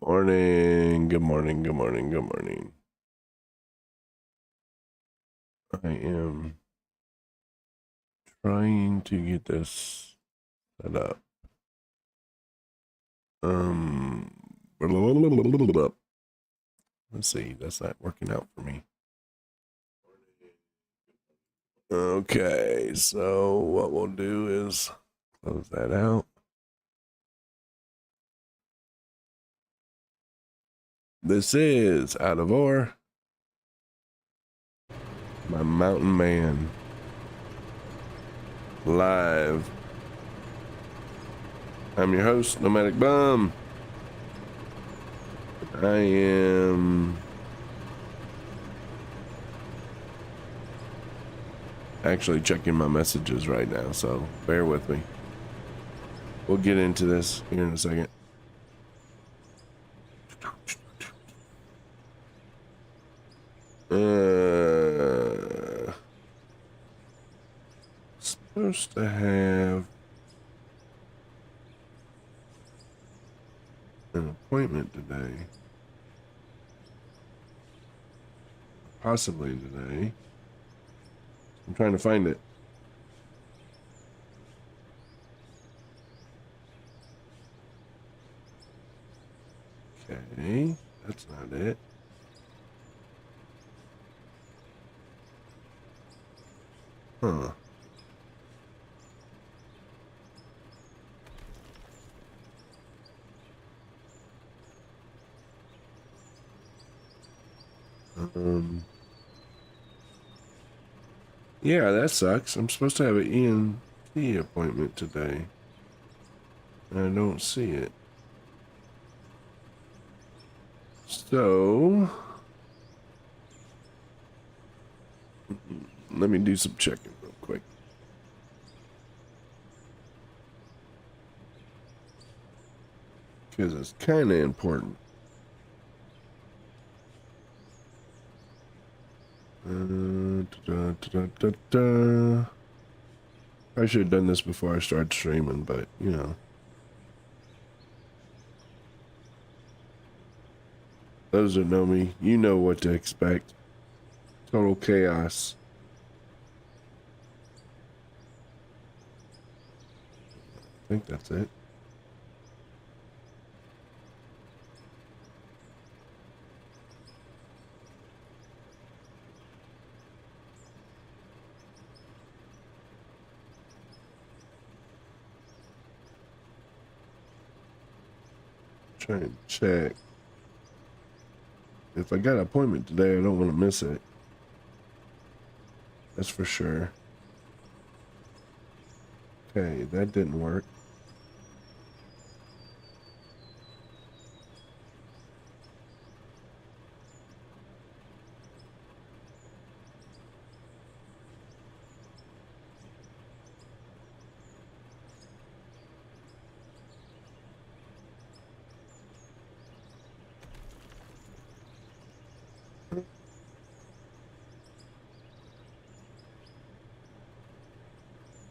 Morning, good morning, good morning, good morning. I am trying to get this set up. Let's see, that's not working out for me. Okay, so what we'll do is close that out. This is Out of Ore, my mountain man, live. I'm your host, Nomadic Bum. I am actually checking my messages right now, so bear with me. We'll get into this here in a second. Supposed to have an appointment today. Possibly today. I'm trying to find it. Okay, that's not it. Huh. Yeah, that sucks. I'm supposed to have an ENT appointment today. And I don't see it. So, let me do some checking real quick. Because it's kind of important. I should have done this before I started streaming, but you know. Those that know me, you know what to expect. Total chaos. I think that's it. Trying to check. If I got an appointment today, I don't want to miss it. That's for sure. Okay, that didn't work.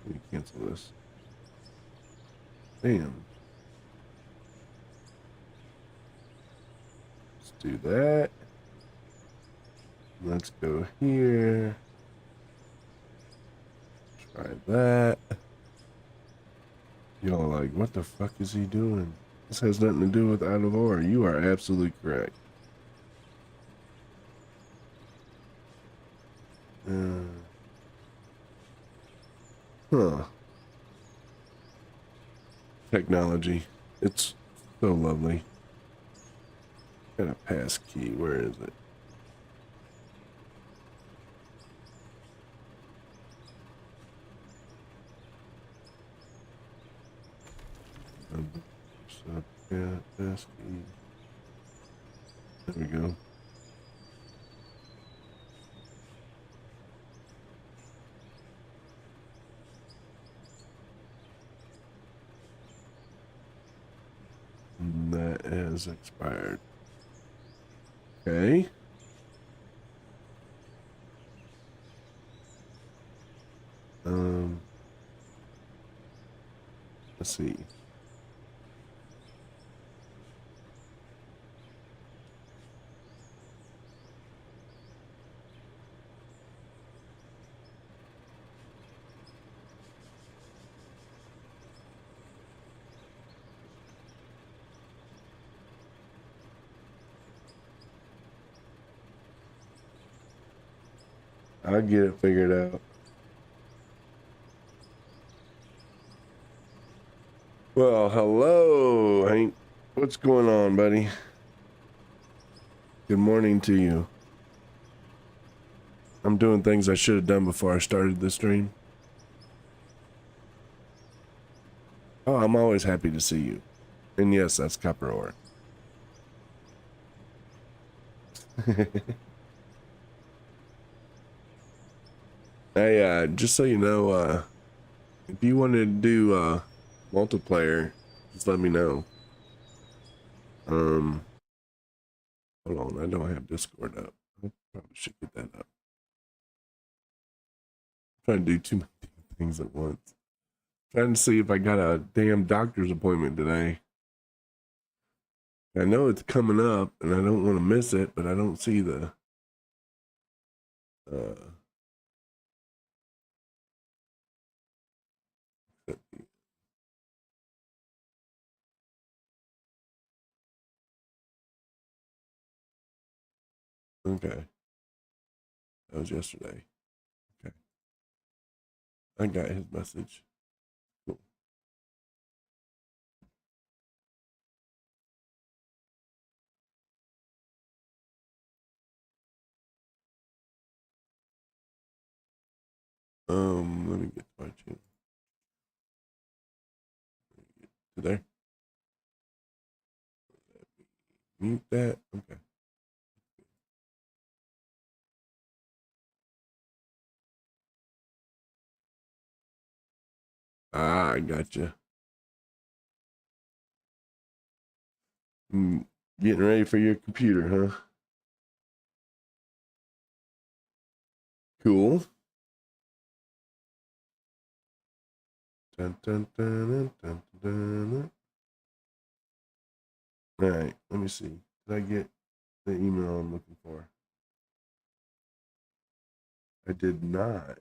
Let me cancel this. Damn. Let's do that. Let's go here. Try that. Y'all like, what the fuck is he doing? This has nothing to do with Out of Ore. You are absolutely correct. Huh. Technology. It's so lovely. Got a pass key. Where is it? Yeah, pass key. There we go. That has expired. Okay. Let's see. I'll get it figured out. Well, hello, Hank. What's going on, buddy? Good morning to you. I'm doing things I should have done before I started the stream. Oh, I'm always happy to see you. And yes, that's copper ore. Hey, just so you know, if you wanted to do multiplayer, just let me know. Hold on, I don't have Discord up. I probably should get that up. I'm trying to do too many things at once. Trying to see if I got a damn doctor's appointment today. I know it's coming up, and I don't want to miss it, but I don't see the. Okay, that was yesterday. Okay, I got his message. Cool. Let me get to my channel. To there. Mute that. Okay. Ah, I gotcha. Getting ready for your computer, huh? Cool. Dun, dun, dun, dun, dun, dun. All right, let me see. Did I get the email I'm looking for? I did not.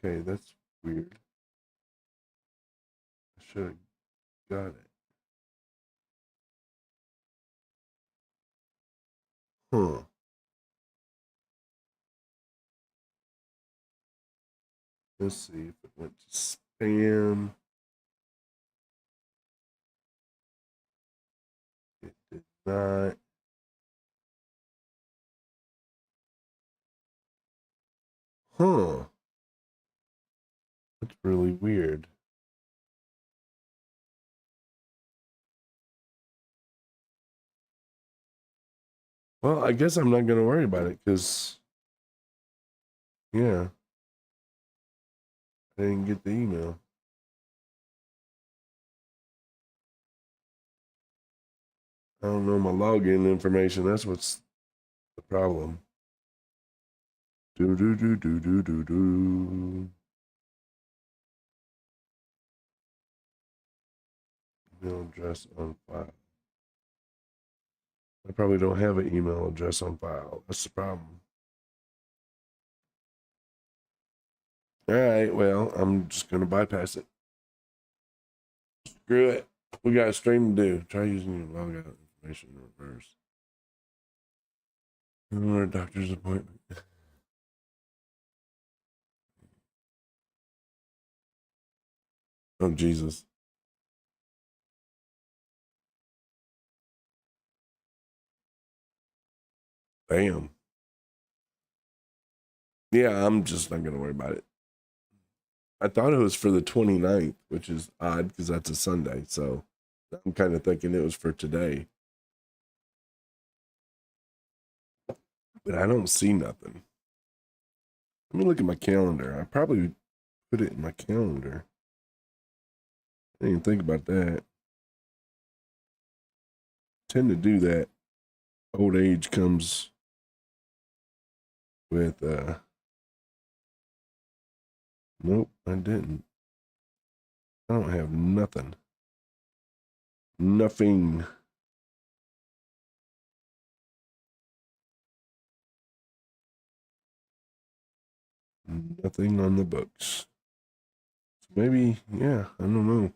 Okay, that's weird. I should have got it. Huh. Let's see if it went to spam. It did not. Huh. That's really weird. Well, I guess I'm not going to worry about it because, yeah, I didn't get the email. I don't know my login information. That's what's the problem. Do do do do do do do. Email address on file. I probably don't have an email address on file. That's the problem. All right, well, I'm just gonna bypass it. Screw it. We got a stream to do. Try using your logout information in reverse. Or a doctor's appointment. Oh Jesus. Bam. Yeah, I'm just not gonna worry about it. I thought it was for the 29th, which is odd because that's a Sunday. So I'm kind of thinking it was for today. But I don't see nothing. Let me look at my calendar. I probably put it in my calendar. I didn't even think about that. I tend to do that. Old age comes with nope, I didn't. I don't have nothing. Nothing. Nothing on the books. Maybe, yeah, I don't know.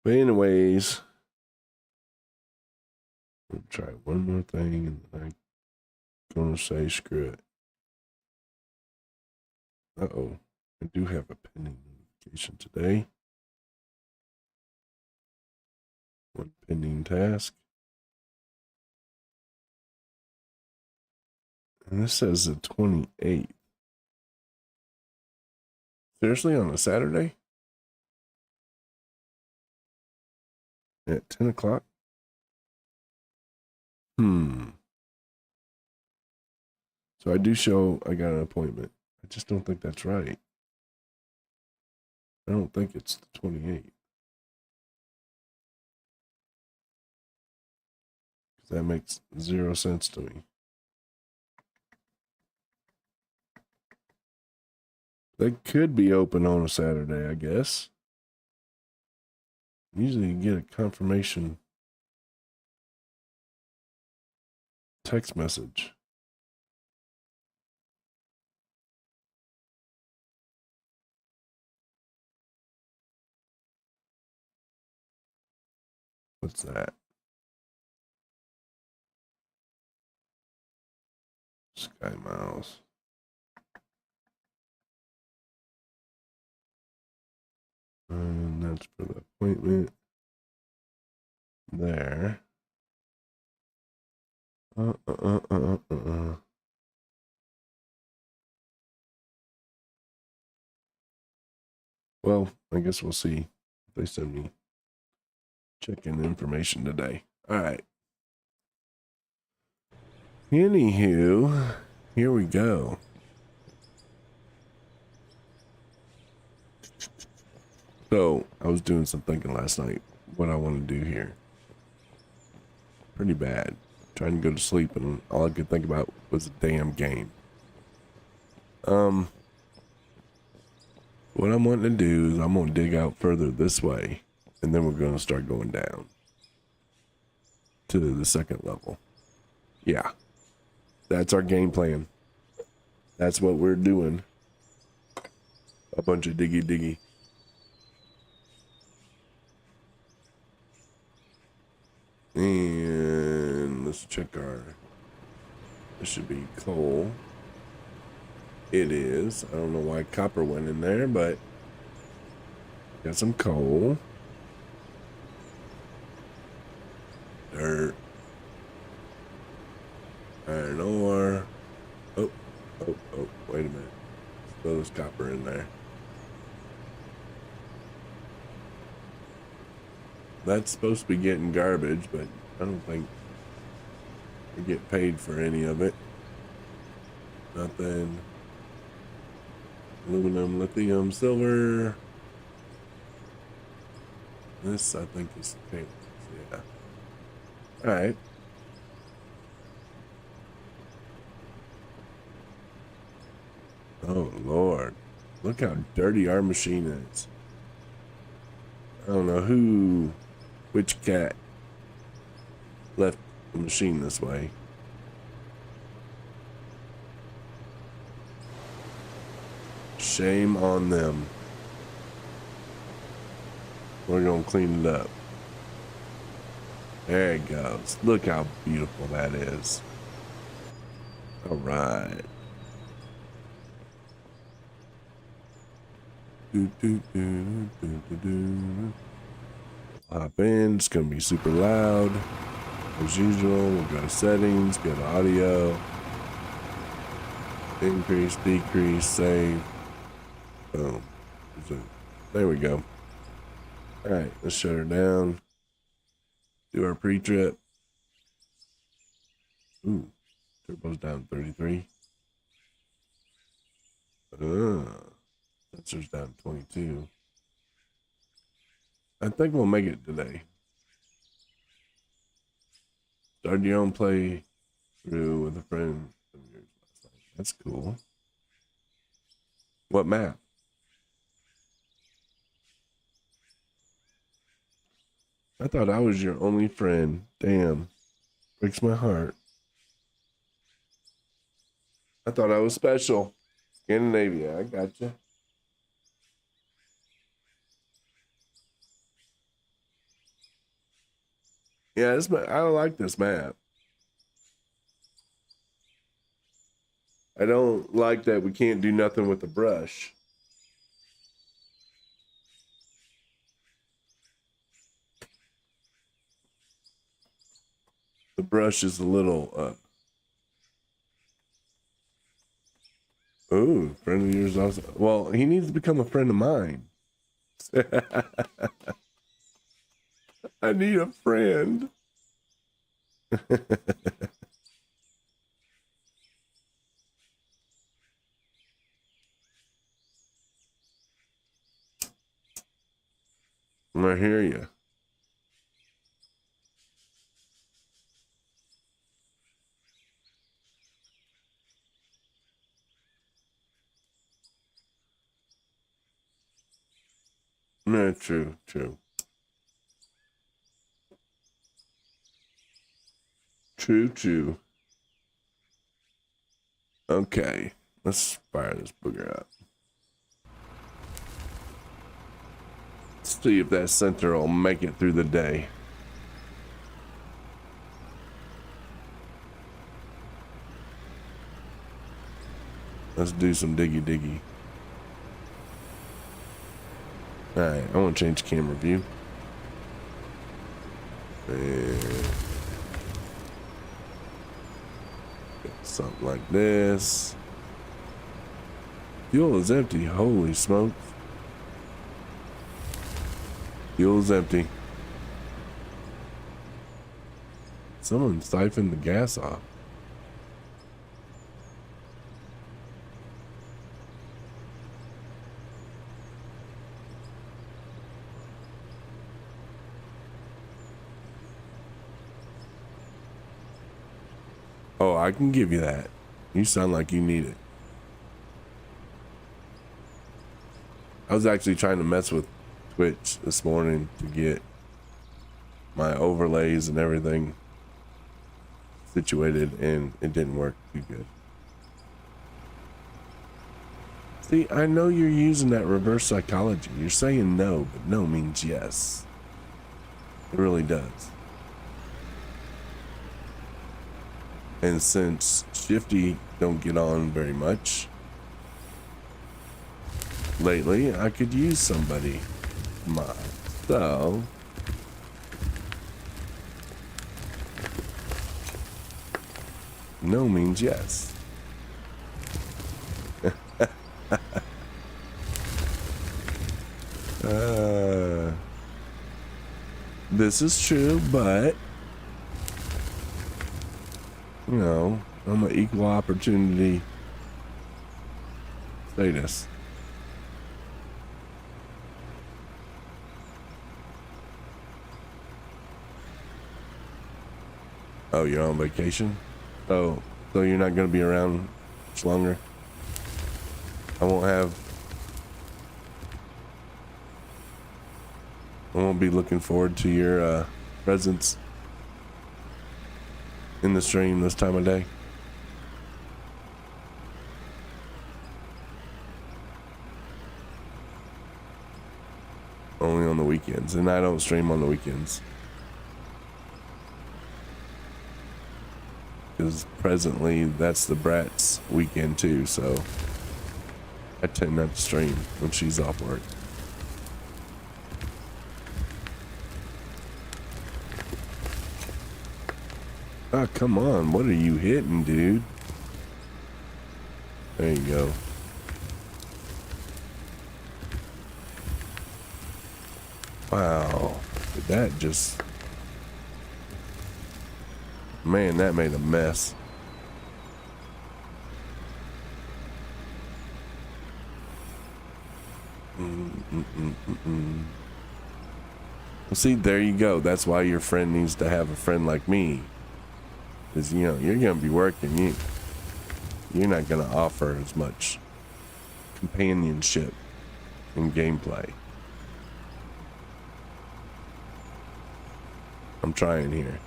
But anyways, We'll try one more thing and then I'm gonna say screw it. Uh-oh. I do have a pending notification today. One pending task. And this says the 28th. Seriously, on a Saturday? At 10 o'clock? So I do show I got an appointment. I just don't think that's right. I don't think it's the 28th. That makes zero sense to me. They could be open on a Saturday, I guess. Usually you get a confirmation text message. What's that? Sky Miles. And that's for the appointment. There. Well, I guess we'll see if they send me check-in information today. All right. Anywho, here we go. So I was doing some thinking last night what I want to do here. Pretty bad. Trying to go to sleep and all I could think about was a damn game. What I'm wanting to do is I'm going to dig out further this way and then we're going to start going down to the second level. Yeah. That's our game plan. That's what we're doing. A bunch of diggy. And let's check our... This should be coal. It is. I don't know why copper went in there, but... Got some coal. Dirt. Iron ore. Oh, wait a minute. Throw this copper in there. That's supposed to be getting garbage, but I don't think we get paid for any of it. Nothing. Aluminum, lithium, silver. This, I think, is pink. Yeah. All right. Oh, Lord. Look how dirty our machine is. I don't know which cat left the machine this way. Shame on them. We're gonna clean it up. There it goes. Look how beautiful that is. All right. Hop in. It's gonna be super loud as usual. We'll go to settings, go to audio, increase, decrease, save. Boom. There we go. All right, let's shut her down. Do our pre-trip. Ooh, turbo's down 33. Sensor's down 22. I think we'll make it today. Start your own play through with a friend of yours last night. That's cool. What map? I thought I was your only friend. Damn. Breaks my heart. I thought I was special. Scandinavia, I gotcha. Yeah, this I don't like this map. I don't like that we can't do nothing with the brush. The brush is a little oh, friend of yours also. Well, he needs to become a friend of mine. I need a friend. I hear you. No, true, true. True. Okay, let's fire this booger up. Let's see if that center will make it through the day. Let's do some diggy. Alright, I want to change camera view. And something like this. Fuel is empty. Holy smokes. Fuel is empty. Someone siphoned the gas off. Oh, I can give you that. You sound like you need it. I was actually trying to mess with Twitch this morning to get my overlays and everything situated, and it didn't work too good. See, I know you're using that reverse psychology. You're saying no, but no means yes. It really does. And since Shifty don't get on very much lately, I could use somebody mod. So no means yes. This is true, but you know, I'm an equal opportunity status. Oh, you're on vacation? So you're not going to be around much longer? I won't be looking forward to your presence in the stream this time of day. Only on the weekends, and I don't stream on the weekends. Because presently that's the brat's weekend too, so I tend not to stream when she's off work. Ah, come on, what are you hitting, dude? There you go. Wow, did that just... Man, that made a mess. Well, see, there you go. That's why your friend needs to have a friend like me. Because, you know, you're going to be working. You're not going to offer as much companionship and gameplay. I'm trying here.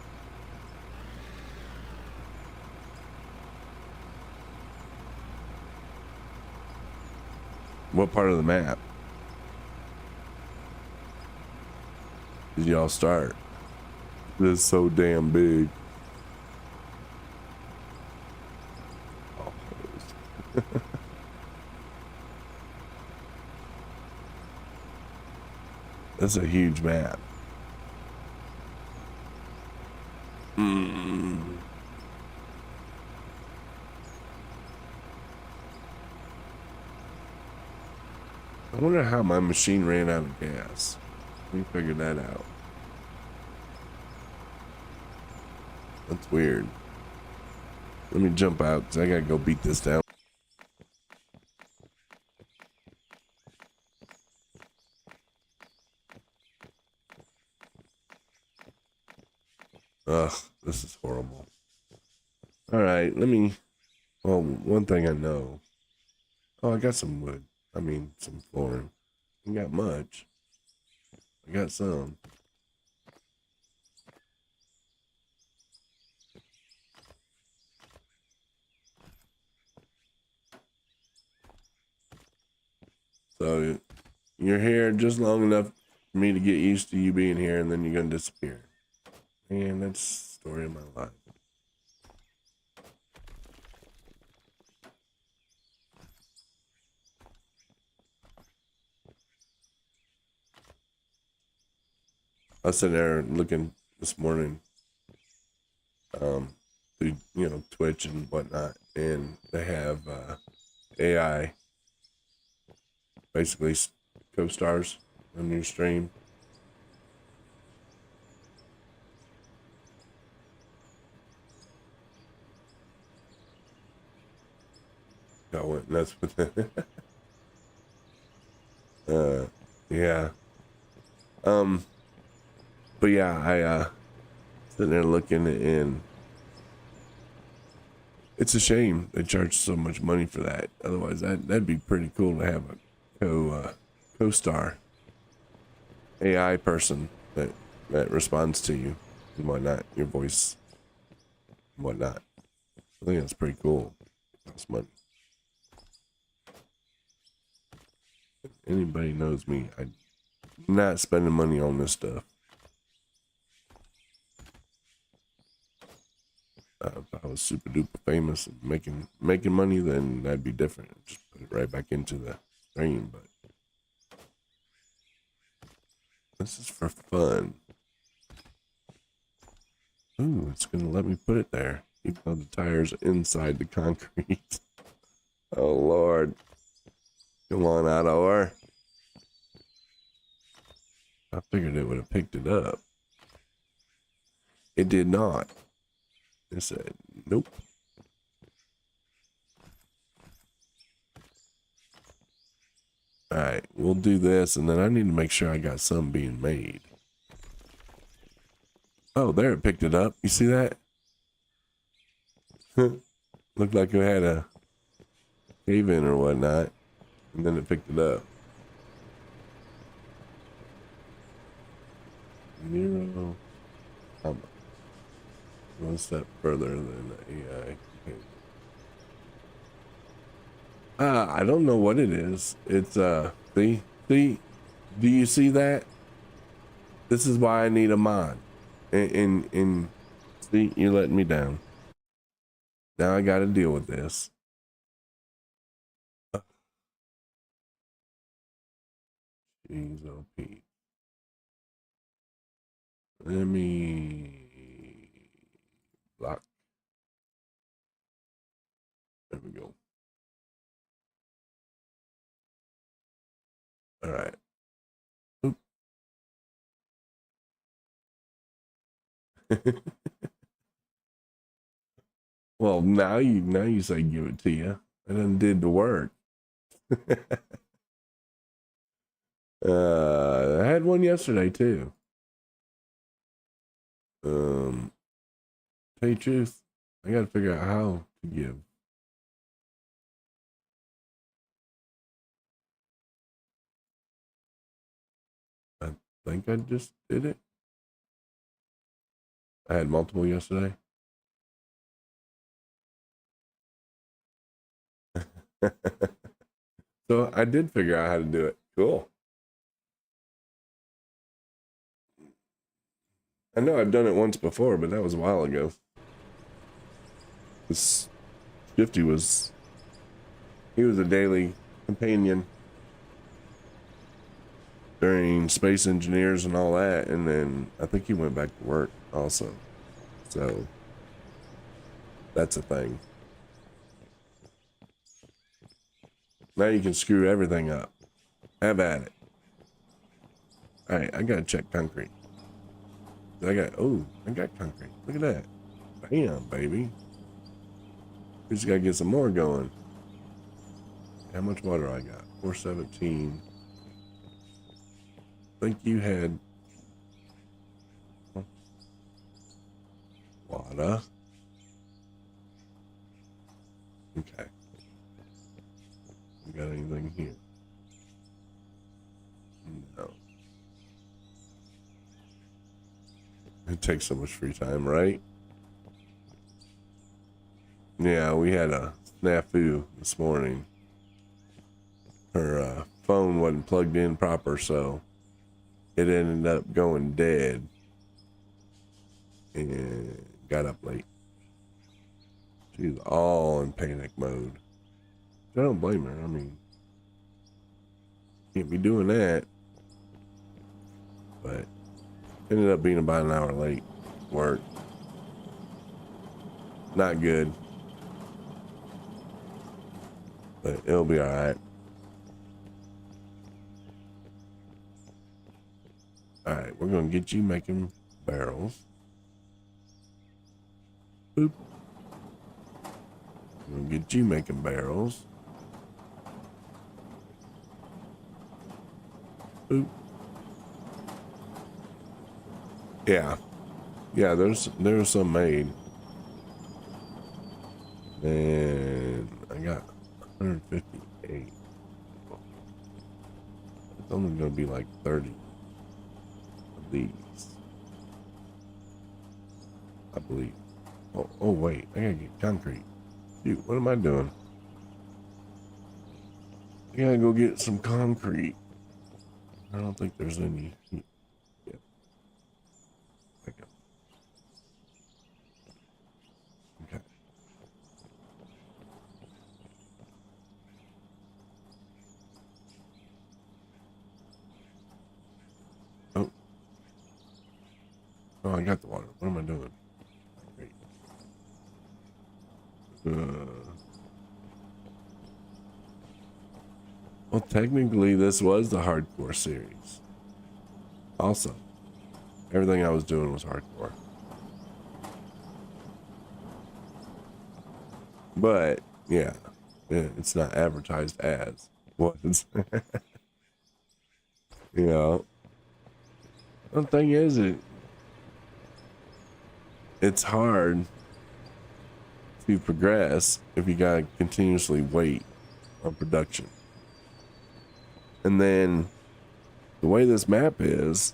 What part of the map did y'all start? This is so damn big. Oh, that's a huge map. Mm. I wonder how my machine ran out of gas. Let me figure that out. That's weird. Let me jump out because I gotta go beat this down. Ugh, this is horrible. All right, let me. Well, one thing I know. Oh, I got some wood. I mean, some flooring. I got much. I got some. So you're here just long enough for me to get used to you being here, and then you're gonna disappear. Man, that's the story of my life. I was sitting there looking this morning, through Twitch and whatnot, and they have AI basically co-stars on your stream. I went nuts with it. Yeah. Um, but yeah, I sitting there looking, and it's a shame they charge so much money for that. Otherwise, that'd be pretty cool to have a co-star AI person that responds to you and whatnot, your voice and whatnot. I think that's pretty cool. That's money. Anybody knows me, I'm not spending money on this stuff. If I was super duper famous and making money, then that'd be different. Just put it right back into the stream. But this is for fun. Ooh, it's gonna let me put it there, even though the tire's inside the concrete. Oh Lord. Come on, Otto. I figured it would have picked it up. It did not. It said, nope. Alright, we'll do this, and then I need to make sure I got some being made. Oh, there, it picked it up. You see that? Looked like it had a cave in or whatnot, and then it picked it up. Nero. One step further than the AI. I don't know what it is. It's see, do you see that? This is why I need a mod. And see, you're letting me down. Now I got to deal with this. Jeez, OP. Let me block. There we go. All right. Oop. Well, now you say give it to you. I done did the work. I had one yesterday too. Tell you the truth, I gotta figure out how to give. I think I just did it. I had multiple yesterday. So I did figure out how to do it. Cool. I know I've done it once before, but that was a while ago. This Shifty he was a daily companion during Space Engineers and all that, and then I think he went back to work also. So that's a thing. Now you can screw everything up. Have at it. All right, I gotta check concrete. I got concrete. Look at that. Bam, baby. We just gotta get some more going. How much water I got? 417. I think you had water. Okay. You got anything here? No. It takes so much free time, right? Yeah, we had a snafu this morning. Her phone wasn't plugged in proper, so it ended up going dead and got up late. She's all in panic mode. I don't blame her. I mean, can't be doing that. But ended up being about an hour late work. Not good. But it'll be all right. All right, we're going to get you making barrels. Boop. We're going to get you making barrels. Boop. Yeah. Yeah, there's some made. And I got 158. It's only going to be like 30 of these, I believe. Oh wait, I gotta get concrete. Dude, what am I doing? I gotta go get some concrete. I don't think there's any. Yeah. Okay. Oh. Oh, I got the water. What am I doing? Great. Well, technically, this was the hardcore series. Also, everything I was doing was hardcore. But, yeah, it's not advertised as was. You know, the thing is, it's hard to progress if you gotta continuously wait on production. And then the way this map is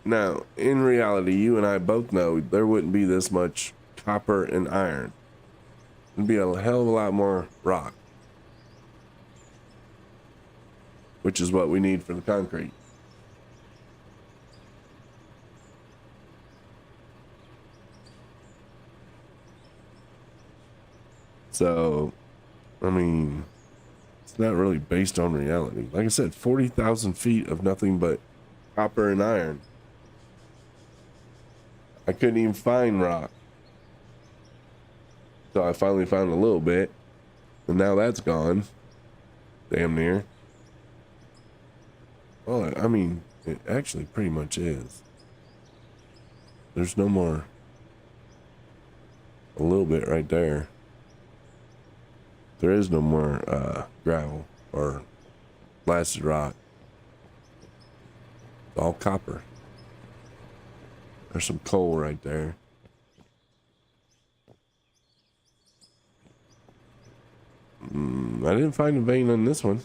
now, in reality, you and I both know there wouldn't be this much copper and iron. It'd be a hell of a lot more rock, which is what we need for the concrete. So, I mean, it's not really based on reality. Like I said, 40,000 feet of nothing but copper and iron. I couldn't even find rock. So I finally found a little bit. And now that's gone. Damn near. Well, I mean, it actually pretty much is. There's no more. A little bit right there. There is no more gravel or blasted rock. It's all copper. There's some coal right there. I didn't find a vein on this one.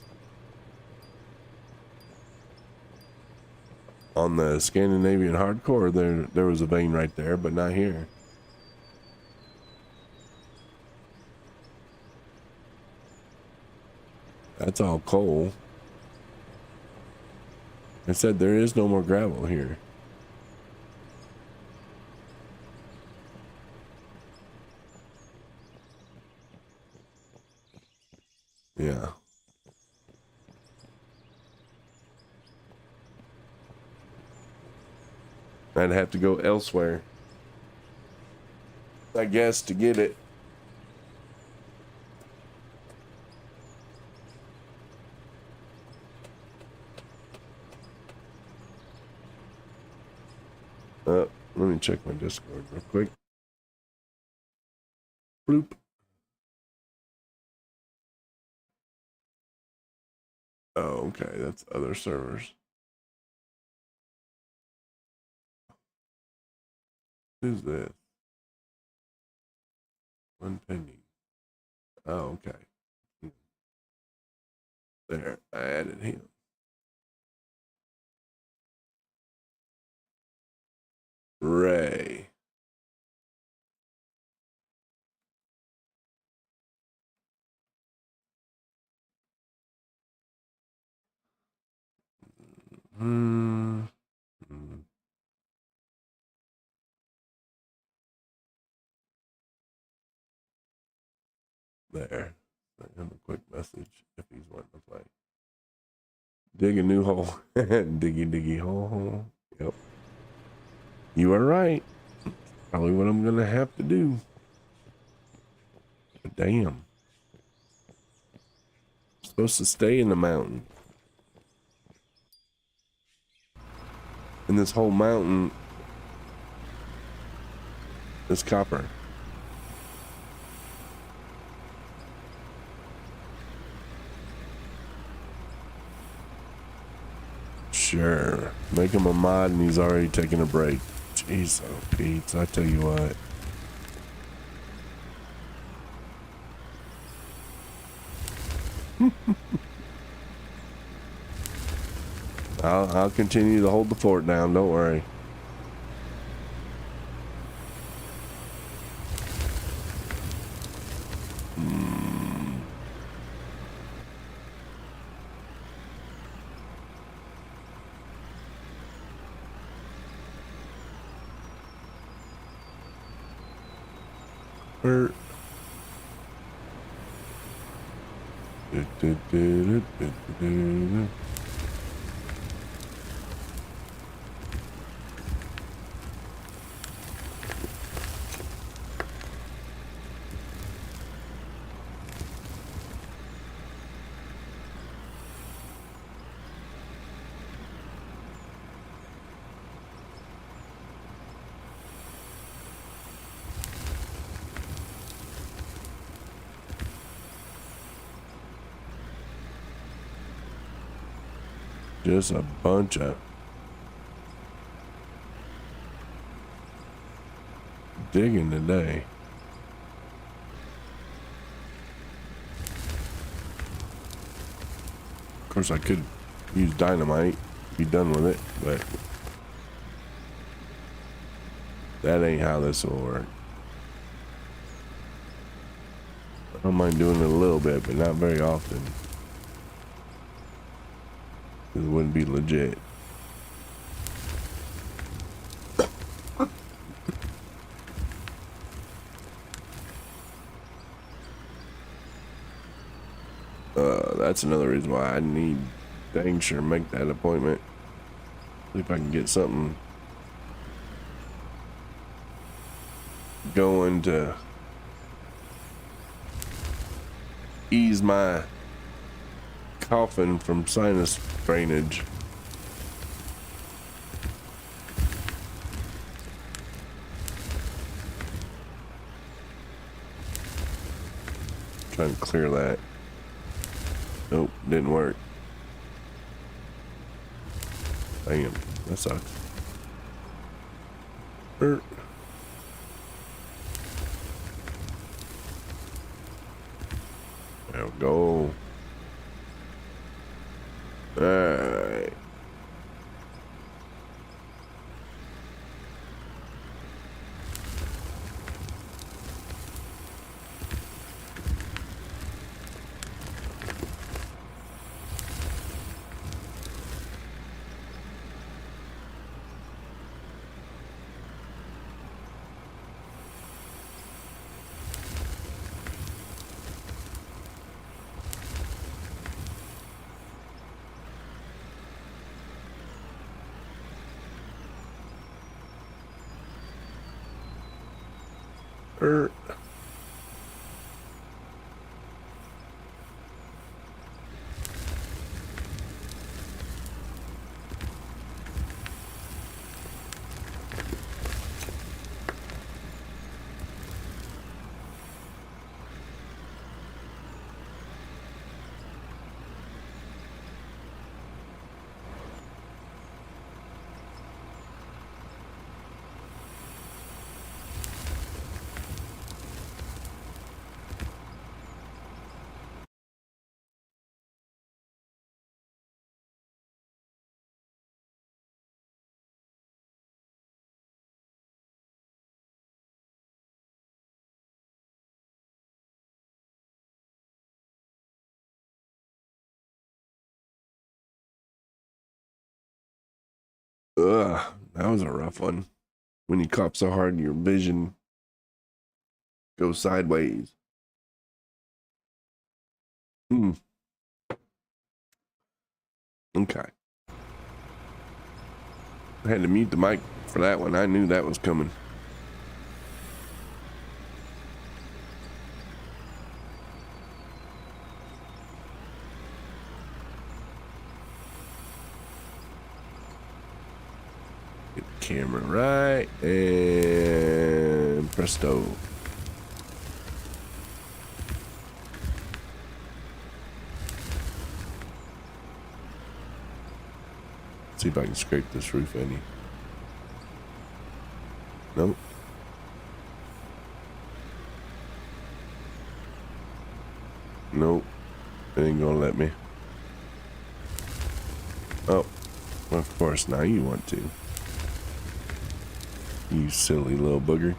On the Scandinavian hardcore, there was a vein right there, but not here. That's all coal. I said there is no more gravel here. Yeah. I'd have to go elsewhere, I guess, to get it. Let me check my Discord real quick. Bloop. Oh, okay. That's other servers. Who's this? One penny. Oh, okay. There, I added him. Ray. Hmm. There. Send him a quick message if he's wanting to play. Dig a new hole. Diggy, diggy, hole. Yep. You are right. Probably what I'm going to have to do. But damn. I'm supposed to stay in the mountain. And this whole mountain is copper. Sure. Make him a mod and he's already taking a break. Jeez, oh, Pete, I tell you what. I'll continue to hold the fort down, don't worry. Just a bunch of digging today. Of course, I could use dynamite, be done with it, but that ain't how this will work. I don't mind doing it a little bit, but not very often. It wouldn't be legit. That's another reason why I need dang sure make that appointment. See if I can get something going to ease my coughing from sinus drainage. Trying to clear that. Nope, didn't work. Damn, that sucks. There we go. Alright. Er, that was a rough one. When you cop so hard, your vision goes sideways. Okay. I had to mute the mic for that one. I knew that was coming. Get the camera right, and presto. See if I can scrape this roof any. Nope. Nope. It ain't gonna let me. Oh, well, of course now you want to. You silly little booger.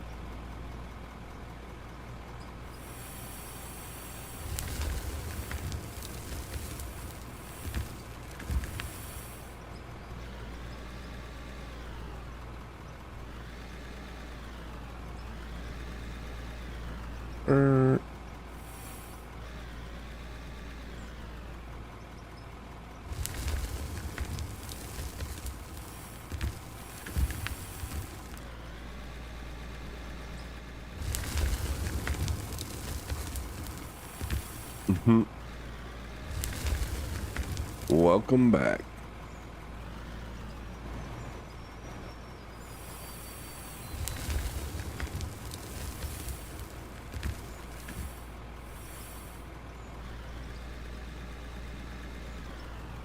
Welcome back.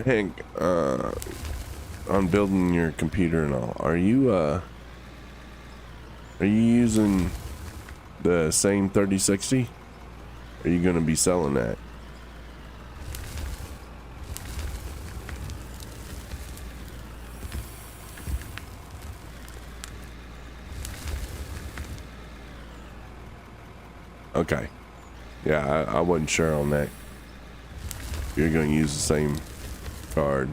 Hank, on building your computer and all, are you using the same 3060? Are you gonna be selling that? Okay. Yeah, I wasn't sure on that. You're gonna use the same card.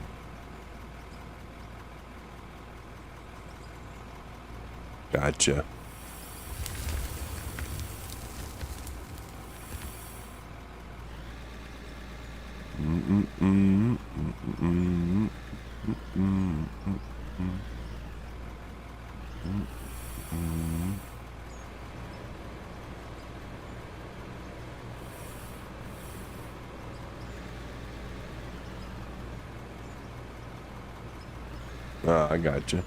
Gotcha. I gotcha.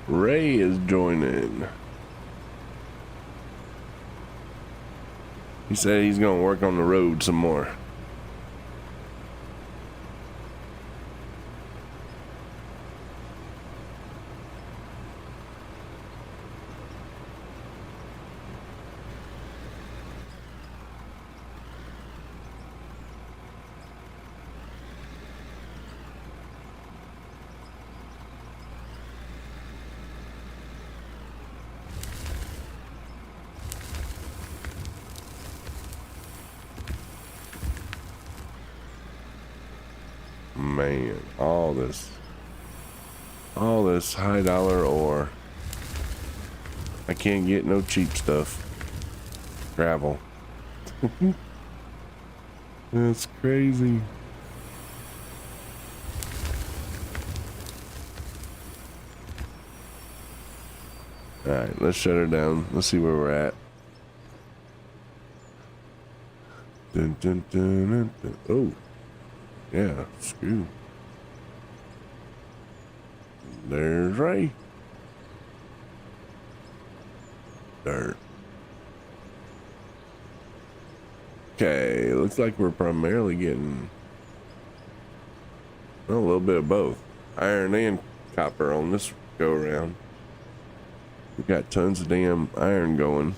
Ray is joining. He said he's gonna work on the road some more. man, all this high dollar ore. I can't get no cheap stuff. Gravel. That's crazy. All right, let's shut her down. Let's see where we're at. Dun, dun, dun, dun, dun. Oh, yeah, screw. There's Ray. Dirt. Okay, looks like we're primarily getting a little bit of both iron and copper on this go around. We got tons of damn iron going,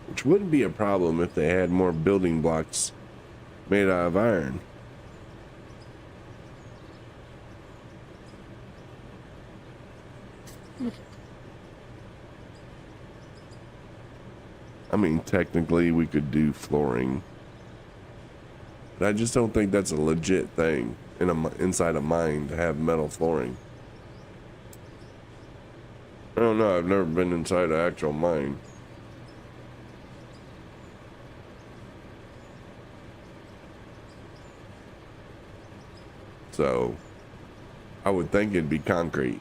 which wouldn't be a problem if they had more building blocks made out of iron. I mean, technically we could do flooring, but I just don't think that's a legit thing inside a mine to have metal flooring. I don't know, I've never been inside an actual mine. So I would think it'd be concrete.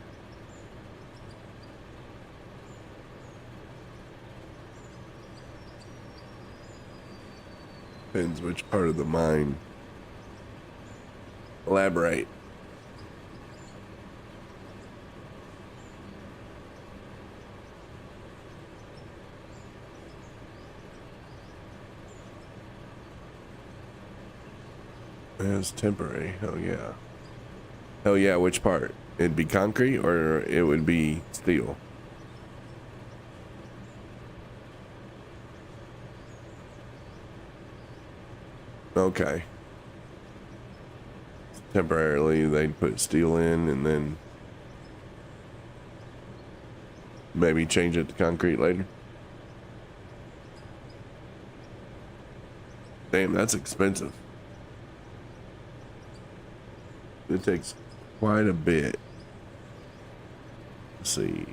Depends which part of the mine. Elaborate. It's temporary. Hell yeah. Hell yeah, which part? It'd be concrete or it would be steel? Okay. Temporarily they'd put steel in and then maybe change it to concrete later. Damn, that's expensive. It takes quite a bit. Let's see.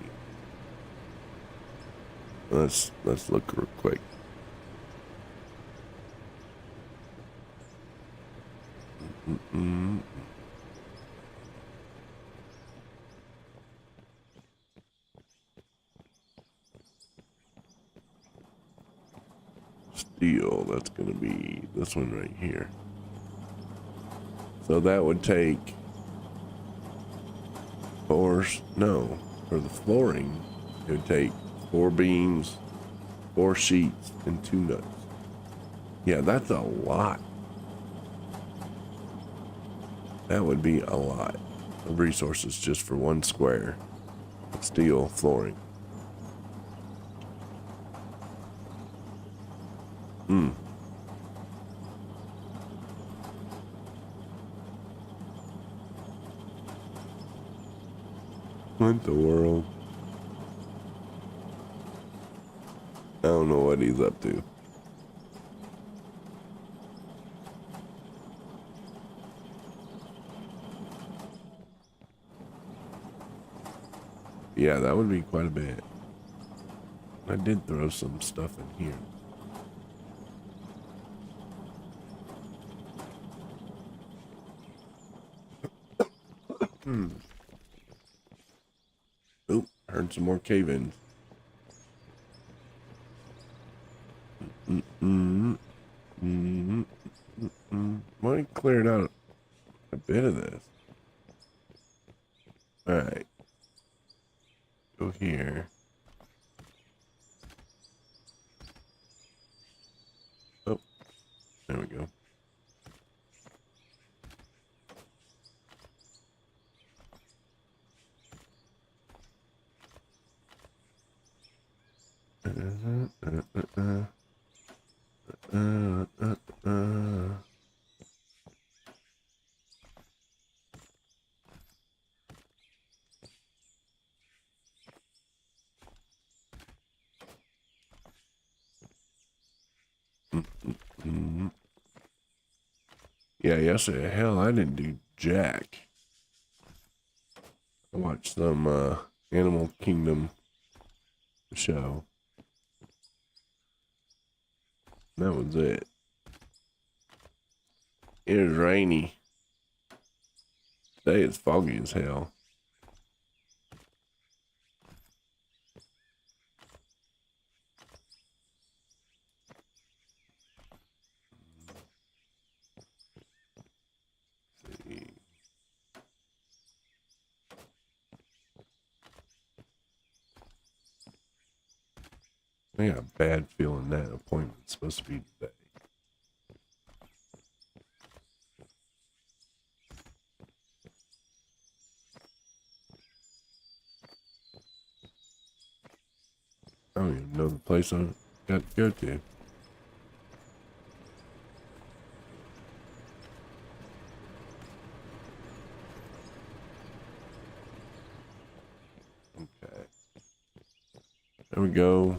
Let's look real quick. Steel, that's gonna be this one right here. So that would take for the flooring, it would take 4 beams, 4 sheets, and 2 nuts. Yeah, that's a lot. That would be a lot of resources just for 1 square of steel flooring. What the world? I don't know what he's up to. Yeah, that would be quite a bit. I did throw some stuff in here. Oh, heard some more cave-ins. Well, I cleared out a bit of this. Alright. Go here. Oh, there we go. Yeah, yesterday. Hell, I didn't do jack. I watched some Animal Kingdom show. That was it. It was rainy. Today it's foggy as hell. I got a bad feeling that appointment's supposed to be today. I don't even know the place I got to go to. Okay. There we go.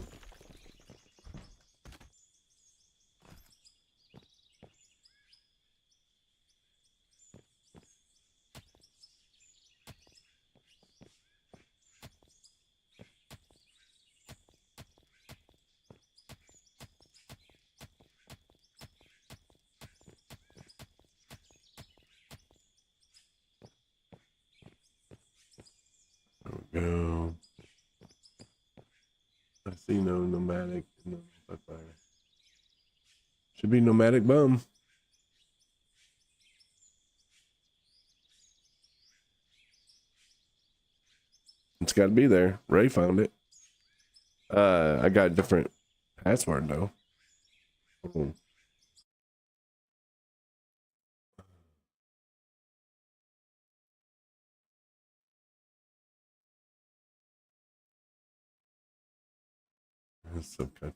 There we go. I see no nomadic. No, should be nomadic bum. It's got to be there. Ray found it. I got a different password though. Oh. Subcountry.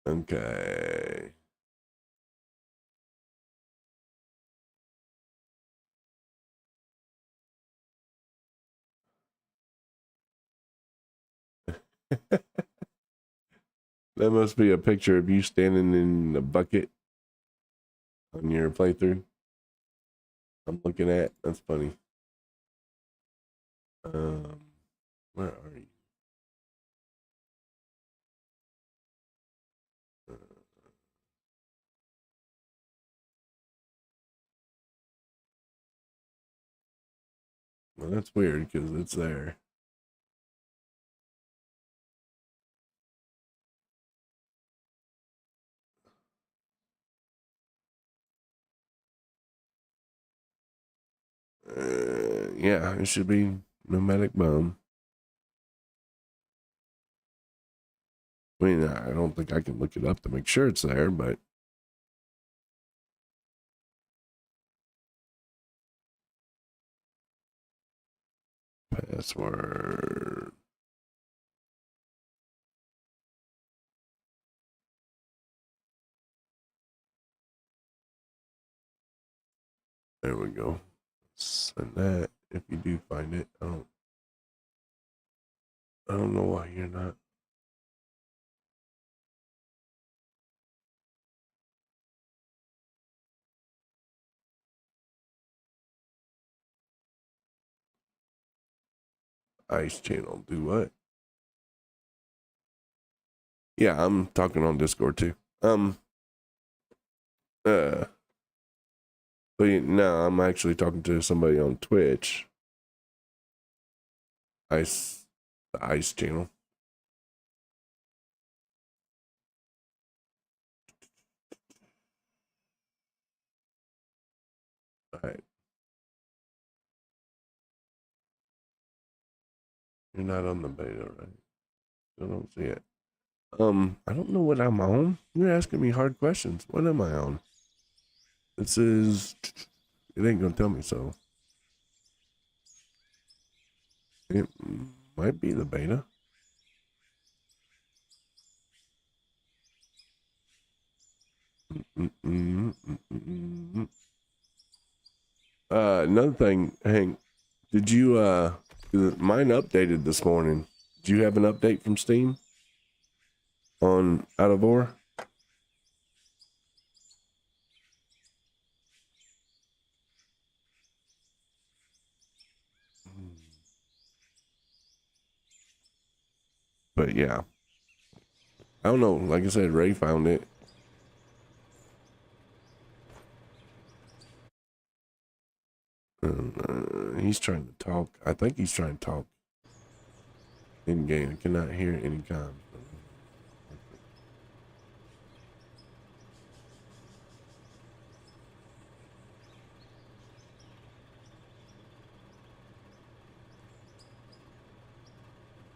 Okay. That must be a picture of you standing in the bucket on your playthrough. I'm looking at. That's funny. Where are you? Well, that's weird because it's there. Yeah, it should be nomadic bum. I mean, I don't think I can look it up to make sure it's there, but password. There we go. Send that if you do find it. I don't know why you're not. Ice channel. Do what? Yeah, I'm talking on Discord too. Uh, but no, I'm actually talking to somebody on Twitch. The Ice channel. All right. You're not on the beta, right? I don't see it. I don't know what I'm on. You're asking me hard questions. What am I on? This is. It ain't gonna tell me so. It might be the beta. Another thing, Hank, did you mine updated this morning? Did you have an update from Steam on Out of Ore? But yeah, I don't know. Like I said, Ray found it. He's trying to talk. I think he's trying to talk in game. I cannot hear any kind.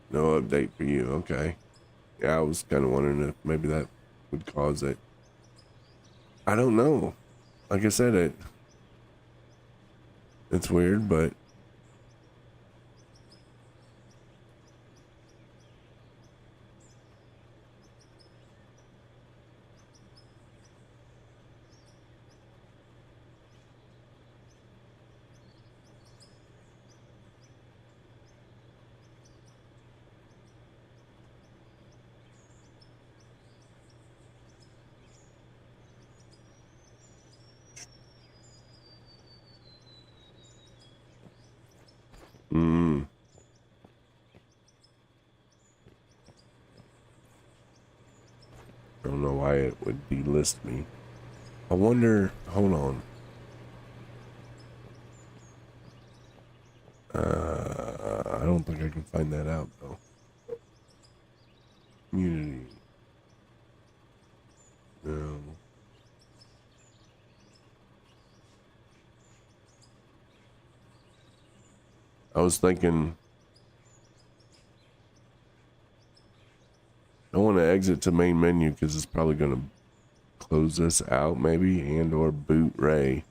No update for you. Okay. Yeah, I was kind of wondering if maybe that would cause it. I don't know. Like I said, it's weird, but I don't know why it would delist me. I wonder. Hold on. I don't think I can find that out though. Community. No. I was thinking. I want to exit to main menu because it's probably going to close this out maybe and or boot Ray.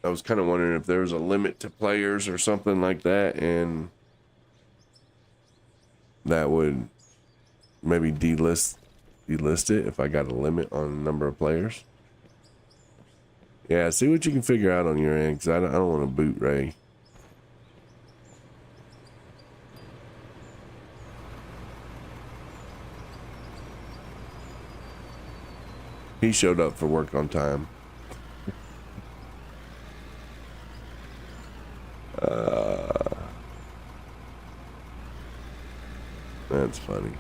I was kind of wondering if there was a limit to players or something like that, and that would maybe delist it if I got a limit on the number of players. Yeah, see what you can figure out on your end, because I don't want to boot Ray. He showed up for work on time. That's funny.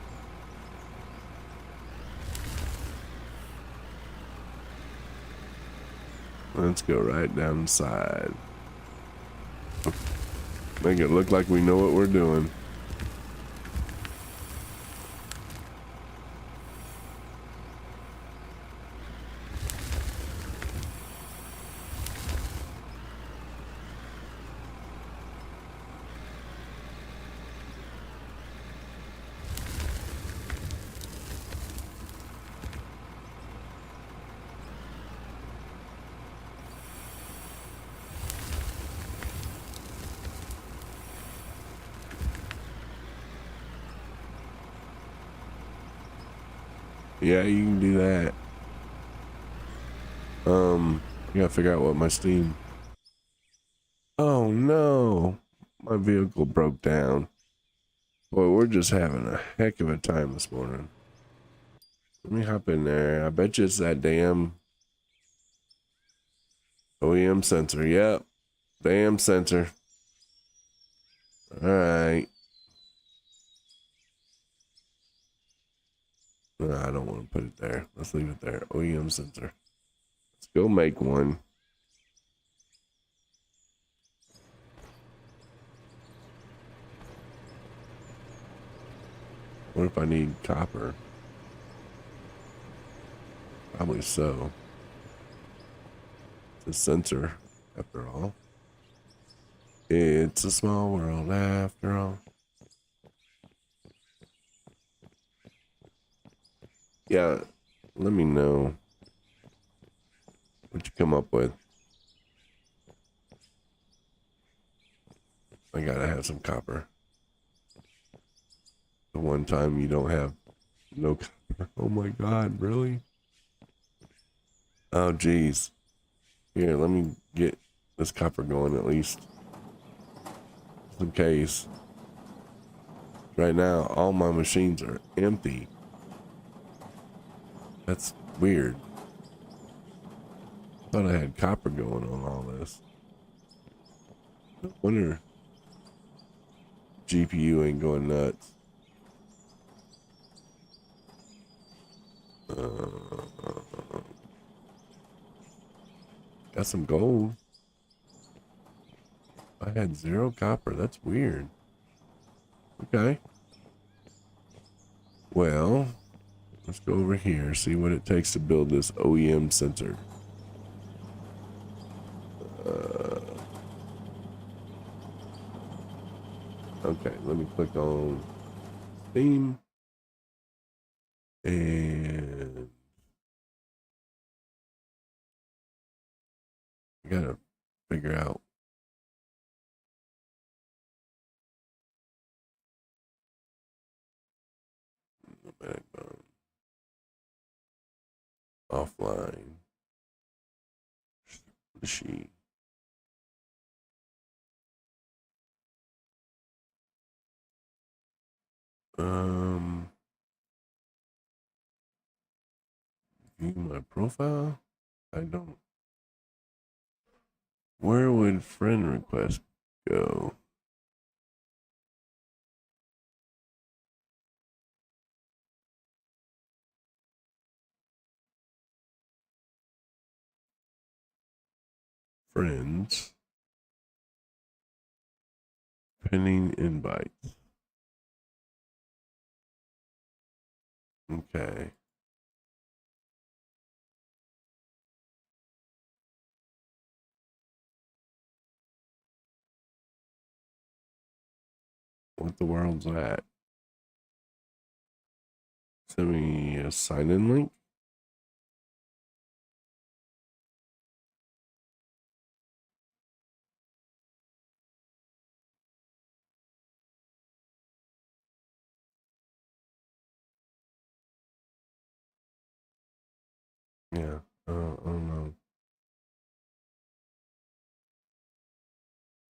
Let's go right down the side. Make it look like we know what we're doing. Yeah, you can do that. I gotta figure out what my Steam. Oh no, my vehicle broke down. Boy, we're just having a heck of a time this morning. Let me hop in there. I bet you it's that damn OEM sensor. Yep, damn sensor. All right. No, I don't want to put it there. Let's leave it there. OEM sensor. Let's go make one. What if I need copper? Probably so. It's a sensor, after all. It's a small world, after all. Yeah, let me know what you come up with. I gotta have some copper. The one time you don't have no copper. Oh my god, really? Oh geez. Here, let me get this copper going at least. Just in case. Right now, all my machines are empty. That's weird. thought I had copper going on all this. No wonder GPU ain't going nuts. Got some gold. I had 0 copper. That's weird. Okay. Well, let's go over here, see what it takes to build this OEM sensor. Okay, let me click on Steam. And I gotta figure out. Backbone. Offline. Machine. View my profile? I don't. Where would friend request go? Friends. Pending invites. Okay. What the world's that? Send me a sign-in link. Yeah. I don't know.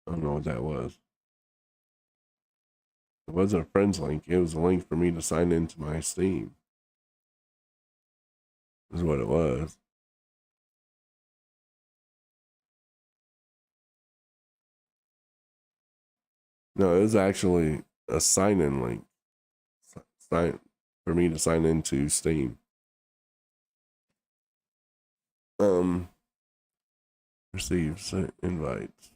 I don't know what that was. It wasn't a friends link. It was a link for me to sign into my Steam. Is what it was. No, it was actually a sign-in link. Sign for me to sign into Steam. Receive invites.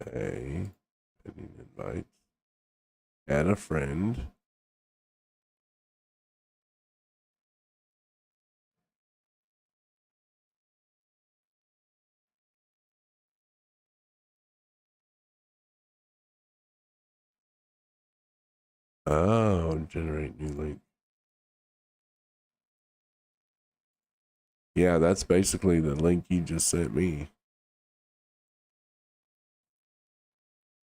Okay. Pending invites. Add a friend. Oh, generate new link. Yeah, that's basically the link you just sent me.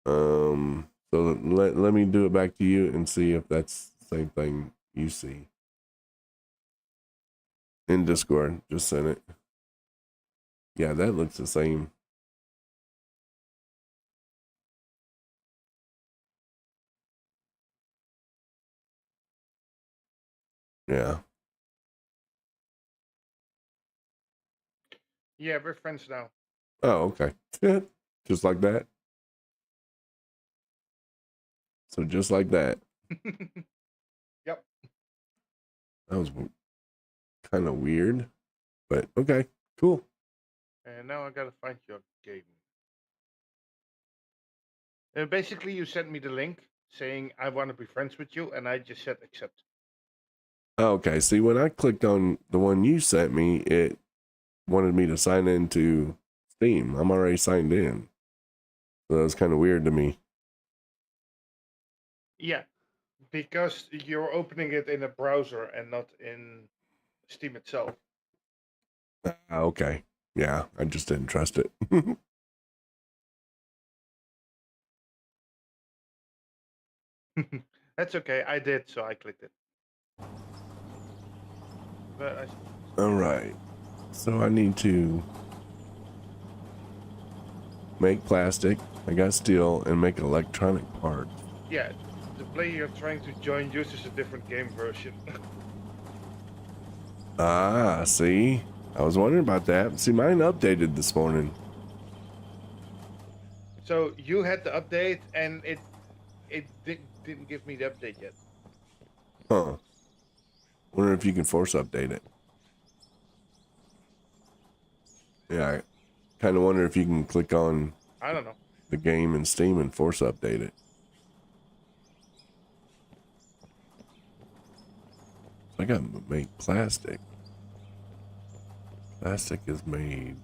So let me do it back to you and see if that's the same thing you see. In Discord, just send it. Yeah, that looks the same. Yeah. Yeah, we're friends now. Oh, okay. Just like that. So just like that. Yep. That was kind of weird, but okay, cool. And now I gotta find your game. And basically, you sent me the link saying I want to be friends with you, and I just said accept. Okay, see, when I clicked on the one you sent me, it wanted me to sign into Steam. I'm already signed in. So that was kind of weird to me. Yeah, because you're opening it in a browser and not in Steam itself. Okay. Yeah, I just didn't trust it. That's okay. I did, so I clicked it. But All right. So I need to make plastic. I got steel and make electronic parts. yeah, the player you're trying to join uses a different game version. Ah, see? I was wondering about that. See, mine updated this morning. So you had the update, and it didn't give me the update yet. Huh. Wonder if you can force update it. Yeah, I kind of wonder if you can click on I don't know. the game in Steam and force update it. I gotta make plastic. Plastic is made.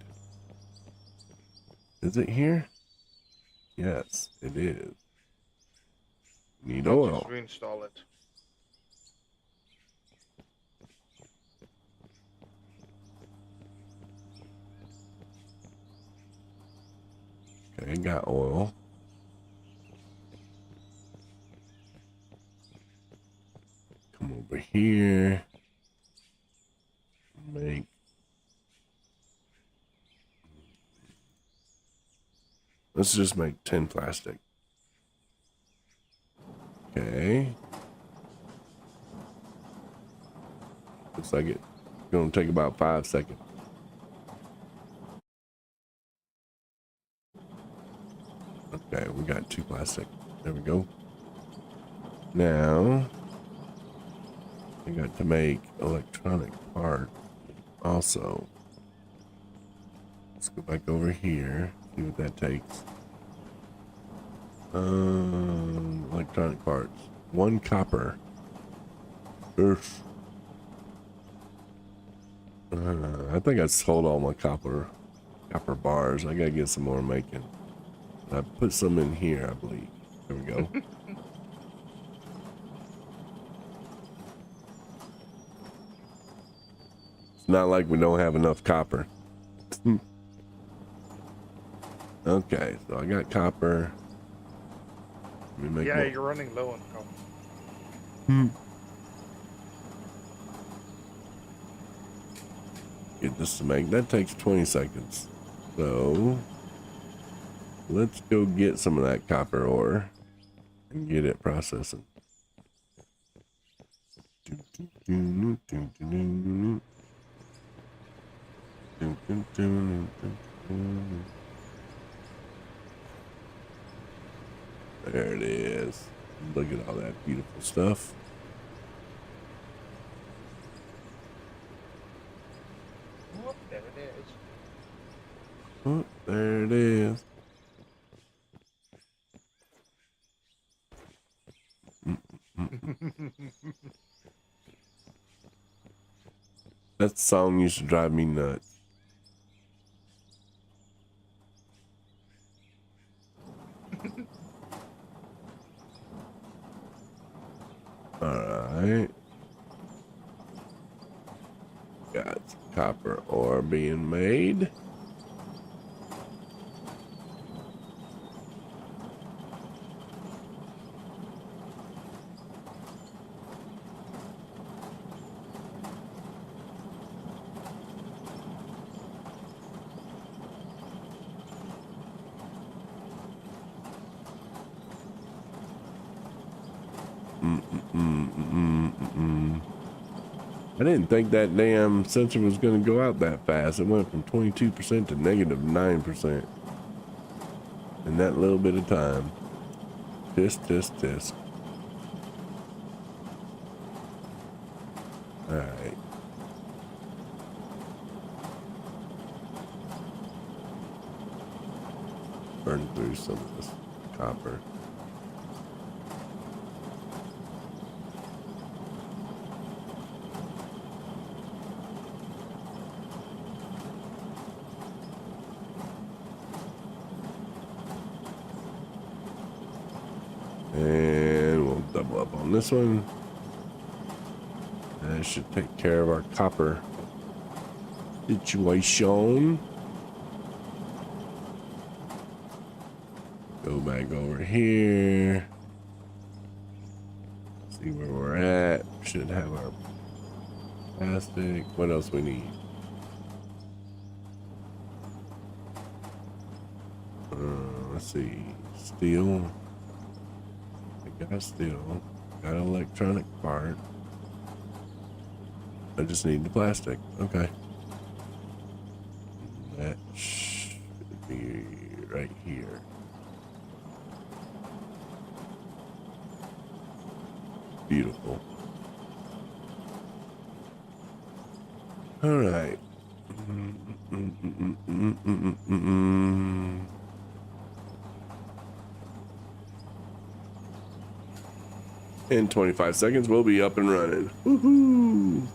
Is it here? Yes, it is. Need I'll just oil. reinstall it. Okay, got oil. Come over here. Make. Let's just make 10 plastic. Okay. Looks like it's gonna take about 5 seconds. Okay, we got 2 plastic. There we go. Now, we got to make electronic part. Also, let's go back over here. See what that takes. Electronic parts. 1 copper. Oof. I think I sold all my copper bars. I gotta get some more making. I put some in here, I believe. There we go. It's not like we don't have enough copper. Okay, so I got copper. Let me make Yeah, more. you're running low on copper. Get this to make. That takes 20 seconds. So let's go get some of that copper ore and get it processing. There it is. Look at all that beautiful stuff. Oh, there it is. Oh, there it is. That song used to drive me nuts. Alright. Got copper ore being made. I didn't think that damn sensor was going to go out that fast. It went from 22% to negative 9% in that little bit of time. Tisk. Alright. Burn through some of this copper. And we'll double up on this one. That should take care of our copper situation. Go back over here. See where we're at. Should have our plastic. What else we need? Let's see. Steel. Got steel. Got an electronic part. I just need the plastic. Okay. That should be right here. Beautiful. All right. In 25 seconds, we'll be up and running. Woohoo!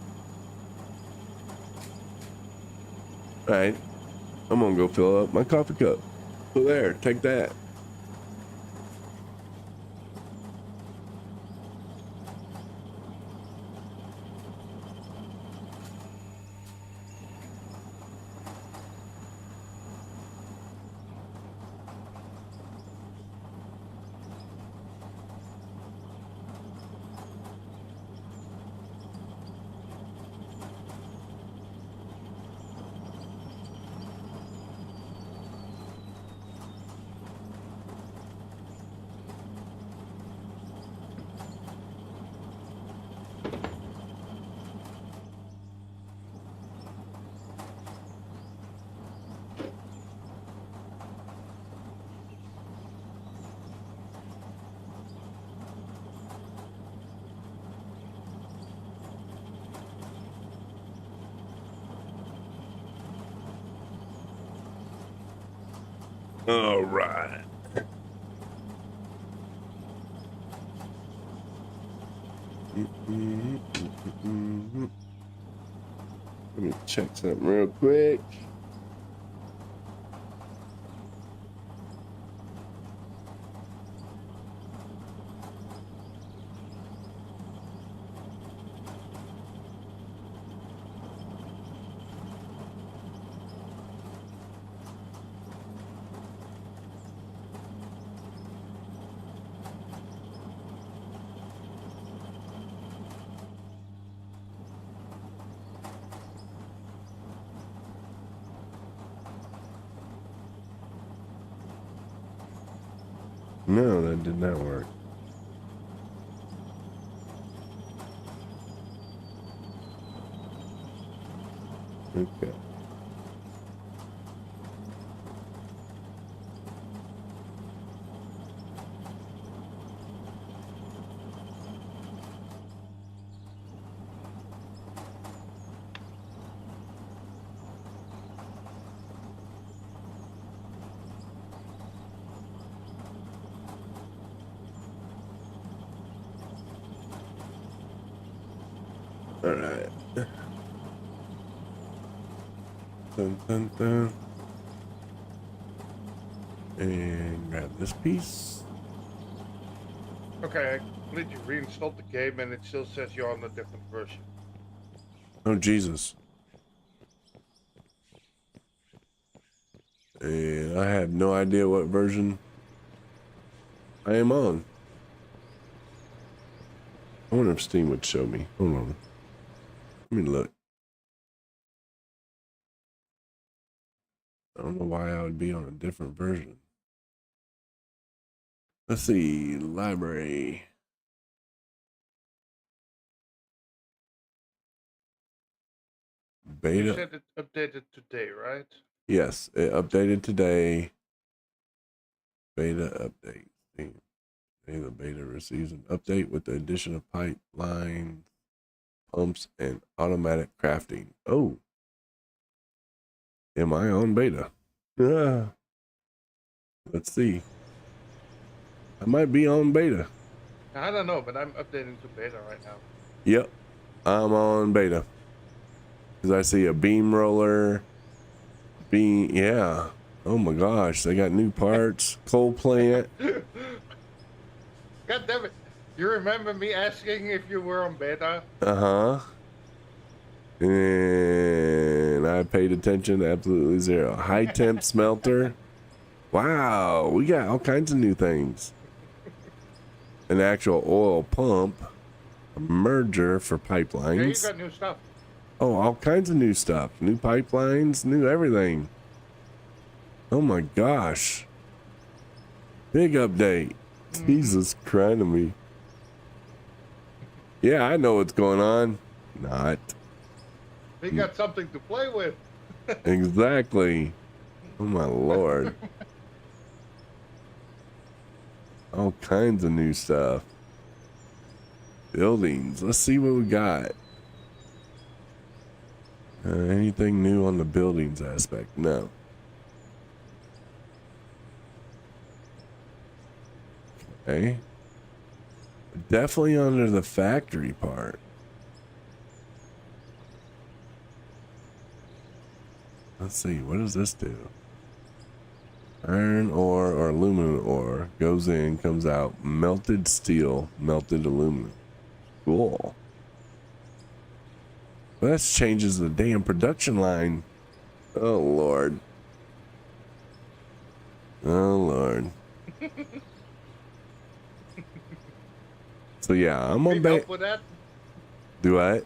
All right. I'm gonna go fill up my coffee cup. So there, take that. All right. Let me check something real quick. No, that did not work. Okay. All right. Dun, dun, dun. And grab this piece. Okay, I completely reinstalled the game and it still says you're on a different version. Oh, Jesus. And I have no idea what version I am on. I wonder if Steam would show me. Hold on. Let me look. I don't know why I would be on a different version. Let's see. Library. You Beta. said it updated today, right? Yes, it updated today. Beta update. The beta receives an update with the addition of pipeline, pumps, and automatic crafting. Oh. Am I on beta? Ah. Let's see. I might be on beta. I don't know, but I'm updating to beta right now. Yep. I'm on beta. Because I see a beam roller. Yeah. Oh my gosh. They got new parts. Coal plant. God damn it. You remember me asking if you were on beta? Uh-huh. And I paid attention. Absolutely zero. High temp smelter. Wow. We got all kinds of new things. An actual oil pump. A merger for pipelines. Yeah, you got new stuff. Oh, all kinds of new stuff. New pipelines, new everything. Oh my gosh. Big update. Jesus Christ to me. Yeah, I know what's going on. Not. We got something to play with. Exactly. Oh my lord. All kinds of new stuff. Buildings. Let's see what we got. Anything new on the buildings aspect? No. Okay. Definitely under the factory part. Let's see. What does this do? Iron ore or aluminum ore goes in, comes out. Melted steel, melted aluminum. Cool. Well, that changes the damn production line. Oh, Lord. Oh, Lord. So, yeah, I'm on Need help with that? Do I?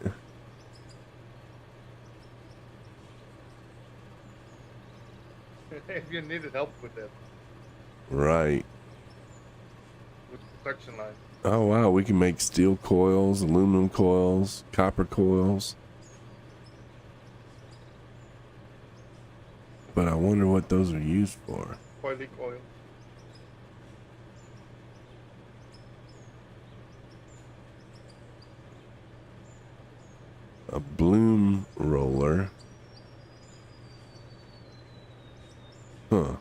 If you needed help with that, Right. with the production line. Oh, wow. We can make steel coils, aluminum coils, copper coils. But I wonder what those are used for. Coily coil. A bloom roller. Huh.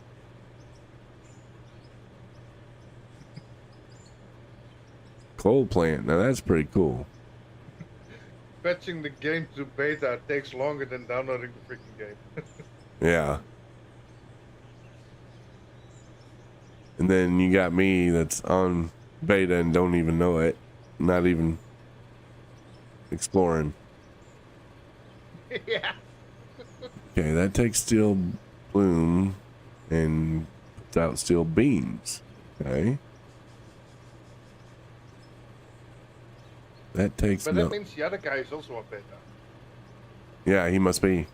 Coal plant. Now that's pretty cool. Patching the game to beta takes longer than downloading the freaking game. Yeah. And then you got me that's on beta and don't even know it. Not even exploring. Yeah. Okay, that takes steel bloom and puts out steel beams. Okay. That takes But that means the other guy is also on beta. Yeah, he must be.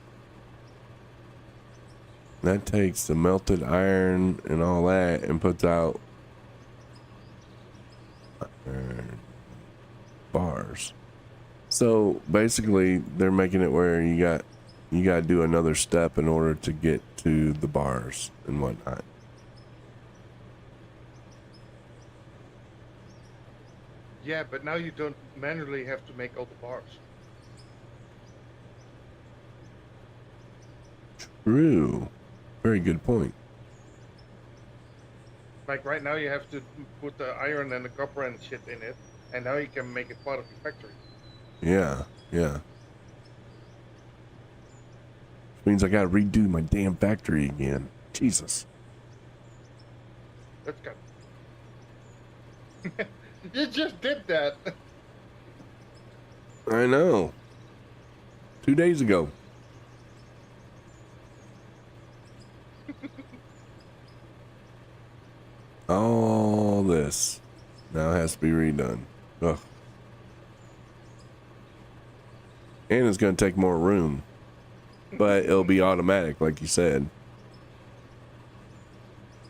That takes the melted iron and all that and puts out bars. So basically they're making it where you got to do another step in order to get to the bars and whatnot. Yeah, but now you don't manually have to make all the bars. True. Very good point. Like right now you have to put the iron and the copper and shit in it, and now you can make it part of your factory. Yeah, yeah. Which means I gotta redo my damn factory again. Jesus. That's good. You just did that. I know. 2 days ago. All this now has to be redone. Ugh. And it's going to take more room. But it'll be automatic, like you said.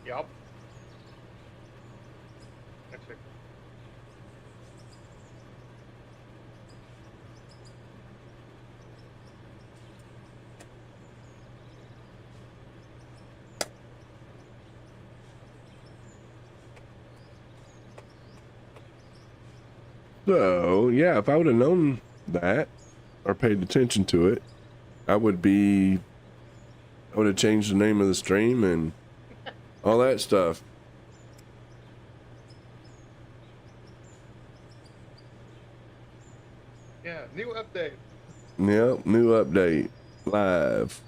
Yup. That's it. So, yeah, if I would have known that or paid attention to it, I would have changed the name of the stream and all that stuff. Yeah, new update. Yep, new update. Live.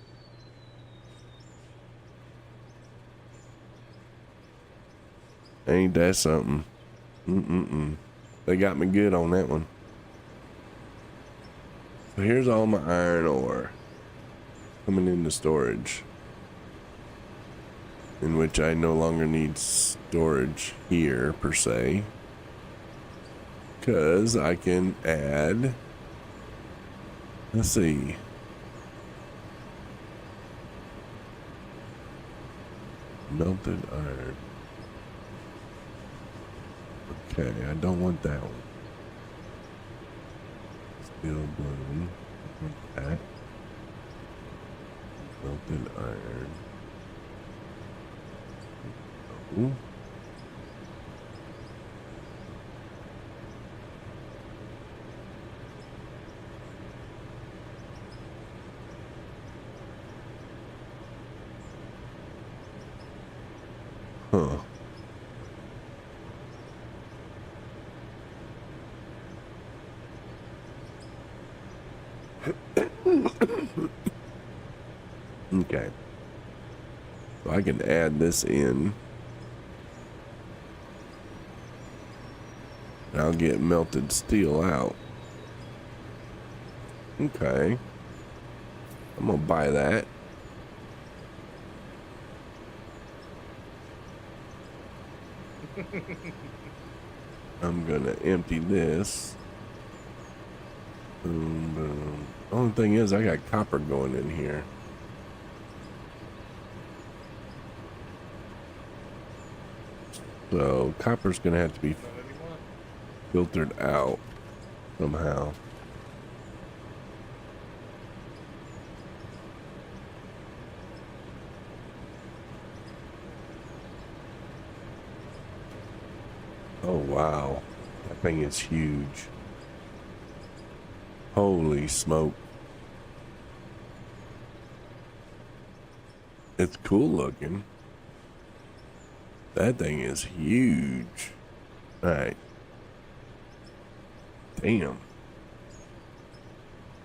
Ain't that something? They got me good on that one. So here's all my iron ore coming into storage, in which I no longer need storage here per se, because I can add, let's see, melted iron. Okay, I don't want that one. Steel bloom. I want that. Melted iron. No. Huh. Okay. So I can add this in. And I'll get melted steel out. Okay. I'm gonna buy that. I'm gonna empty this. Boom, boom. Only thing is, I got copper going in here. So copper's gonna have to be Not anymore. filtered out somehow. Oh wow, that thing is huge. Holy smoke. It's cool looking. That thing is huge. Alright. Damn.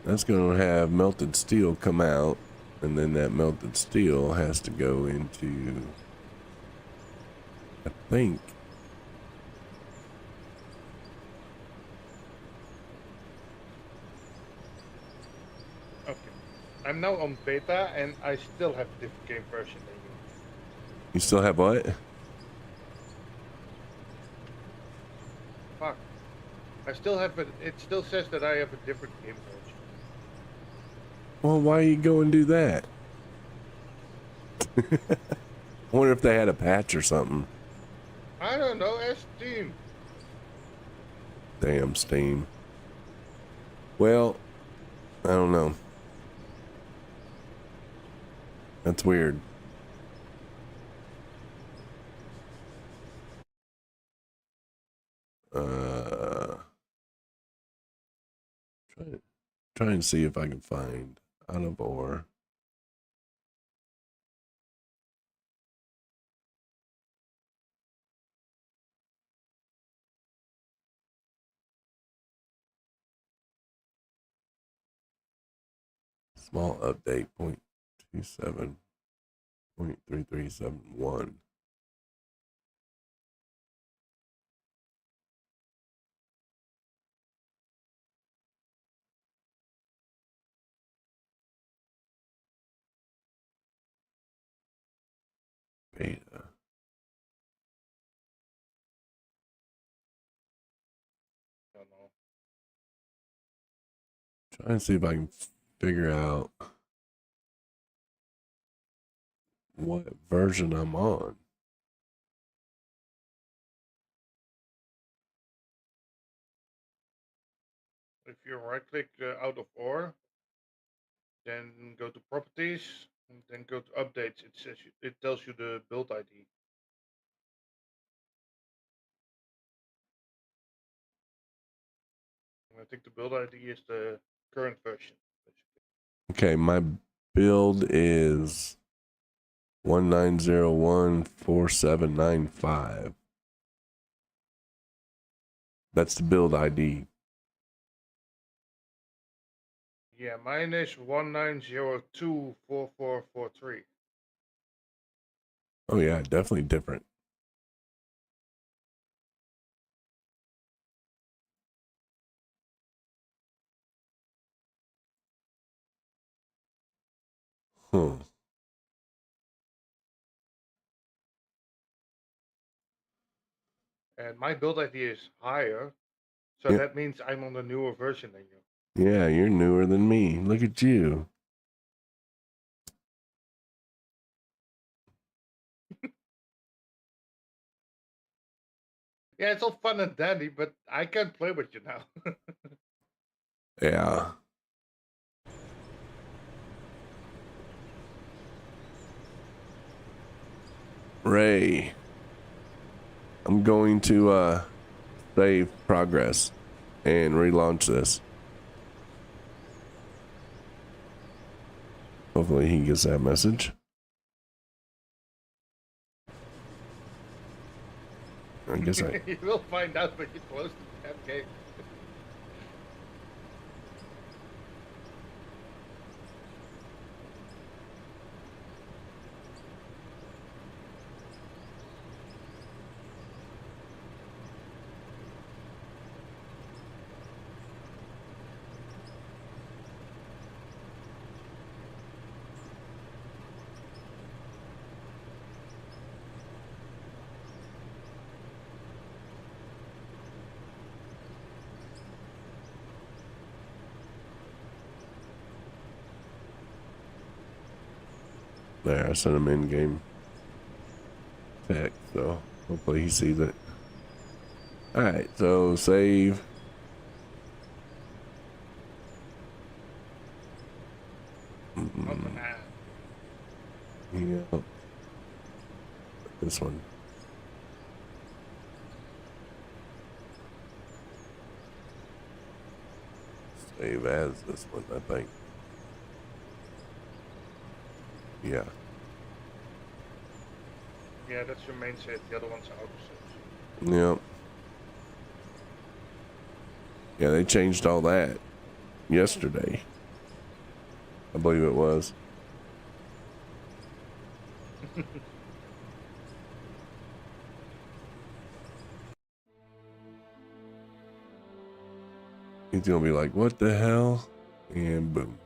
That's gonna have melted steel come out, and then that melted steel has to go into, I think, Okay. I'm now on beta and I still have a different game version than you. you still have what? Fuck. I still have it. It still says that I have a different game version. Well, why you go and do that? I wonder if they had a patch or something. I don't know. Ask Steam. Damn Steam. Well, I don't know. That's weird. Try, try and see if I can find out of ore. Small update 0.27.3371. Beta. Don't know. Try and see if I can figure out what version I'm on. If you right click out of ore, then go to properties, and then go to updates. It says it tells you the build ID. And I think the build ID is the current version. Basically. Okay, my build is 19014795. That's the build ID. Yeah, mine is 19024443. Oh yeah, definitely different. Huh. And my build ID is higher, so Yeah, that means I'm on the newer version than you. yeah, you're newer than me. Look at you. Yeah, it's all fun and dandy, but I can't play with you now. Yeah. Ray, I'm going to save progress and relaunch this. Hopefully he gets that message. I guess I... You will find out when you close the damn game. There, I sent him in-game text, so hopefully he sees it. Alright, so save. Not for now. Yeah. This one. Save as this one, I think. Yeah. Yeah, that's your main set. The other ones are auto saves. Yep. Yeah, they changed all that yesterday. I believe it was. He's gonna be like, what the hell? And boom.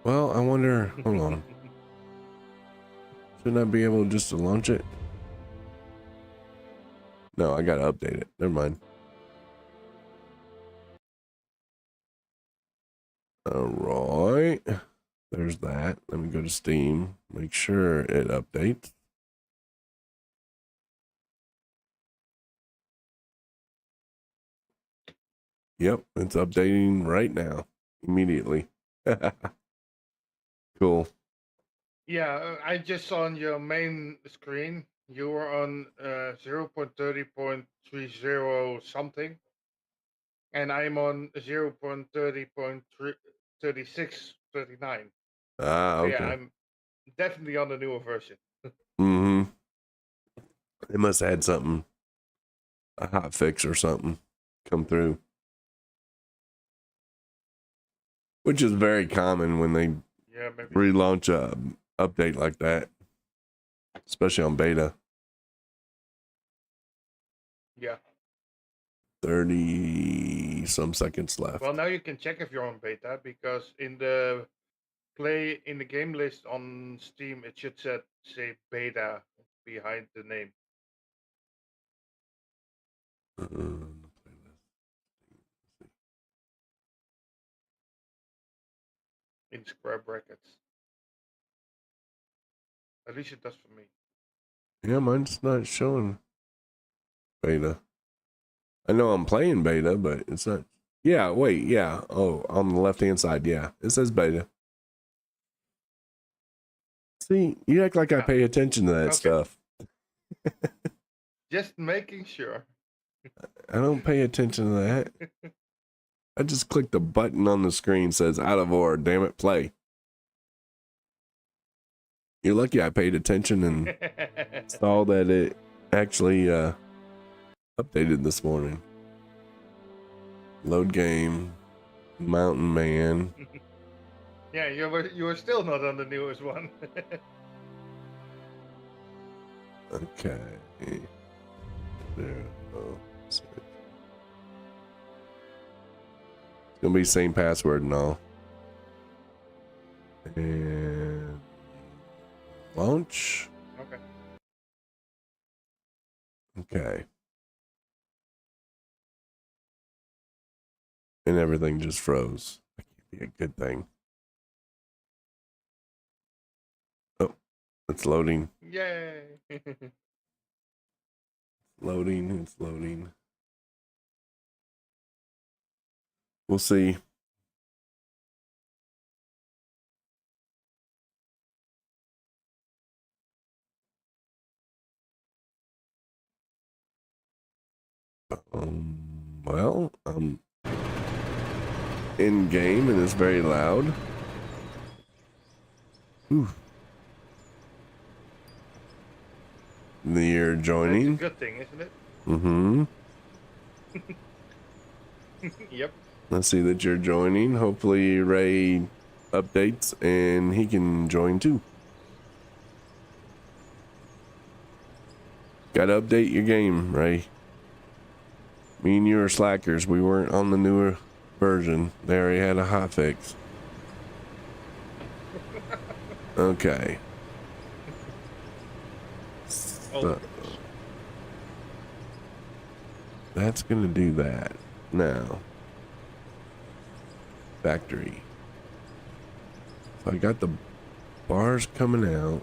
Well, I wonder, hold on. Shouldn't I be able just to launch it? No, I gotta update it. Never mind. Alright. There's that. Let me go to Steam. Make sure it updates. Yep, it's updating right now. Immediately. Cool. Yeah, I just saw on your main screen you were on 0.30.30 something, and I'm on 0.30.3639. Ah, So yeah, okay. I'm definitely on the newer version. Mm-hmm. They must have had something, a hot fix or something, come through. Which is very common when they Yeah, maybe. relaunch a update like that, especially on beta. Yeah. 30 some seconds left. Well, now you can check if you're on beta because in the game list on Steam it should say beta behind the name in square brackets. At least it does for me. Yeah, mine's not showing beta. I know I'm playing beta, but it's not. Yeah, wait, yeah. Oh, on the left-hand side, yeah. It says beta. See, you act like I Yeah. pay attention to that Okay. stuff. Just making sure. I don't pay attention to that. I just clicked the button on the screen says out of order. Damn it, play. You're lucky I paid attention and saw that it actually updated this morning. Load game, Mountain Man. Yeah, you were still not on the newest one. Okay. There. Oh, it's gonna be same password and all. And launch. Okay. Okay. And everything just froze. That can't be a good thing. Oh, it's loading. Yay. Loading, it's loading. We'll see. Well, I'm in game and it's very loud. Ooh. You're That's a joining. good thing, isn't it? Mm-hmm. Yep. Let's see that you're joining. Hopefully Ray updates and he can join too. Gotta update your game, Ray. Me and you are slackers. We weren't on the newer version. They already had a hot fix. Okay. So, that's gonna do that. Now. Factory. So I got the bars coming out.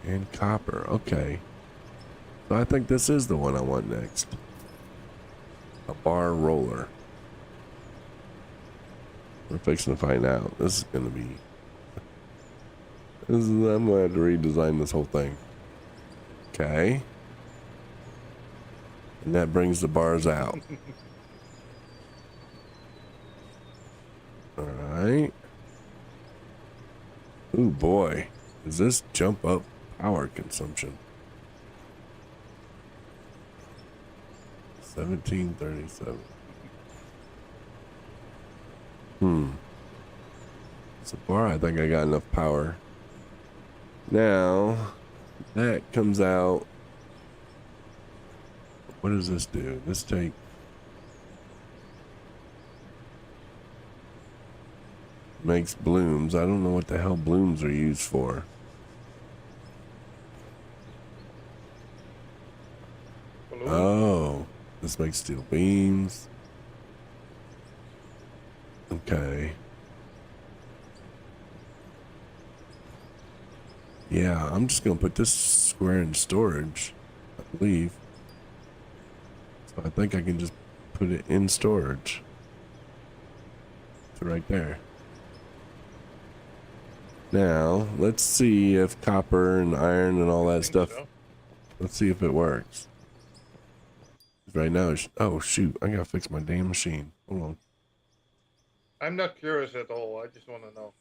And copper. Okay. So I think this is the one I want next. A bar roller. We're fixing to find out. This is gonna be. I'm gonna have to redesign this whole thing. Okay. And that brings the bars out. Alright. Ooh boy. Does this jump up power consumption? 1737. So far I think I got enough power. Now that comes out. What does this do? This take makes blooms. I don't know what the hell blooms are used for. Balloon? Oh, this makes steel beams. Okay. Yeah, I'm just gonna put this square in storage, I believe. So I think I can just put it in storage. It's right there. Now, let's see if copper and iron and all that stuff. So. Let's see if it works. Right now, oh shoot, I gotta fix my damn machine. Hold on. I'm not curious at all. I just want to know.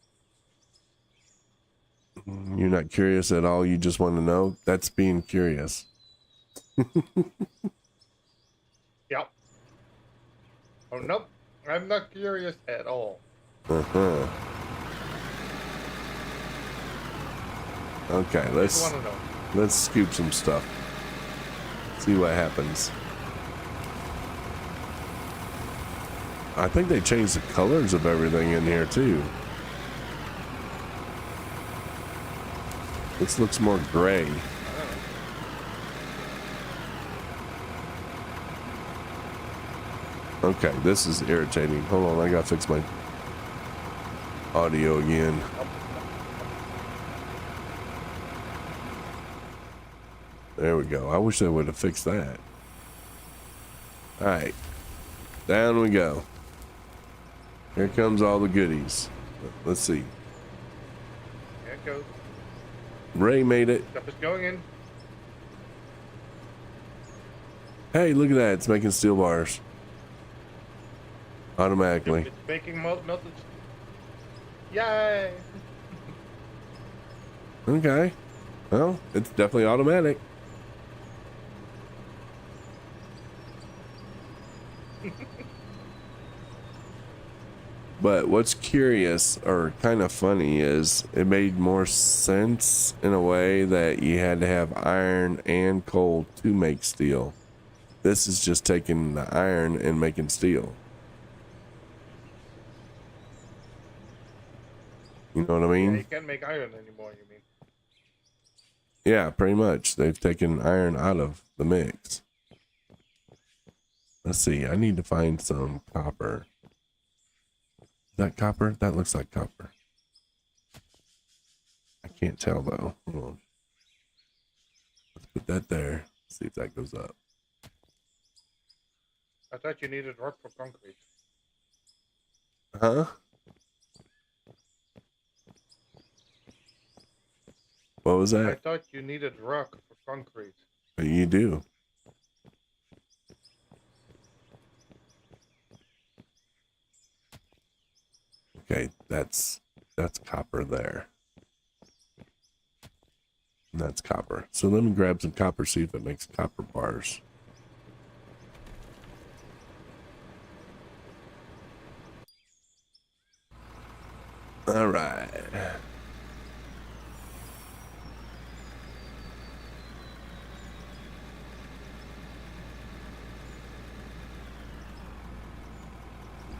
You're not curious at all. You just want to know. That's being curious. Yep. Oh, nope. I'm not curious at all. Uh-huh. Okay, let's scoop some stuff. See what happens. I think they changed the colors of everything in here too. This looks more gray. Okay, this is irritating. Hold on, I gotta fix my audio again. There we go. I wish they would have fixed that. All right, down we go. Here comes all the goodies. Let's see. Here it goes. Ray made it. Stuff is going in. Hey, look at that. It's making steel bars. Automatically. It's making melted. Yay! Okay. Well, it's definitely automatic. But what's curious or kind of funny is it made more sense in a way that you had to have iron and coal to make steel. This is just taking the iron and making steel. You know what I mean? Yeah, you can't make iron anymore, you mean? Yeah, pretty much. They've taken iron out of the mix. Let's see. I need to find some copper. that copper? That looks like copper. I can't tell though. Hold on. Let's put that there. See if that goes up. I thought you needed rock for concrete. Huh? What was I that? thought you needed rock for concrete. You do. Okay, that's copper there. And that's copper. So let me grab some copper, see if it makes copper bars. All right.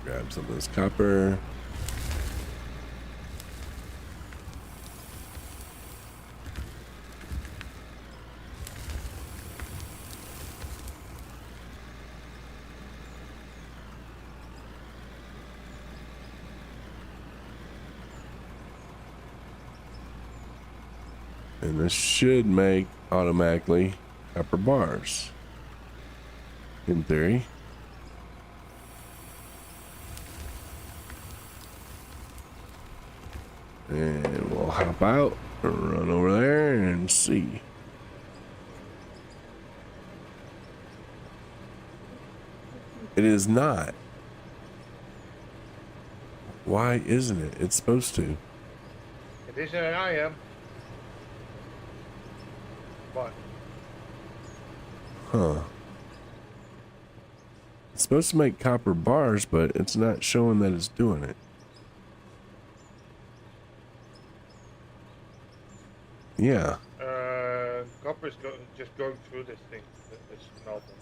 Grab some of this copper. And this should make automatically copper bars. In theory. And we'll hop out, run over there and see. It is not. Why isn't it? It's supposed to. It is where I am. But Huh. It's supposed to make copper bars, but it's not showing that it's doing it. Yeah. copper is just going through this thing. It's melting.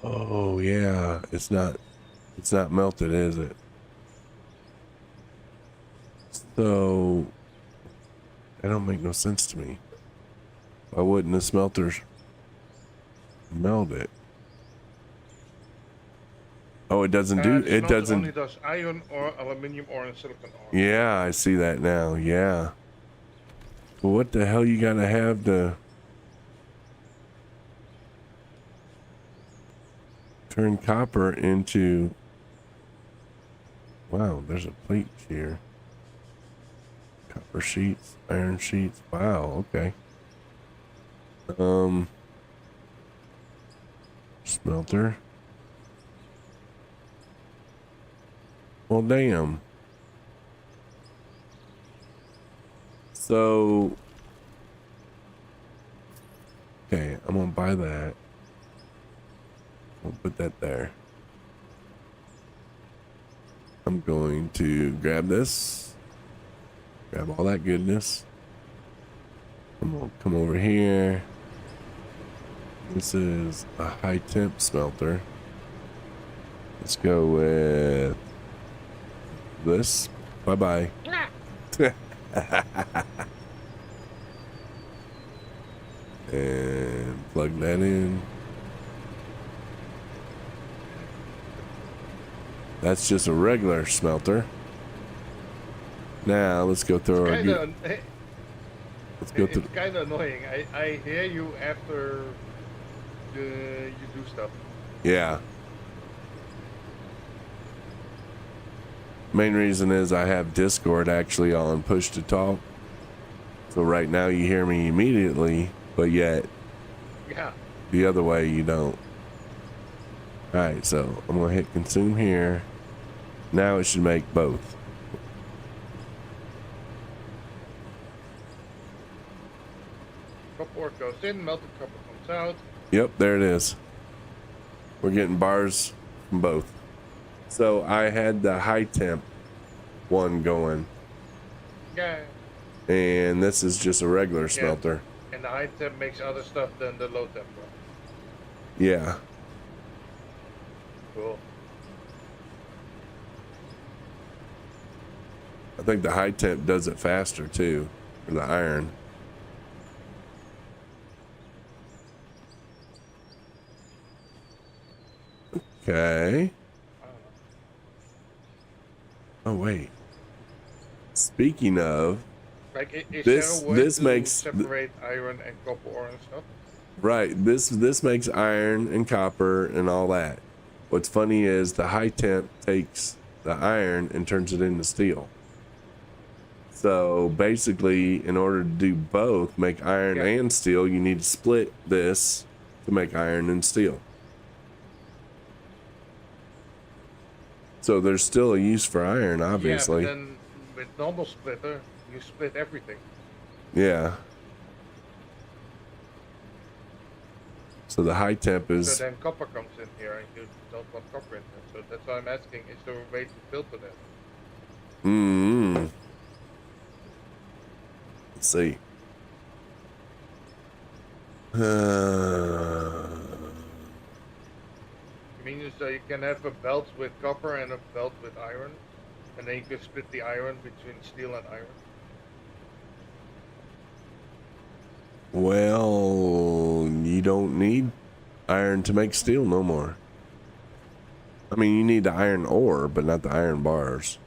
Oh yeah. It's not melted, is it? So that don't make no sense to me. Why wouldn't the smelters melt it? Oh, it doesn't do The it smelter doesn't. only does iron ore, aluminium ore, and silicon ore. Yeah, I see that now. Yeah. Well, what the hell you gotta have to turn copper into? Wow, there's a plate here. Copper sheets, iron sheets. Wow, okay. Smelter. Well, damn. So, okay, I'm gonna buy that. We'll put that there. I'm going to grab this. Grab all that goodness. I'm gonna come over here. This is a high temp smelter. Let's go with this. Bye bye. And plug that in. That's just a regular smelter. Now let's go through our. Let's go through. It's kind of annoying. I hear you after you do stuff. Yeah. Main reason is I have Discord actually on push to talk. So right now you hear me immediately, but yet Yeah. the other way you don't. Alright, so I'm gonna hit consume here. Now it should make both. Copper ore goes in, melted copper comes out. Yep, there it is. We're getting bars from both. So I had the high temp one going. Yeah. And this is just a regular smelter. And the high temp makes other stuff than the low temp one. Yeah. Cool. I think the high temp does it faster too, for the iron. Okay. Oh wait. Speaking of, Like, is there a this way this to makes separate iron and copper ore and stuff? right. This makes iron and copper and all that. What's funny is the high temp takes the iron and turns it into steel. So basically, in order to do both, make iron Yeah. and steel, you need to split this to make iron and steel. So there's still a use for iron, Yeah, but obviously. then with normal splitter, you split everything. Yeah. So the high temp So is. then copper comes in here, and you don't want copper in there. So that's why I'm asking: is there a way to filter that? Mm, let's see. I mean, so you can have a belt with copper and a belt with iron, and then you can split the iron between steel and iron. Well, you don't need iron to make steel no more. I mean, you need the iron ore, but not the iron bars.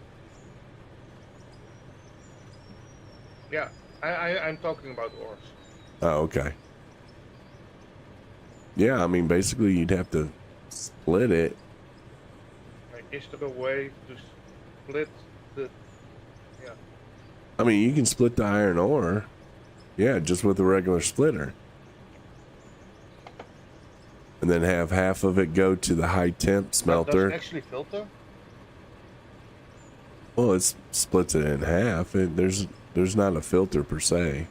Yeah, I'm talking about ores. Oh, okay. Yeah, I mean, basically, you'd have to split it. Like, is there a way to split the? Yeah. I mean, you can split the iron ore. Yeah, just with a regular splitter. And then have half of it go to the high temp But does it smelter. actually filter? Well, it splits it in half. There's not a filter per se.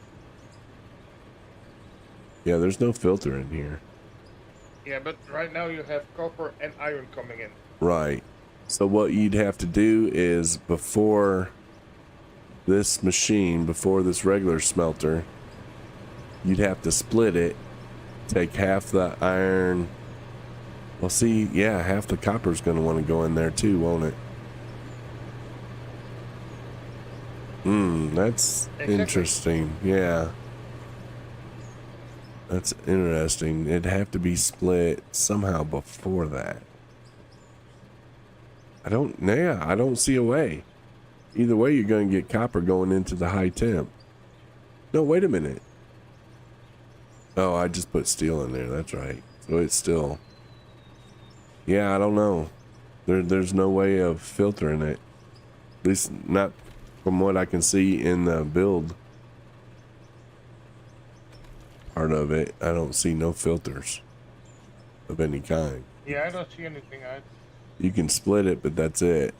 Yeah, there's no filter in here. Yeah, but right now you have copper and iron coming in. Right. So what you'd have to do is before this machine, before this regular smelter, you'd have to split it, take half the iron. Well, see, yeah, half the copper's going to want to go in there too, won't it? That's Exactly. interesting. Yeah. That's interesting. It'd have to be split somehow before that. I don't see a way. Either way, you're going to get copper going into the high temp. No, wait a minute. Oh, I just put steel in there. That's right. So it's still. Yeah, I don't know. There's no way of filtering it. At least not from what I can see in the build part of it. I don't see no filters of any kind. Yeah, I don't see anything either. You can split it, but that's it.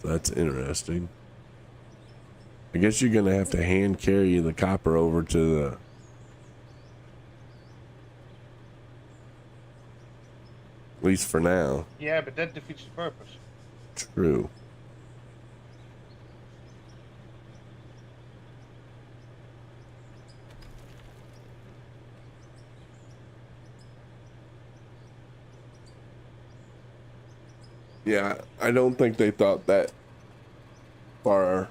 So that's interesting. I guess you're gonna have to hand carry the copper over to the. At least for now. Yeah, but that defeats the purpose. True. Yeah, I don't think they thought that far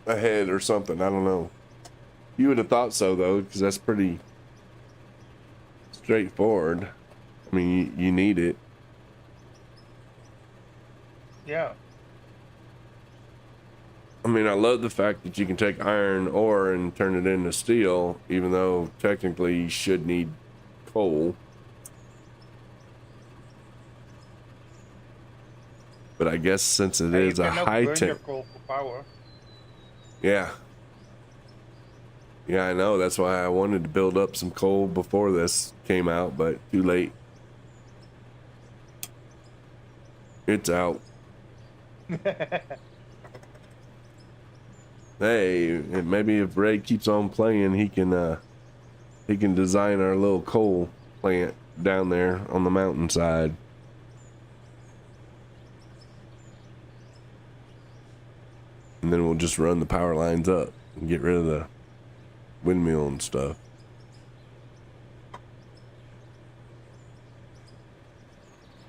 ahead or something. I don't know. You would have thought so though, because that's pretty straightforward. I mean, you need it. Yeah. I mean, I love the fact that you can take iron ore and turn it into steel, even though technically you should need coal. But I guess since it Hey, is you a can now high burn your tech, coal for power. yeah, yeah, I know. That's why I wanted to build up some coal before this came out, but too late. It's out. Hey, maybe if Ray keeps on playing, he can design our little coal plant down there on the mountainside. And then we'll just run the power lines up and get rid of the windmill and stuff.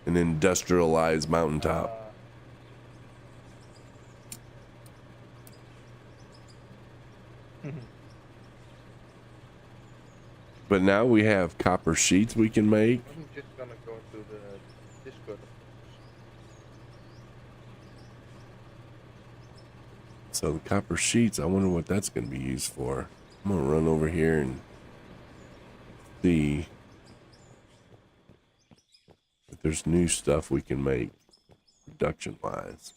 An industrialized mountaintop. But now we have copper sheets we can make. I'm just gonna go to the Discord. So the copper sheets, I wonder what that's going to be used for. I'm going to run over here and see if there's new stuff we can make production wise.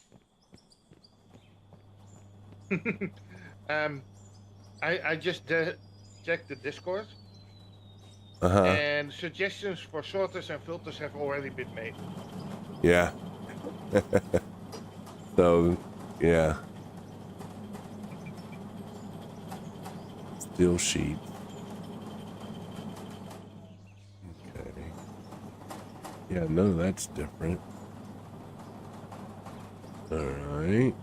I just checked the Discord, Uh-huh. and suggestions for sorters and filters have already been made. Yeah. So, yeah. Steel sheet. Okay. Yeah, none of that's different. All right.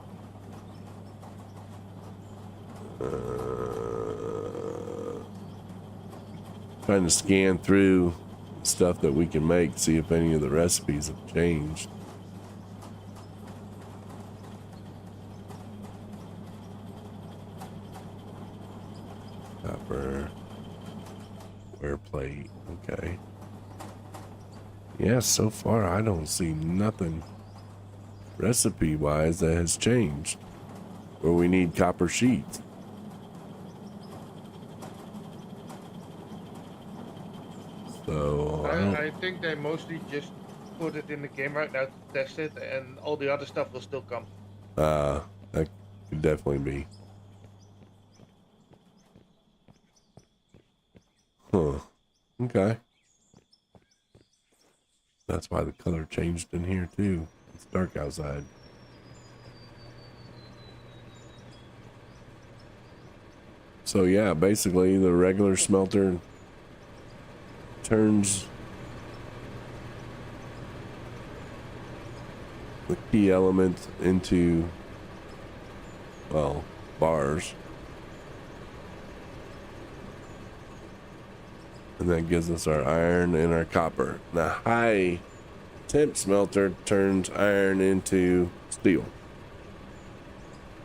Trying to scan through stuff that we can make, see if any of the recipes have changed. Copper. Wear plate. Okay. Yeah, so far I don't see nothing recipe wise that has changed where we need copper sheets. So I think they mostly just put it in the game right now to test it, and all the other stuff will still come. that could definitely be. Huh. Okay. That's why the color changed in here too. It's dark outside. So yeah, basically the regular smelter turns the key element into, well, bars. And that gives us our iron and our copper. The high temp smelter turns iron into steel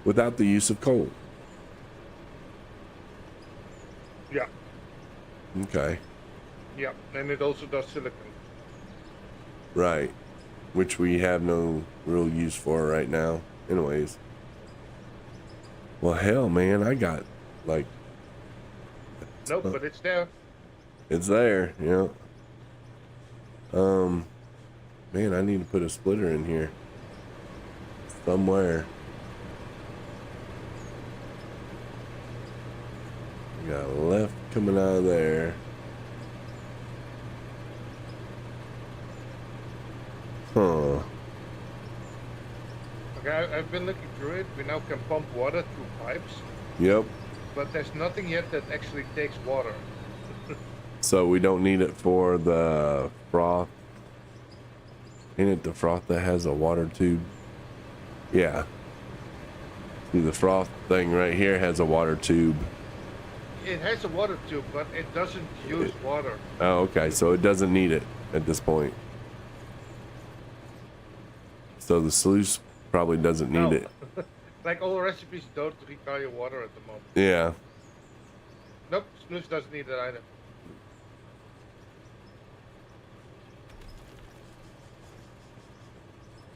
without the use of coal. Yeah. Okay. Yeah, and it also does silicon. Right. Which we have no real use for right now. Anyways. Well, hell, man, I got like. Nope, but it's there. It's there, yeah. Man, I need to put a splitter in here somewhere. We got a left coming out of there. Huh. Okay, I've been looking through it. We now can pump water through pipes. Yep. But there's nothing yet that actually takes water. So we don't need it for the froth. Ain't it the froth that has a water tube? Yeah. See, the froth thing right here has a water tube. It has a water tube, but it doesn't use water. Oh, okay. So it doesn't need it at this point. So the sluice probably doesn't need it. Like all recipes don't require water at the moment. Yeah. Nope, sluice doesn't need it either.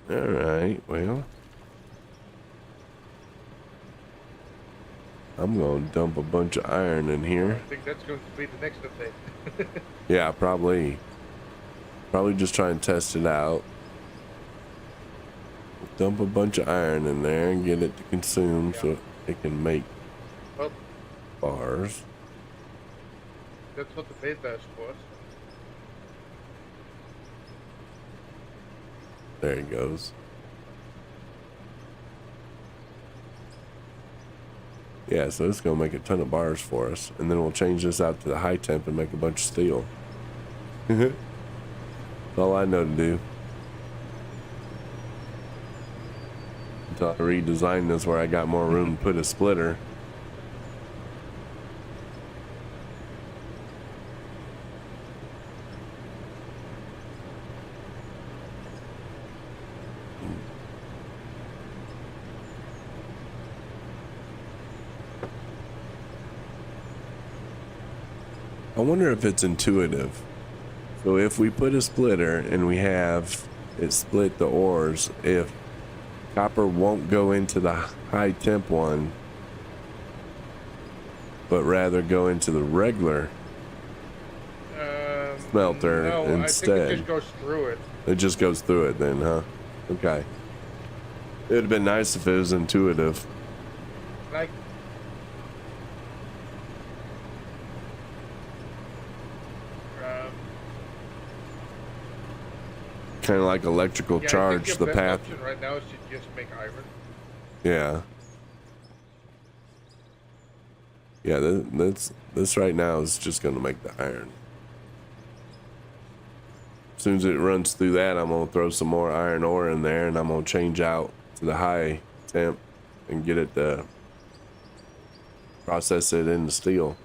All right. Well, I'm going to dump a bunch of iron in here. I think that's going to be the next update. Yeah, probably. Probably just try and test it out. Dump a bunch of iron in there and get it to consume so it can make bars. That's what the beta is for. There he goes. Yeah, so it's gonna make a ton of bars for us, and then we'll change this out to the high temp and make a bunch of steel. That's all I know to do. Until I redesign this where I got more room to put a splitter. I wonder if it's intuitive. So if we put a splitter and we have it split the ores, if Copper won't go into the high temp one, but rather go into the regular smelter No, I think it instead. just goes through it. It just goes through it then, huh? Okay. It would have been nice if it was intuitive. Like, Kind of like electrical yeah, charge, I think the your best path. option right now is to just make iron. Yeah. Yeah, this right now is just gonna make the iron. As soon as it runs through that, I'm gonna throw some more iron ore in there, and I'm gonna change out to the high temp and get it to process it into steel.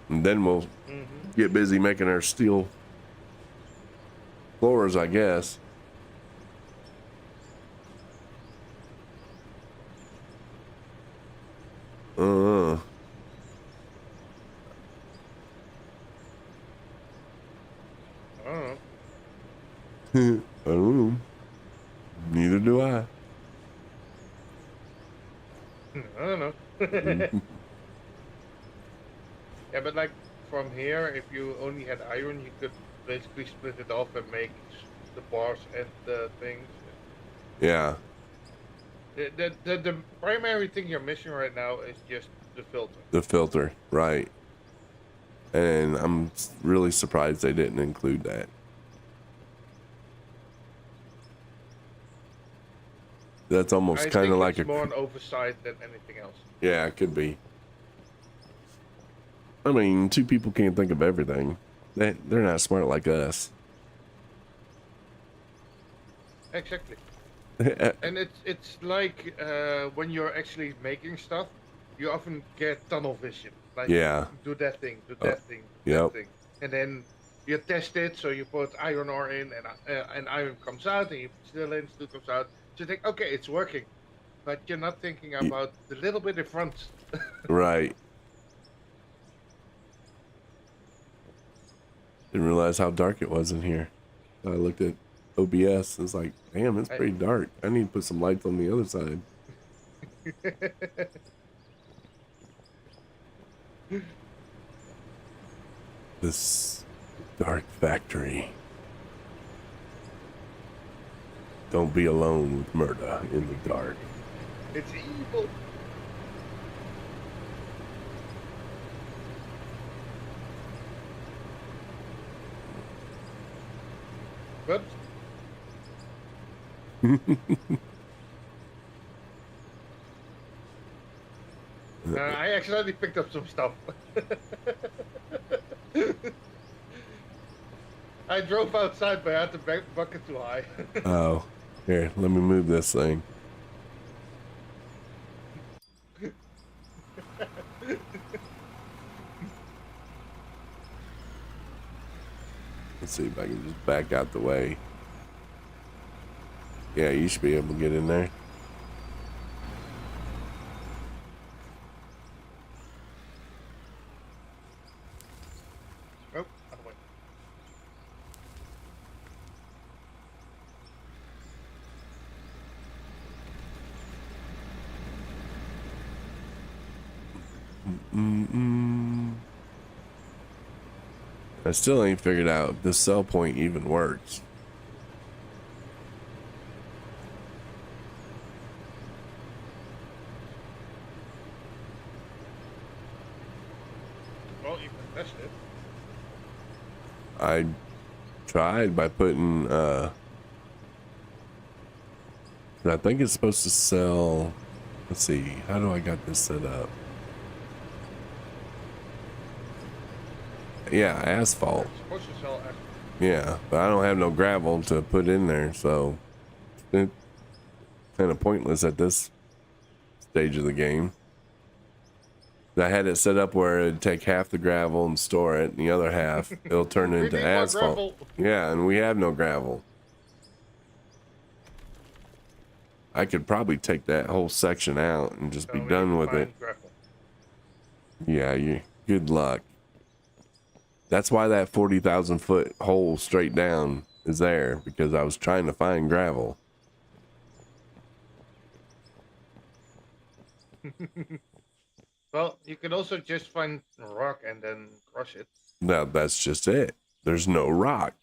And then we'll get busy making our steel floors, I guess. I don't know. I don't know. Neither do I. I don't know. Yeah, but like from here, if you only had iron, you could basically split it off and make the bars and the things. Yeah. The primary thing you're missing right now is just the filter. The filter, right. And I'm really surprised they didn't include that. That's almost kind of like it's more an oversight than anything else. Yeah, it could be. I mean, two people can't think of everything. They're not smart like us. Exactly. And it's like when you're actually making stuff, you often get tunnel vision. Like, Yeah. do that thing, do that thing, do Yep. that thing, and then you test it. So you put iron ore in, and iron comes out, and you put steel in, steel comes out. So you think, okay, it's working, but you're not thinking about the little bit in front. Right. Didn't realize how dark it was in here. I looked at OBS. It's like, damn, it's pretty dark. I need to put some lights on the other side. This dark factory. Don't be alone with murder in the dark. It's evil. Whoops. I accidentally picked up some stuff. I drove outside, but I had the bucket too high. Oh, here, let me move this thing. Let's see if I can just back out the way. Yeah, you should be able to get in there. Oh, other way. I still ain't figured out if this sell point even works. Well, you can test it. I tried by putting I think it's supposed to sell, let's see, how do I got this set up? Yeah, asphalt. It's supposed to sell asphalt. Yeah, but I don't have no gravel to put in there, so it's kind of pointless at this stage of the game. I had it set up where it'd take half the gravel and store it, and the other half it'll turn into need more asphalt. gravel. Yeah, and we have no gravel. I could probably take that whole section out and just be So we done need to with it. find gravel. Yeah, you. Good luck. That's why that 40,000 foot hole straight down is there because I was trying to find gravel. Well, you could also just find rock and then crush it. Now that's just it. There's no rock.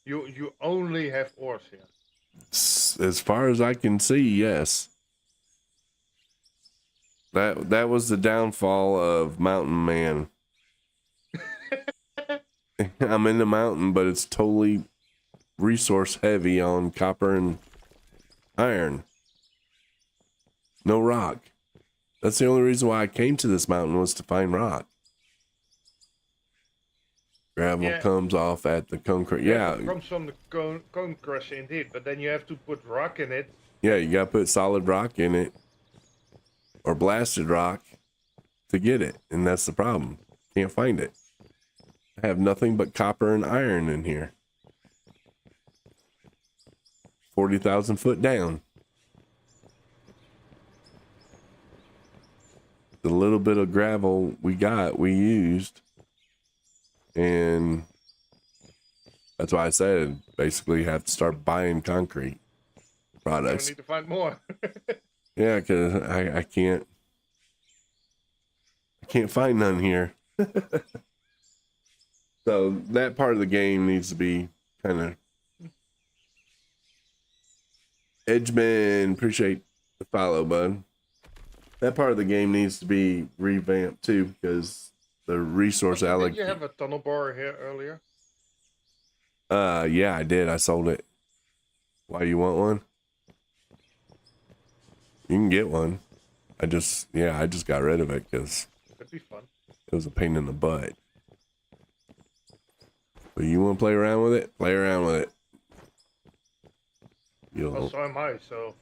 You only have ores here. As far as I can see, yes. That was the downfall of Mountain Man. I'm in the mountain, but it's totally resource heavy on copper and iron. No rock. That's the only reason why I came to this mountain, was to find rock. Gravel comes off at the concrete. Yeah. It comes from the cone crusher indeed, but then you have to put rock in it. Yeah, you gotta put solid rock in it. Or blasted rock to get it. And that's the problem. Can't find it. I have nothing but copper and iron in here. 40,000 foot down. The little bit of gravel we got, we used. And that's why I said basically have to start buying concrete products. I need to find more. Yeah, because I can't find none here. So that part of the game needs to be kind of. Edgeman, appreciate the follow, bud. That part of the game needs to be revamped too, because the resource Did you have a tunnel borer here earlier? Yeah, I did. I sold it. Why, you want one? You can get one. I just got rid of it because That'd be fun. it was a pain in the butt. But you want to play around with it? Play around with it. Well, so am I, so.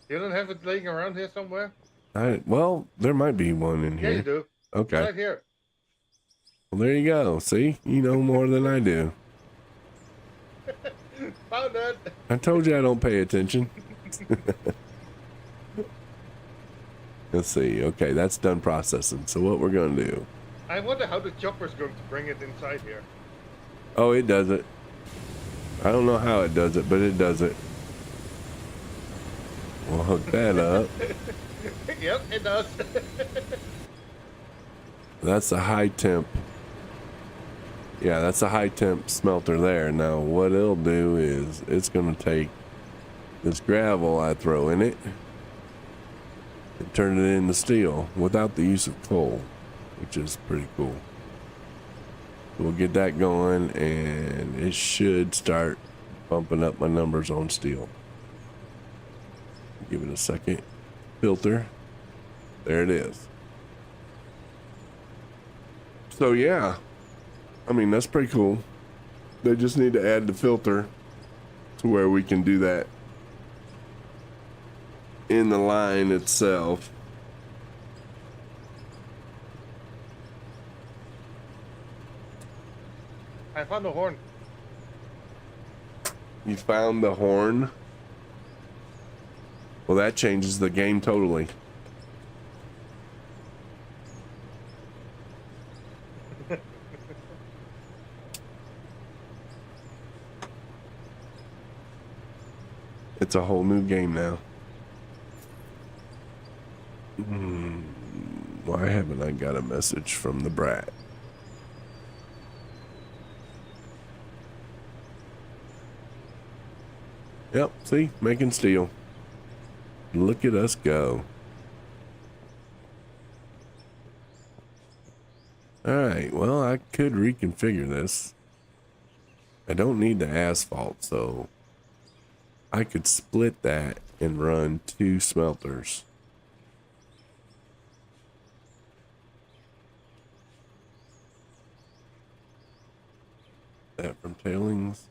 You don't have it laying around here somewhere? Well, there might be one in here. Yeah, you do. Okay. Right here. Well, there you go. See? You know more than I do. Found it. I told you I don't pay attention. Let's see. Okay, that's done processing. So what we're going to do. I wonder how the chopper's going to bring it inside here. Oh, it does it. I don't know how it does it, but it does it. We'll hook that up. Yep, it does. That's a high temp. Yeah, that's a high temp smelter there. Now, what it'll do is it's going to take this gravel I throw in it and turn it into steel without the use of coal, which is pretty cool. We'll get that going and it should start bumping up my numbers on steel. Give it a second. Filter. There it is. So yeah, I mean, that's pretty cool. They just need to add the filter to where we can do that in the line itself. I found the horn. You found the horn? Well, that changes the game totally. It's a whole new game now. Why haven't I got a message from the brat? Yep, see? Making steel. Look at us go. Alright, well, I could reconfigure this. I don't need the asphalt, so I could split that and run 2 smelters. That from tailings.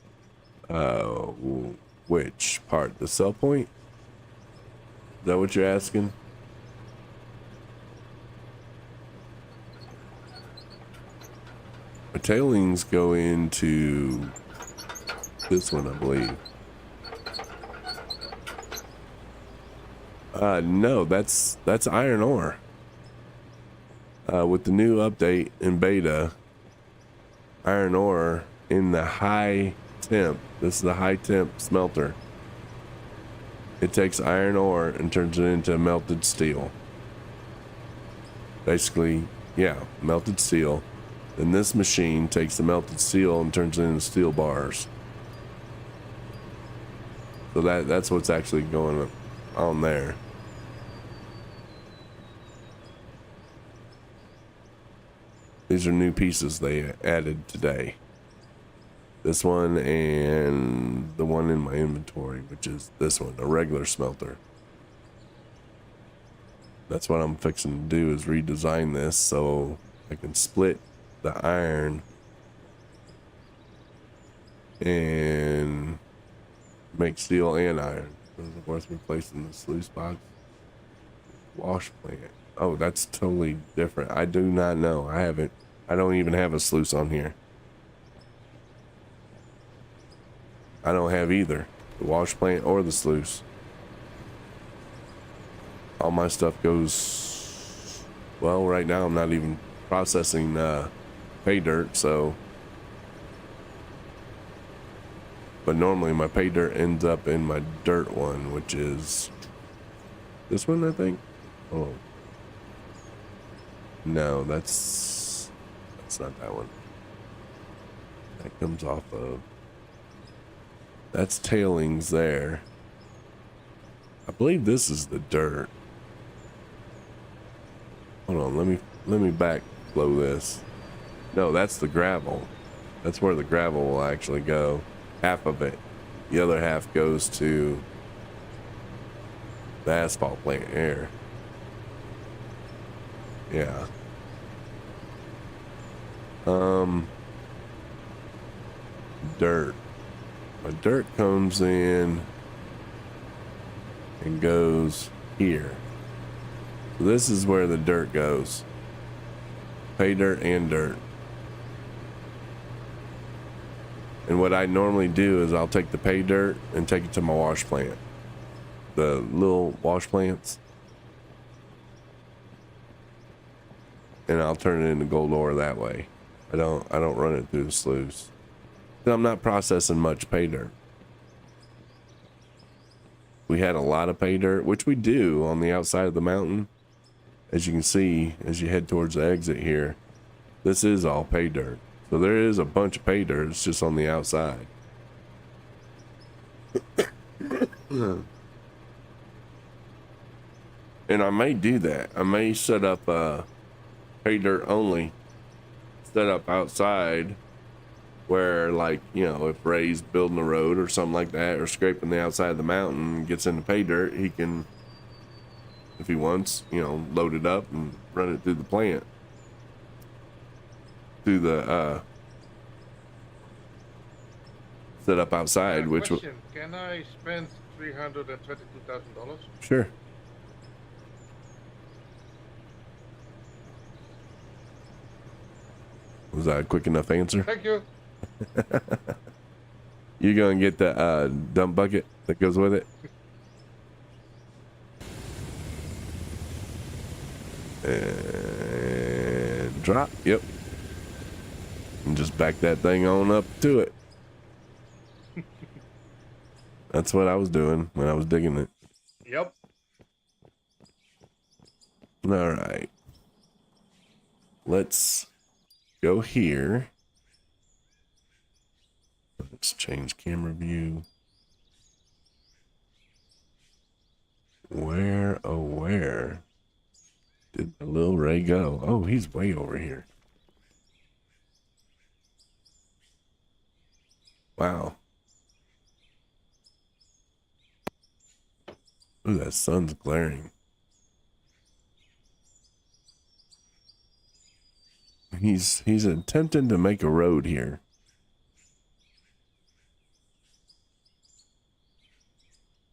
Which part? The sell point? Is that what you're asking? The tailings go into this one, I believe. No, that's iron ore. with the new update in beta, iron ore in the high temp. This is the high temp smelter. It takes iron ore and turns it into melted steel. Basically, yeah, melted steel. Then this machine takes the melted steel and turns it into steel bars. So that's what's actually going on there. These are new pieces they added today. This one and the one in my inventory, which is this one, a regular smelter. That's what I'm fixing to do, is redesign this so I can split the iron and make steel and iron. Is it worth replacing the sluice box? Wash plant. Oh, that's totally different. I do not know. I don't even have a sluice on here. I don't have either the wash plant or the sluice. All my stuff goes, well, right now I'm not even processing pay dirt, so, but normally my pay dirt ends up in my dirt one, which is this one, I think. Oh no, that's not that one. That comes off of, that's tailings there. I believe this is the dirt. Hold on, let me backflow this. No, that's the gravel. That's where the gravel will actually go. Half of it. The other half goes to the asphalt plant here. Yeah. Dirt. My dirt comes in and goes here. So this is where the dirt goes. Pay dirt and dirt. And what I normally do is I'll take the pay dirt and take it to my wash plant. The little wash plants. And I'll turn it into gold ore that way. I don't run it through the sluice. I'm not processing much pay dirt. We had a lot of pay dirt, which we do on the outside of the mountain. As you can see, as you head towards the exit here, this is all pay dirt. So there is a bunch of pay dirt, it's just on the outside. And I may do that. I may set up pay dirt only, set up outside, where, like, you know, if Ray's building a road or something like that, or scraping the outside of the mountain and gets into pay dirt, he can, if he wants, you know, load it up and run it through the plant. Through the set up outside, which question, can I spend $322,000? Sure. Was that a quick enough answer? Thank you. You gonna get the dump bucket that goes with it? And drop. Yep. And just back that thing on up to it. That's what I was doing when I was digging it. Yep. All right. Let's go here. Let's change camera view. Where, oh, where did the little Ray go? Oh, he's way over here. Wow. Ooh, that sun's glaring. He's attempting to make a road here.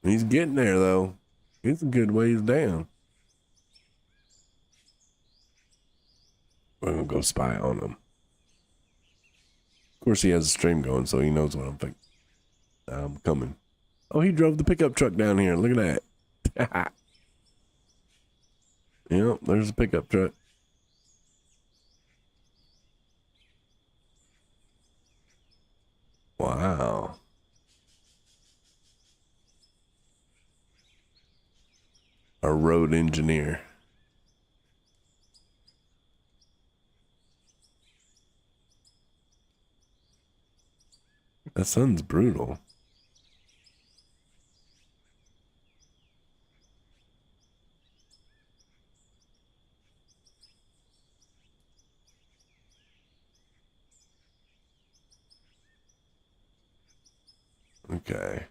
He's getting there though. He's a good ways down. We're gonna go spy on him. Of course he has a stream going, so he knows what I'm thinking. I'm coming. Oh, he drove the pickup truck down here. Look at that. Yep, there's a pickup truck. our road engineer. That sun's brutal. Okay.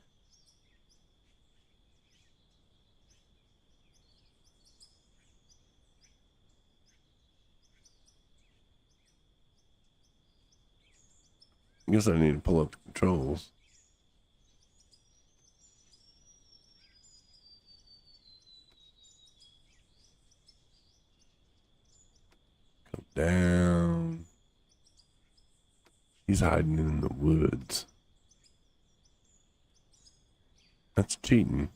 I guess I need to pull up the controls. Come down. He's hiding in the woods. That's cheating.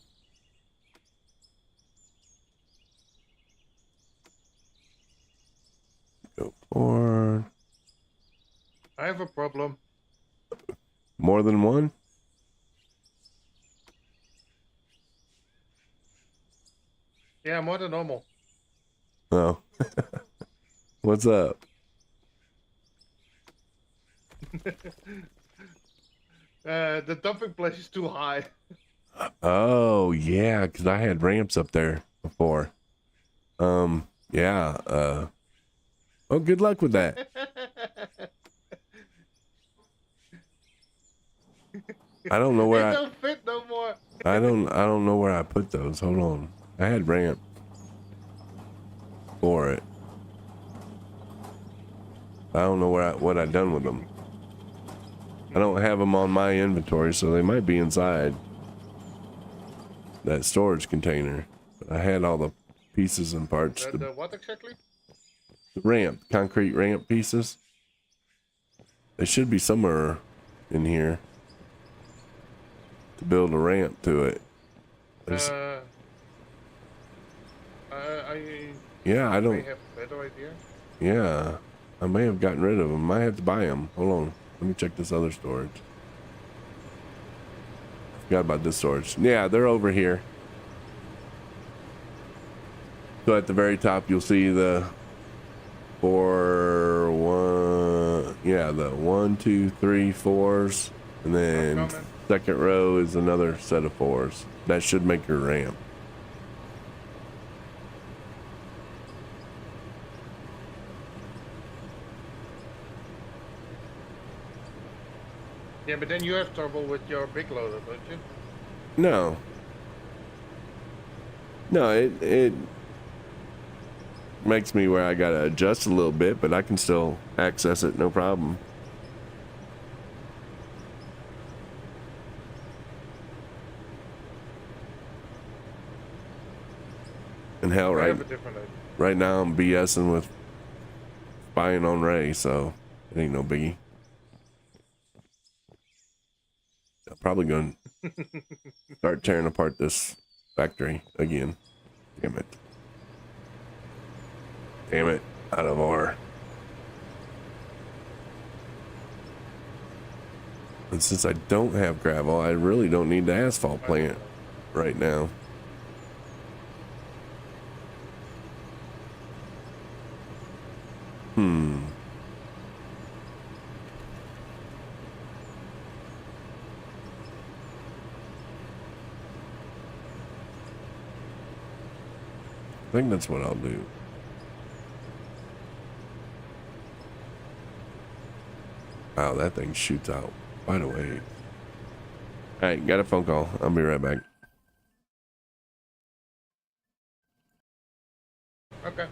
Go forward. I have a problem. More than one? Yeah, more than normal. Oh. What's up? The dumping place is too high. Oh, yeah, because I had ramps up there before. Yeah, oh, good luck with that. I don't know where It don't fit no more. I don't know where I put those. Hold on. I had ramp for it. I don't know what I done with them. I don't have them on my inventory, so they might be inside that storage container. But I had all the pieces and parts. The what exactly? The ramp, concrete ramp pieces. They should be somewhere in here to build a ramp to it. Yeah, I don't. May have a better idea. Yeah, I may have gotten rid of them. Might have to buy them. Hold on. Let me check this other storage. Forgot about this storage. Yeah, they're over here. So at the very top, you'll see the the 1, 2, 3, 4s, and then second row is another set of 4s. That should make your ramp. Yeah, but then you have trouble with your big loader, don't you? No. No, it makes me where I gotta adjust a little bit, but I can still access it, no problem. And hell, right now I'm BSing with spying on Ray, so it ain't no biggie. I'm probably gonna start tearing apart this factory again. Damn it. Damn it. Out of ore. And since I don't have gravel, I really don't need the asphalt plant right now. I think that's what I'll do. Wow, that thing shoots out quite a way. Alright, got a phone call. I'll be right back. Okay.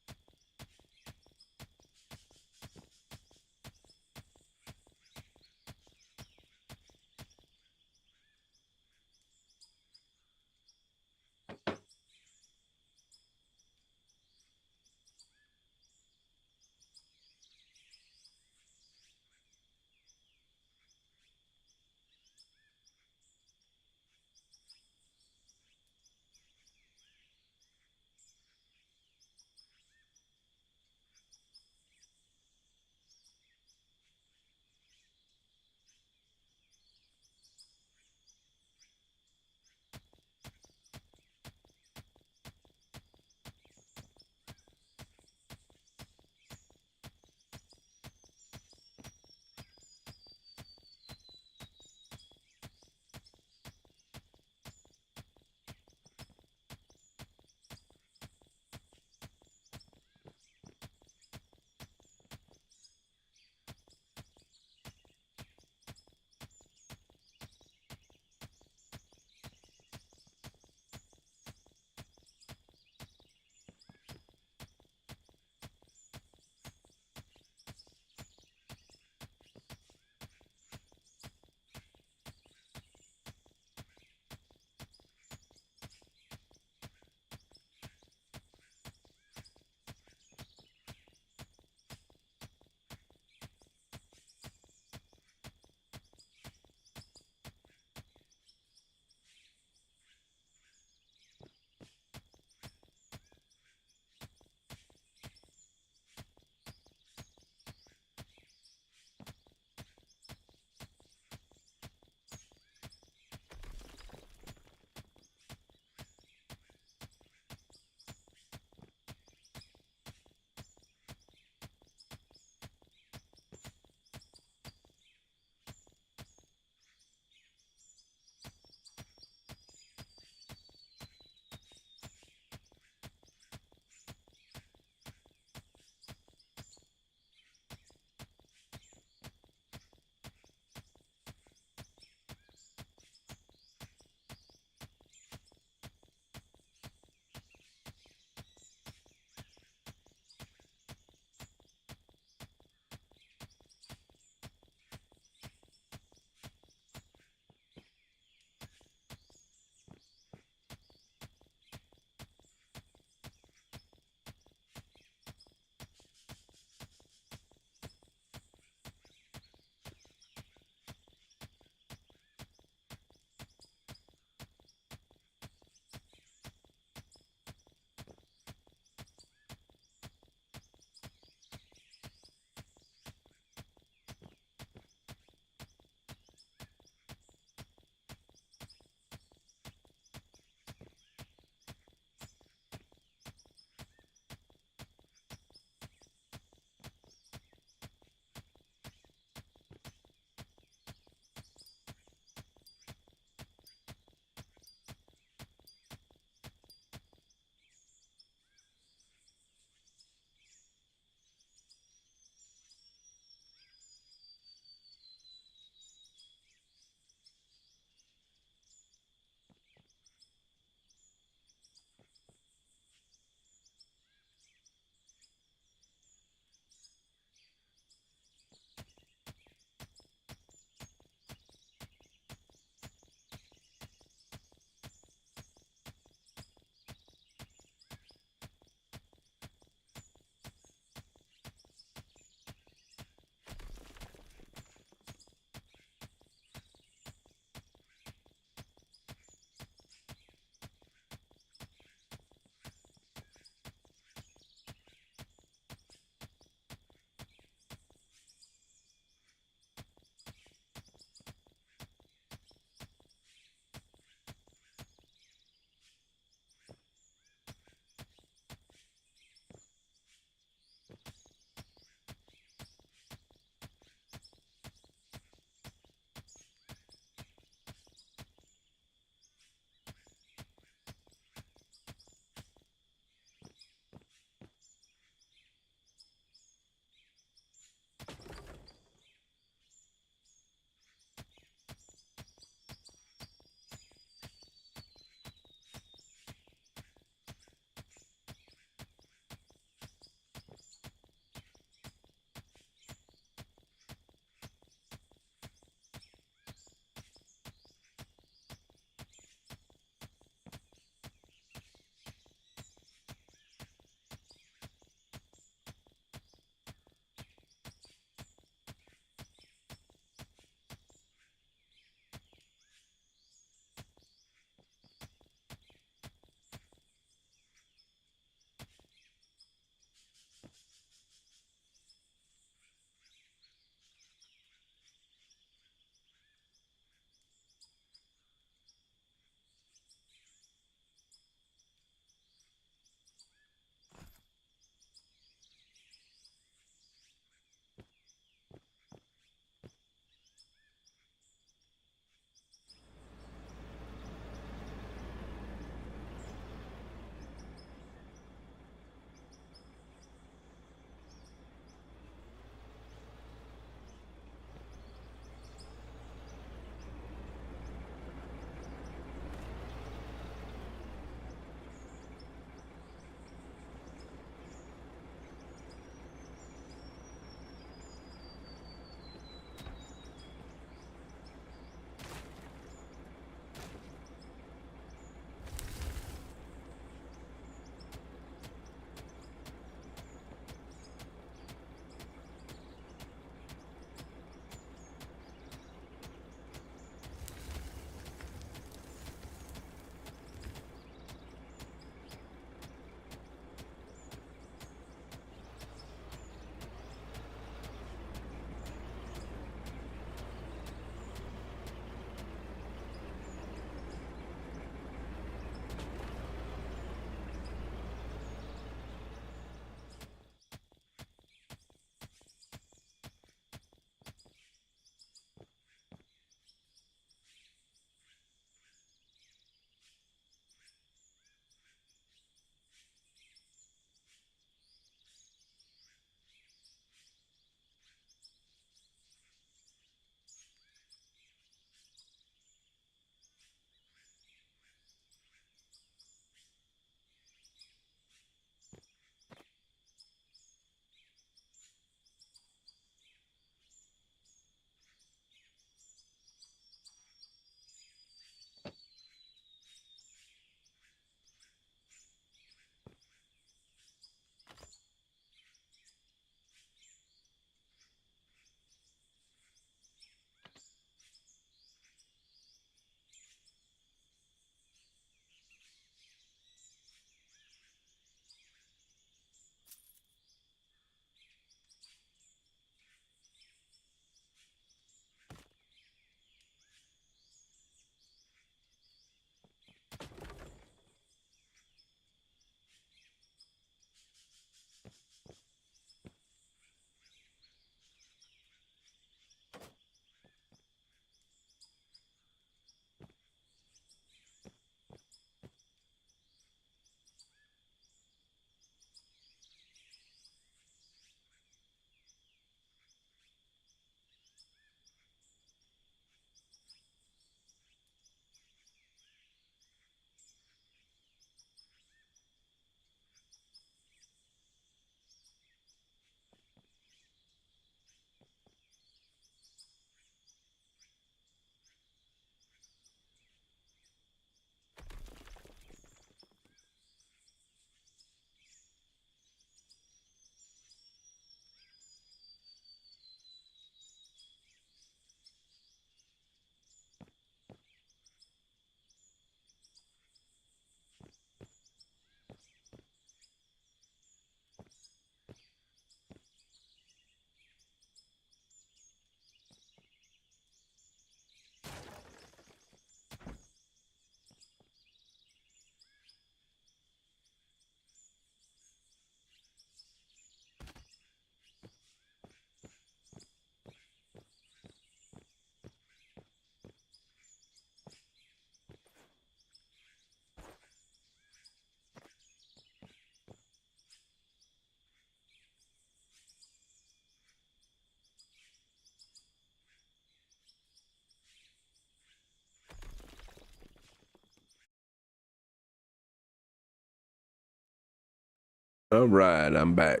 All right, I'm back.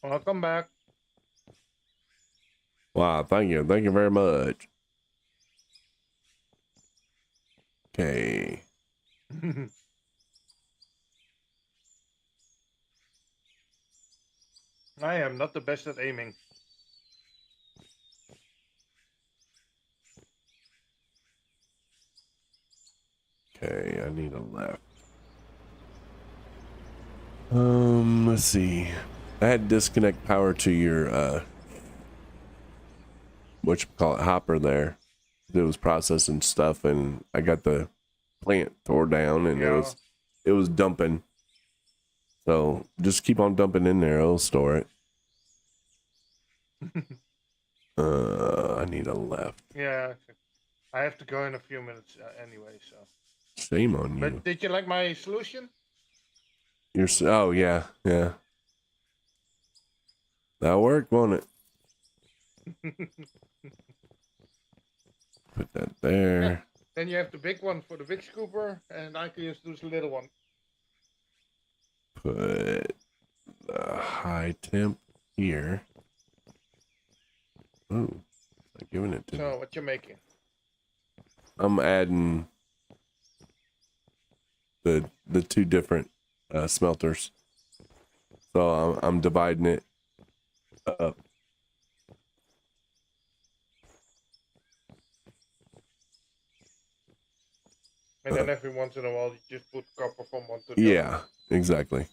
Welcome back. Wow, thank you very much. Okay. I am not the best at aiming. Okay, I need a left. Let's see. I had disconnect power to your whatchamacallit hopper there. It was processing stuff and I got the plant tore down and Yeah. it was dumping. So just keep on dumping in there, it'll store it. I need a left. Yeah. I have to go in a few minutes anyway, so. Shame on you. But did you like my solution? Oh yeah, yeah. That'll work, won't it? Put that there. Yeah. Then you have the big one for the big scooper, and I can just use the little one. Put the high temp here. Oh, not giving it to me. So what you making? I'm adding the two different smelters. So I'm dividing it up. And then every once in a while, you just put copper from one to the Yeah, other. exactly.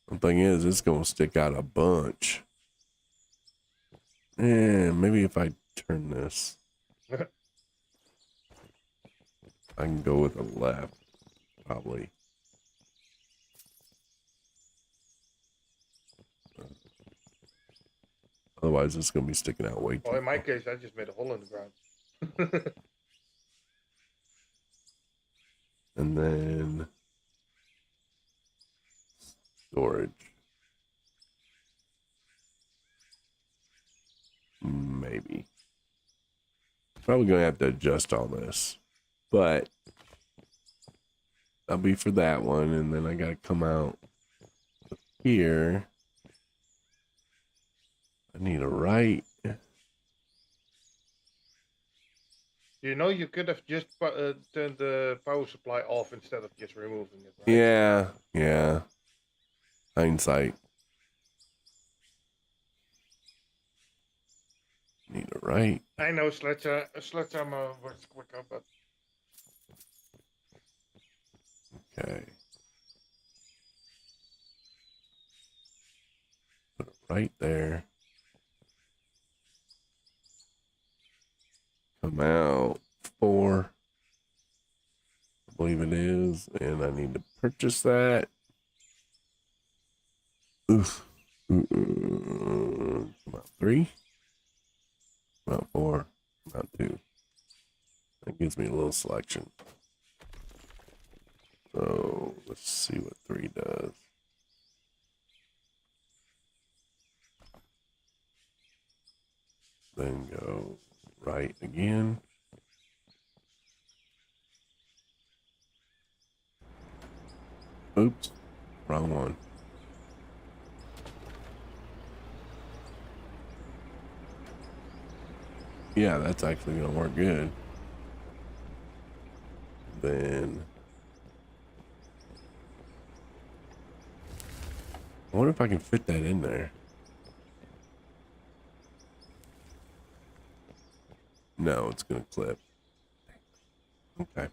The thing is, it's gonna stick out a bunch. And maybe if I turn this, I can go with a left, probably. Otherwise, it's gonna be sticking out way too. Well, in my case, I just made a hole in the ground. And then storage. Maybe. Probably gonna have to adjust all this, but that'll be for that one. And then I gotta come out here. I need a right. You know, you could have just turned the power supply off instead of just removing it, right? Yeah, yeah. Hindsight. Need a right. I know sledgehammer works quicker, but Okay. Put it right there. Come out 4. I believe it is. And I need to purchase that. Oof. Come out 3. Come out 4. Come out 2. That gives me a little selection. So let's see what 3 does. Then go right again. Oops, wrong one. Yeah, that's actually gonna work good. Then I wonder if I can fit that in there. No, it's gonna clip. Okay.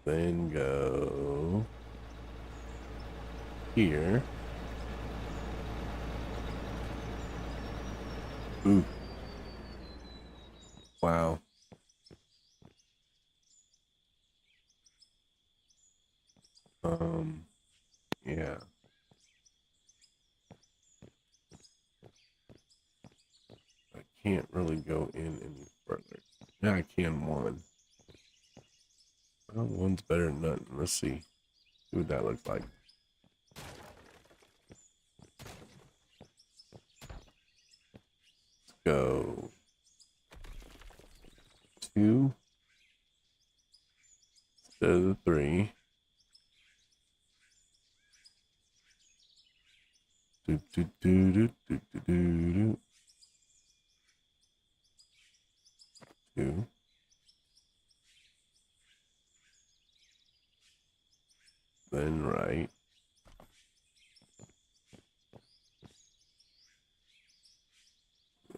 Then go here. Ooh. Wow. Yeah. I can't really go in any further. Yeah, I can one. Well, one's better than nothing. Let's see what that looks like. go 2 instead of the 3. Do, do, do, do, do, do, do, do. 2. Then right.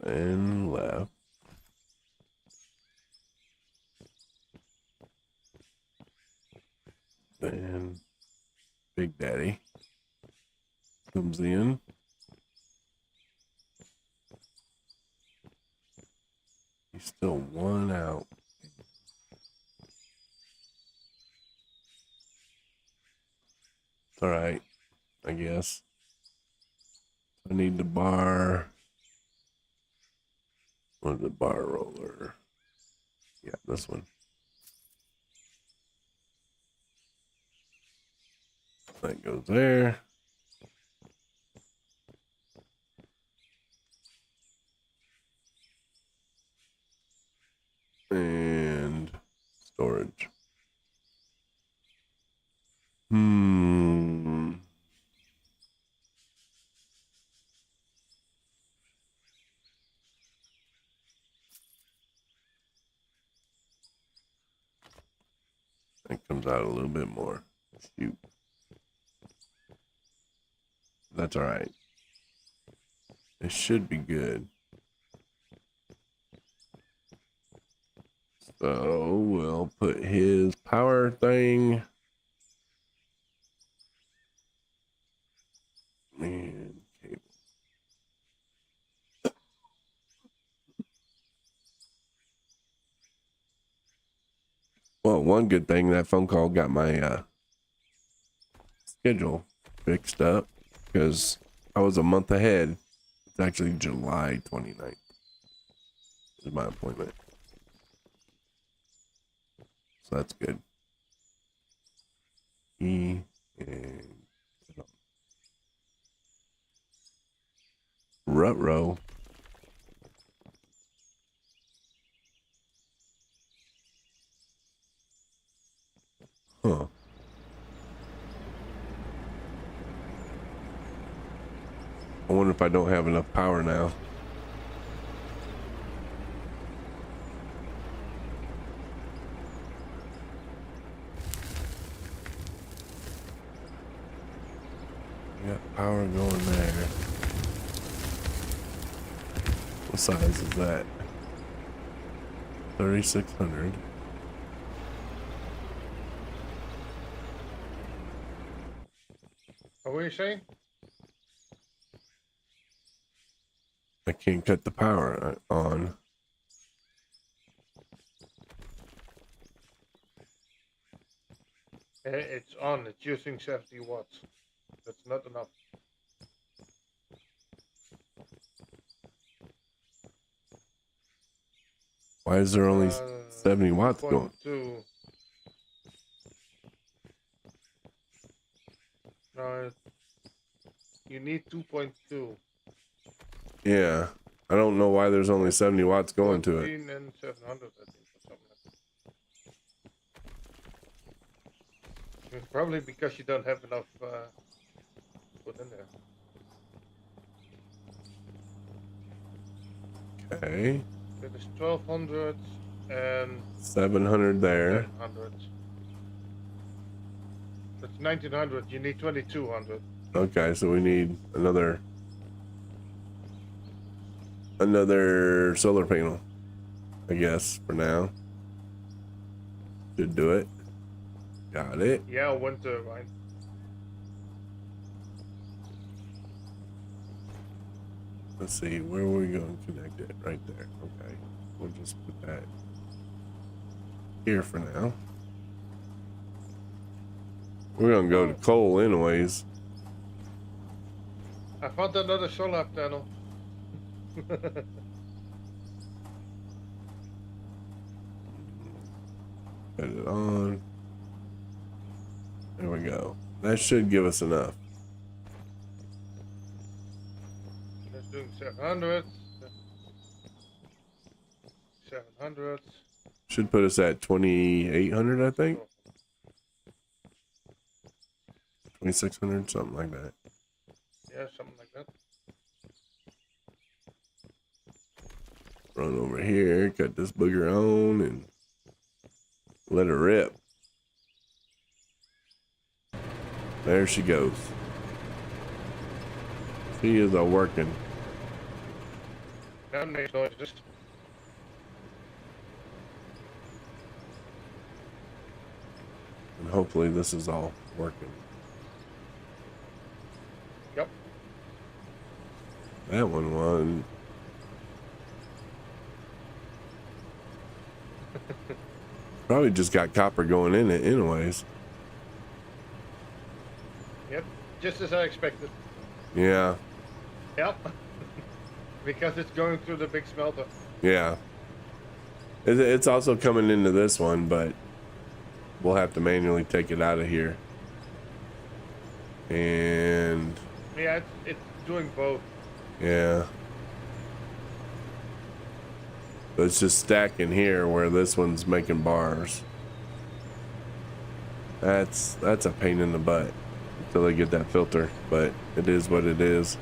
Then left. Then Big Daddy comes in. He's still 1 out. It's all right, I guess. I need the bar. Or the bar roller. Yeah, this one. That goes there. And storage. That comes out a little bit more. Shoot. That's all right. It should be good. So we'll put his power thing. And cable. Well, one good thing, that phone call got my schedule fixed up because I was a month ahead. It's actually July 29th is my appointment. So that's good. And Rutro. Huh. I wonder if I don't have enough power now. Got power going there. What size is that? 3600. What were you saying? I can't cut the power on. It's on. It's using 70 watts. That's not enough. Why is there only 70 watts going? 2.2. No, you need 2.2. Yeah. I don't know why there's only 70 watts going to it. 14 and 700, I think, or something like that. It's probably because you don't have enough put in there. Okay. It is 1200 and 700 there. 700. That's 1900. You need 2200. Okay, so we need another solar panel, I guess, for now. Should do it. Got it. Yeah, wind turbine. Let's see, where are we going to connect it? Right there. Okay. We'll just put that here for now. We're gonna go to coal anyways. I found another solar panel. Put it on. There we go. That should give us enough. Let's do 700. 2700. Should put us at 2800, I think. 2600, something like that. Yeah, something like that. Run over here, cut this booger on, and let her rip. There she goes. She is a working. That makes noises. And hopefully this is all working. Yep. That one was. Probably just got copper going in it anyways. Yep. Just as I expected. Yeah. Yep. Because it's going through the big smelter. Yeah. It's also coming into this one, but we'll have to manually take it out of here. And Yeah, it's doing both. yeah. But it's just stacking here where this one's making bars. That's a pain in the butt until they get that filter, but it is what it is.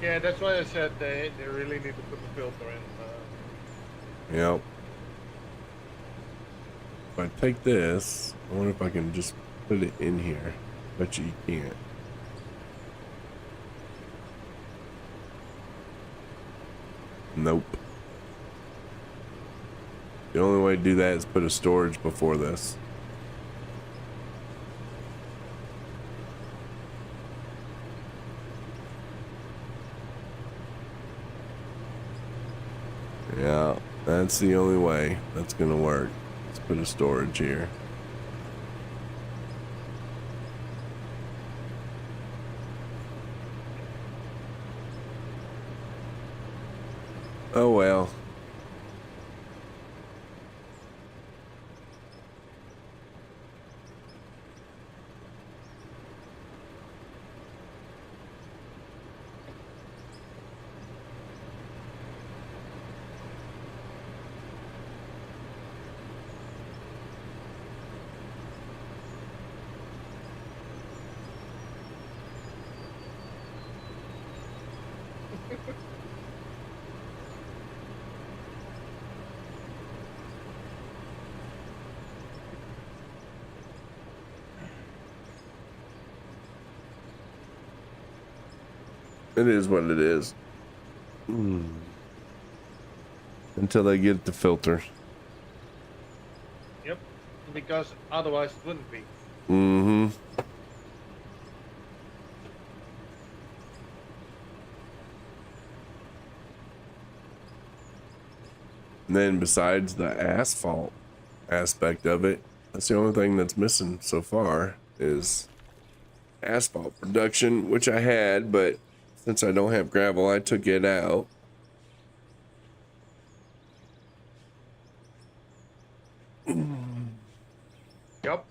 Yeah, that's why I said they really need to put the filter in. Yep. If I take this, I wonder if I can just put it in here. Bet you can't. Nope. The only way to do that is put a storage before this. Yeah, that's the only way that's gonna work. Let's put a storage here. Oh well. It is what it is. Until they get the filter. Yep. Because otherwise it wouldn't be. Mm-hmm. And then besides the asphalt aspect of it, that's the only thing that's missing so far is asphalt production, which I had, but since I don't have gravel, I took it out. Yep.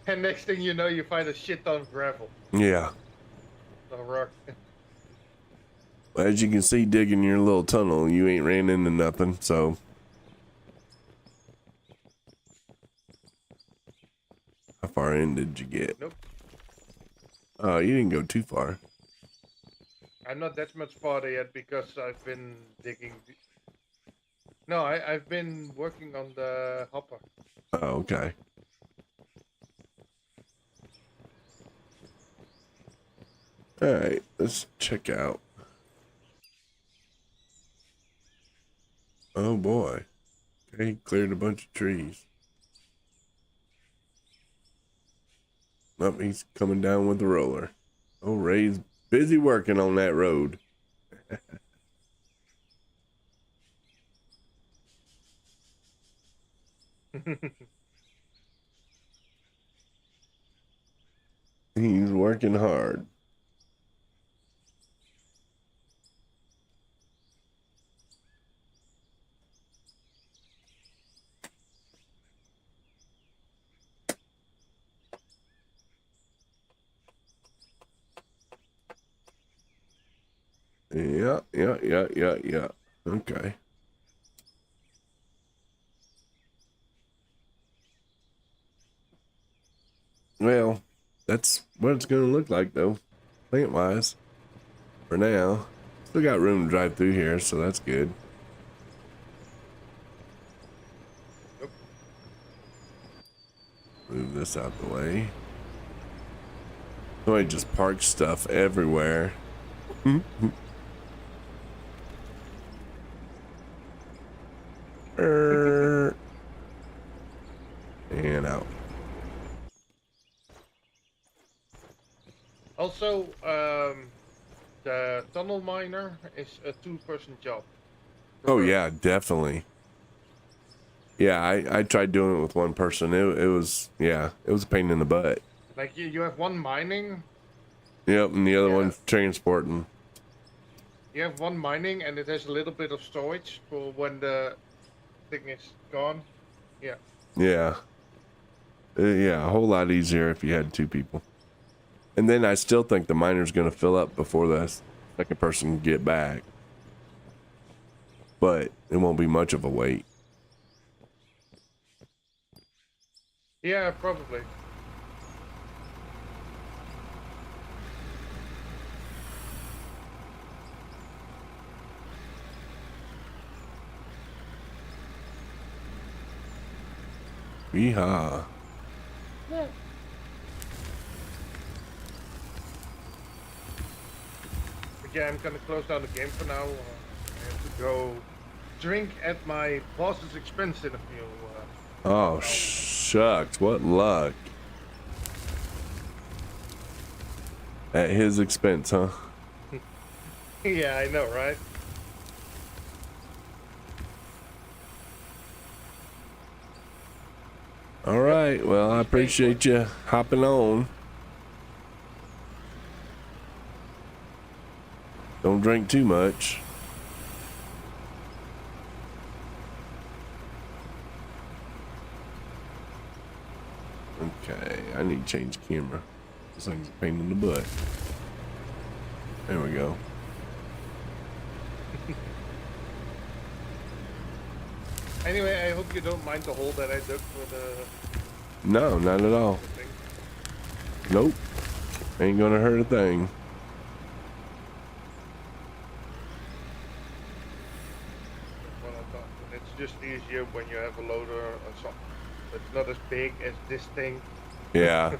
And next thing you know, you find a shit ton of gravel. Yeah. The rock. As you can see, digging your little tunnel, you ain't ran into nothing, so. How far in did you get? Nope. Oh, you didn't go too far. I'm not that much farther yet because I've been digging. No, I've been working on the hopper. Oh, okay. All right, let's check out. Oh boy. Okay, cleared a bunch of trees. Nope, he's coming down with the roller. Oh, Ray's busy working on that road. He's working hard. Yeah, yeah, yeah, yeah, yeah. Okay. Well, that's what it's gonna look like though, plant wise. For now. Still got room to drive through here, so that's good. Yep. Move this out the way. Somebody just parked stuff everywhere. And out. Also, the tunnel miner is a two-person job. Oh Preferably. yeah, definitely. Yeah, I tried doing it with one person. It was, yeah, it was a pain in the butt. Like you have one mining. Yep, and the other Yeah. one transporting. You have one mining, and it has a little bit of storage for when the thing is gone. Yeah. Yeah. Yeah, a whole lot easier if you had two people. And then I still think the miner's going to fill up before the second person can get back. But it won't be much of a wait. Yeah, probably. Yeehaw. Yeah. But yeah, I'm gonna close down the game for now. I have to go drink at my boss's expense in a few. Oh, Hours. shucks. What luck. At his expense, huh? Yeah, I know, right? All right. Well, I He's paying for it. appreciate you hopping on. Don't drink too much. Okay, I need to change camera. This thing's a pain in the butt. There we go. Anyway, I hope you don't mind the hole that I dug for No, not at all. the thing. Nope. Ain't gonna hurt a thing. That's what I thought. And it's just easier when you have a loader or something. It's not as big as this thing. Yeah.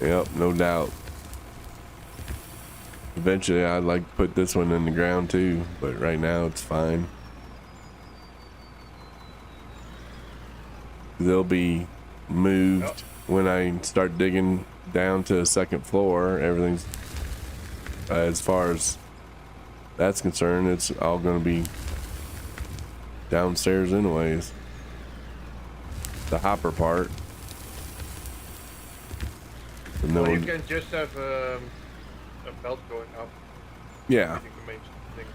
Yep, no doubt. Eventually, I'd like to put this one in the ground too, but right now it's fine. They'll be moved when I start digging down to the second floor. Everything's, as far as that's concerned, it's all going to be downstairs anyways. The hopper part. And Well, then you we'll, can just have a belt going up. yeah. I think the main thing.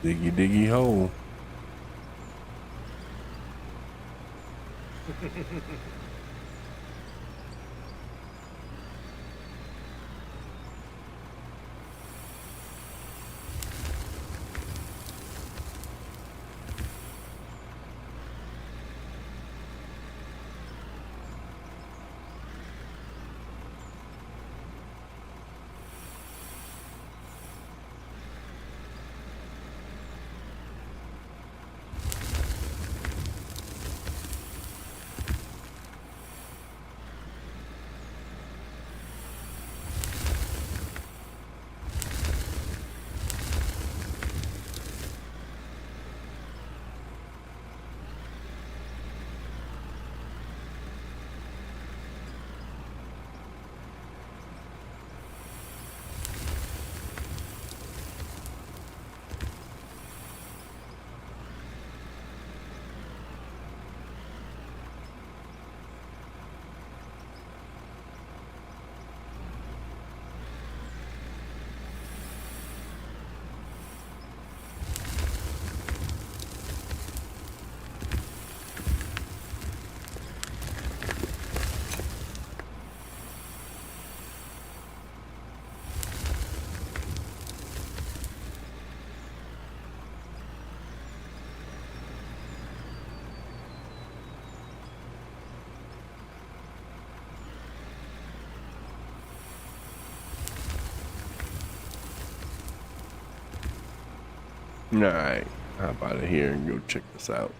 Diggy diggy hole. Alright, hop out of here and go check this out.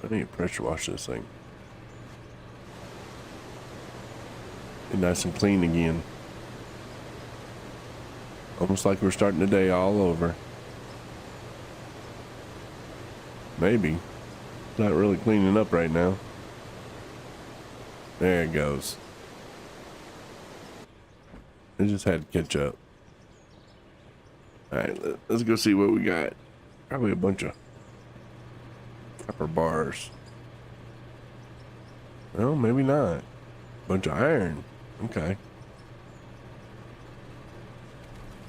I need to pressure wash this thing. Get nice and clean again. Almost like we're starting the day all over. Maybe. It's not really cleaning up right now. There it goes. I just had to catch up. Alright, let's go see what we got. Probably a bunch of copper bars. No, maybe not. Bunch of iron. Okay.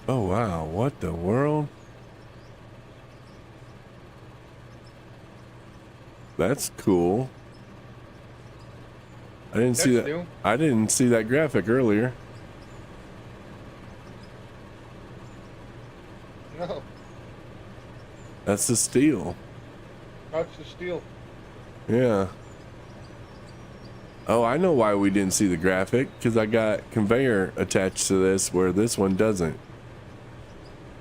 Oh wow, what the world? That's cool. I didn't see that. New. I didn't see that graphic earlier. No, That's the steel. that's the steel. Yeah. Oh, I know why we didn't see the graphic. Because I got conveyor attached to this where this one doesn't.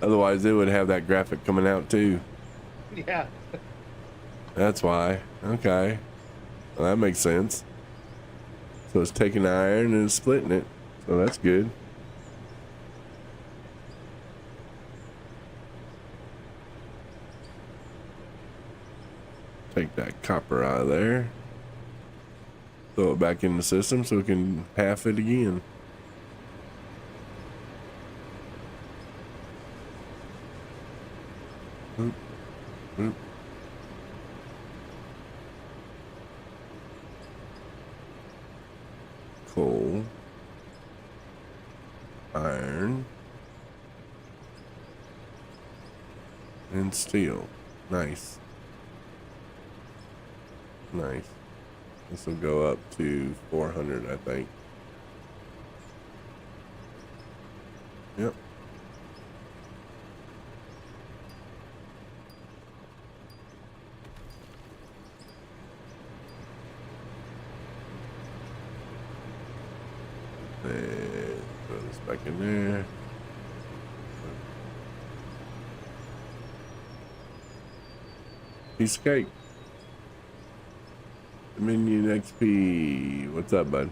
Otherwise, it would have that graphic coming out too. Yeah. That's why. Okay. Well, that makes sense. So it's taking the iron and splitting it. So that's good. Take that copper out of there. Throw it back in the system so we can half it again. Boop, boop. Coal. Iron. And steel. Nice. Nice. This will go up to 400, I think. Yep. And throw this back in there. Piece of cake. Dominion XP. What's up, bud?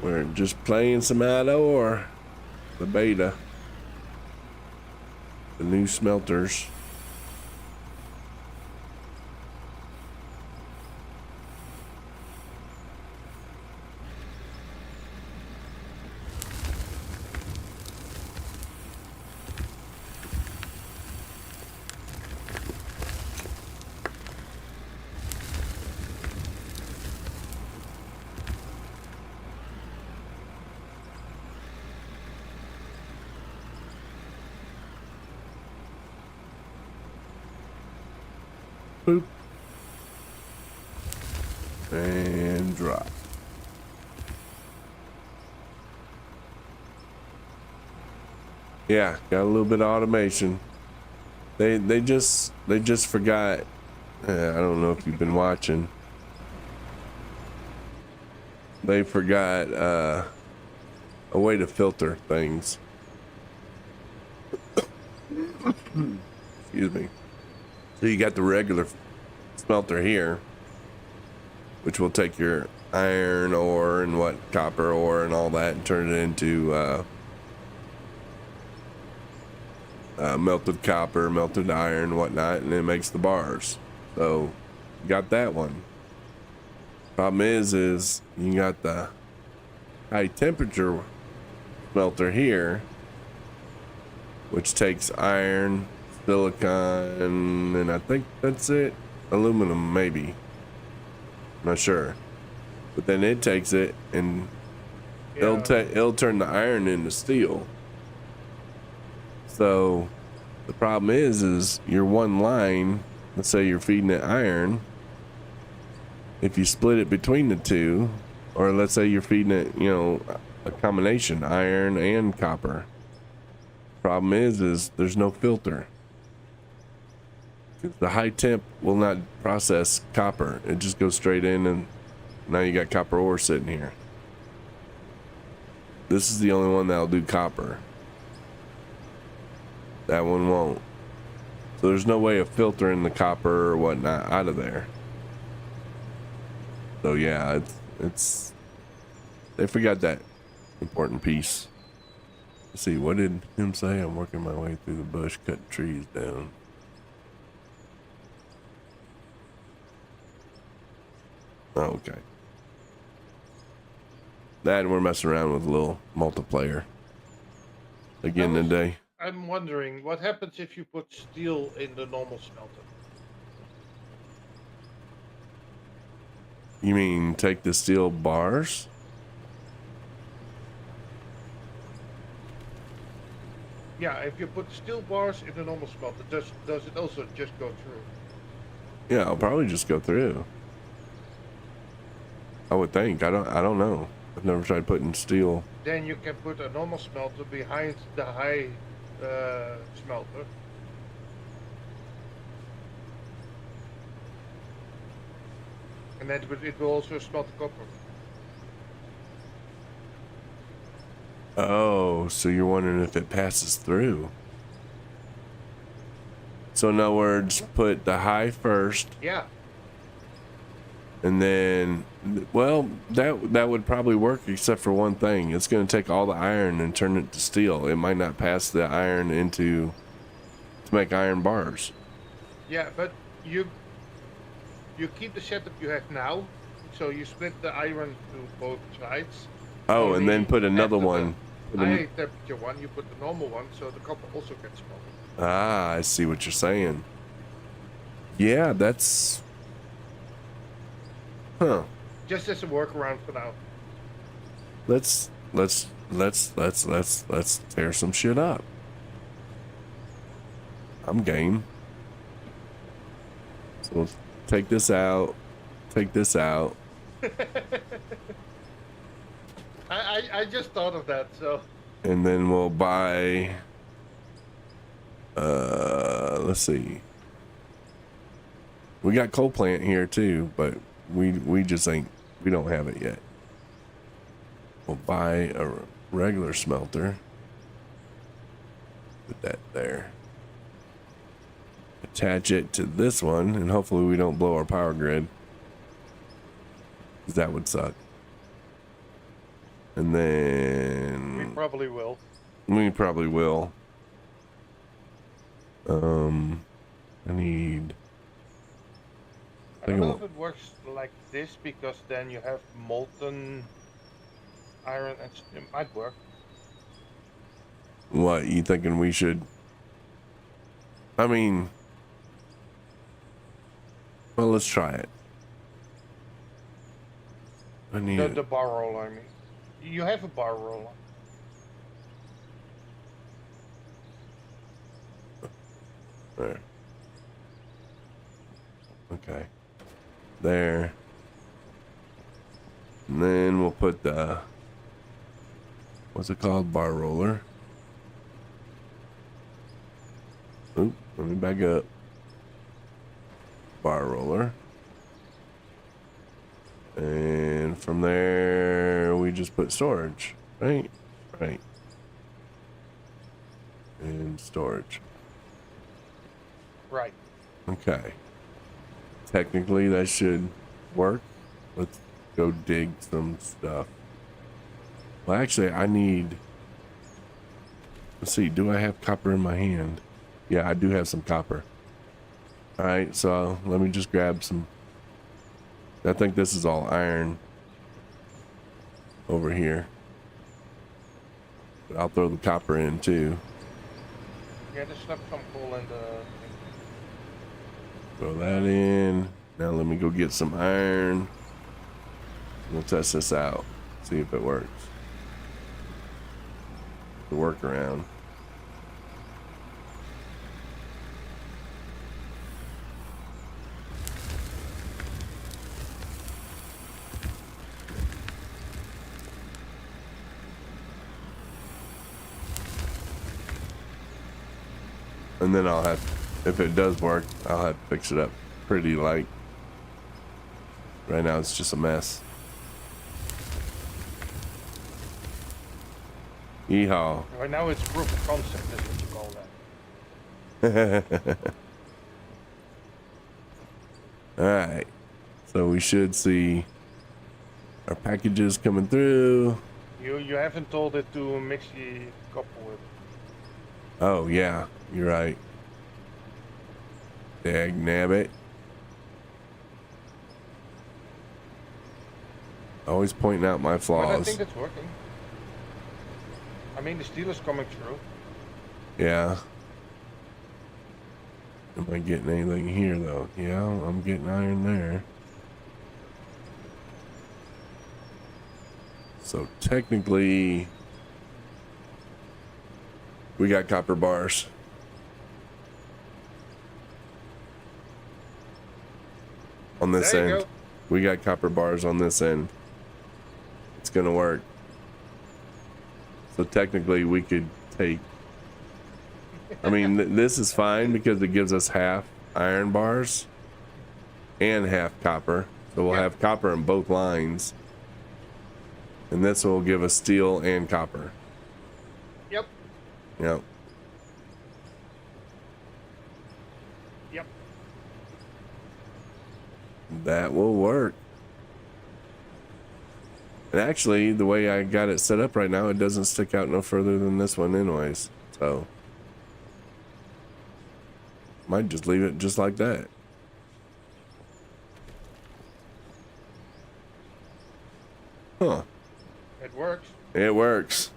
We're just playing some or the beta. The new smelters. Boop. And drop. Yeah, got a little bit of automation. They just forgot. I don't know if you've been watching. They forgot a way to filter things. Excuse me. So you got the regular smelter here, which will take your iron ore and copper ore and all that and turn it into melted copper, melted iron, whatnot, and it makes the bars. So you got that one. Problem is you got the high temperature smelter here, which takes iron, silicon, and I think that's it. Aluminum, maybe. I'm not sure. But then it takes it and it'll turn the iron into steel. So the problem is your one line, let's say you're feeding it iron, if you split it between the two, or let's say you're feeding it, a combination, iron and copper. Problem is there's no filter. The high temp will not process copper. It just goes straight in, and now you got copper ore sitting here. This is the only one that'll do copper. That one won't. So there's no way of filtering the copper or whatnot out of there. So yeah, it's they forgot that important piece. Let's see, what did him say? I'm working my way through the bush, cutting trees down. Oh, okay. That and we're messing around with a little multiplayer again today. I'm wondering what happens if you put steel in the normal smelter. You mean take the steel bars? Yeah, if you put steel bars in the normal smelter, does it also just go through? Yeah, I'll probably just go through. I would think. I don't know. I've never tried putting steel. Then you can put a normal smelter behind the high smelter. And then it will also smelt the copper. Oh, so you're wondering if it passes through. So in other words, put the high first. Yeah. And then, well, that would probably work except for one thing. It's going to take all the iron and turn it to steel. It might not pass the iron to make iron bars. Yeah, but you keep the setup you have now, so you split the iron to both sides. Oh, and then put another one. High temperature one, you put the normal one, so the copper also gets smelted. Ah, I see what you're saying. Yeah, that's... Huh. Just as a workaround for now. Let's tear some shit up. I'm game. So we'll take this out. Take this out. I just thought of that, so. And then we'll buy. Let's see. We got coal plant here too, but we just ain't. We don't have it yet. We'll buy a regular smelter. Put that there. Attach it to this one, and hopefully we don't blow our power grid. 'Cause that would suck. And then We probably will. we probably will. I need. I don't know if it works like this because then you have molten iron and it might work. What you thinking we should? I mean, well, let's try it. I need The bar roller, I mean. You have a bar roller. there. Okay, there. And then we'll put the, what's it called, bar roller. Oop, let me back up. Bar roller. And from there, we just put storage, right? Right. And storage. Right. Okay. Technically, that should work. Let's go dig some stuff. Well, actually, I need... Let's see, do I have copper in my hand? Yeah, I do have some copper. Alright, so let me just grab some... I think this is all iron over here. But I'll throw the copper in too. Yeah, just stuck some coal in the... Throw that in. Now let me go get some iron. We'll test this out. See if it works. The workaround. And then I'll have, if it does work, I'll have to fix it up pretty light. Right now it's just a mess. Yeehaw. Right now it's proof of concept, is what you call that. Alright. So we should see our packages coming through. You haven't told it to mix the couple with. Oh, yeah. You're right. Dag nabbit. Always pointing out my But I flaws. think it's working. I mean, the steel is coming through. Yeah. Am I getting anything here, though? Yeah, I'm getting iron there. So technically, we got copper bars. On this There you end. go. We got copper bars on this end. It's gonna work. So technically we could take, I mean, this is fine because it gives us half iron bars and half copper. So we'll have copper in both lines. And this will give us steel and copper. Yep. Yep. Yep. That will work. And actually, the way I got it set up right now, it doesn't stick out no further than this one anyways. So might just leave it just like that. Huh. It works. It works.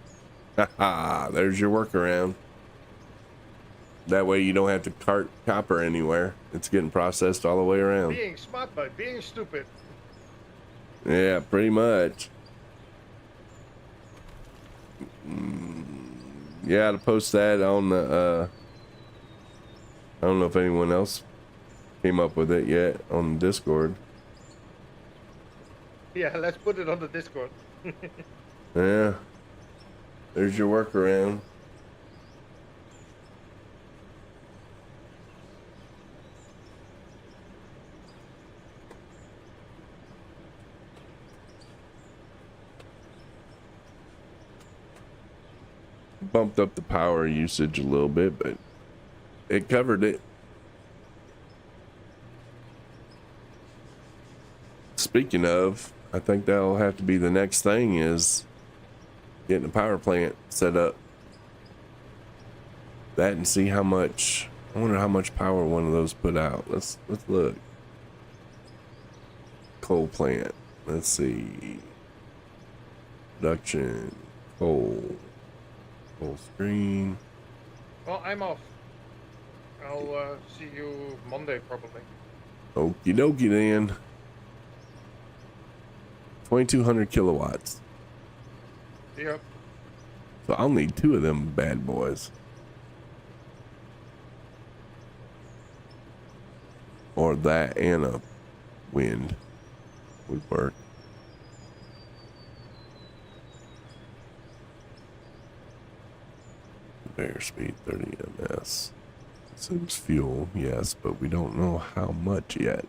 Haha, there's your workaround. That way you don't have to cart copper anywhere. It's getting processed all the way around. Being smart by being stupid. Yeah, pretty much. Yeah, to post that on the, I don't know if anyone else came up with it yet on the Discord. Yeah, let's put it on the Discord. Yeah. There's your workaround. Bumped up the power usage a little bit, but it covered it. Speaking of, I think that'll have to be the next thing is getting a power plant set up. That and see how much, I wonder how much power one of those put out. Let's look. Coal plant. Let's see. Production. Coal. Full screen. Well, I'm off. I'll see you Monday probably. Okie dokie then. 2200 kilowatts. Yep. So I'll need 2 of them bad boys. Or that and a wind would work. Conveyor speed 30 ms. Consumes fuel, yes, but we don't know how much yet.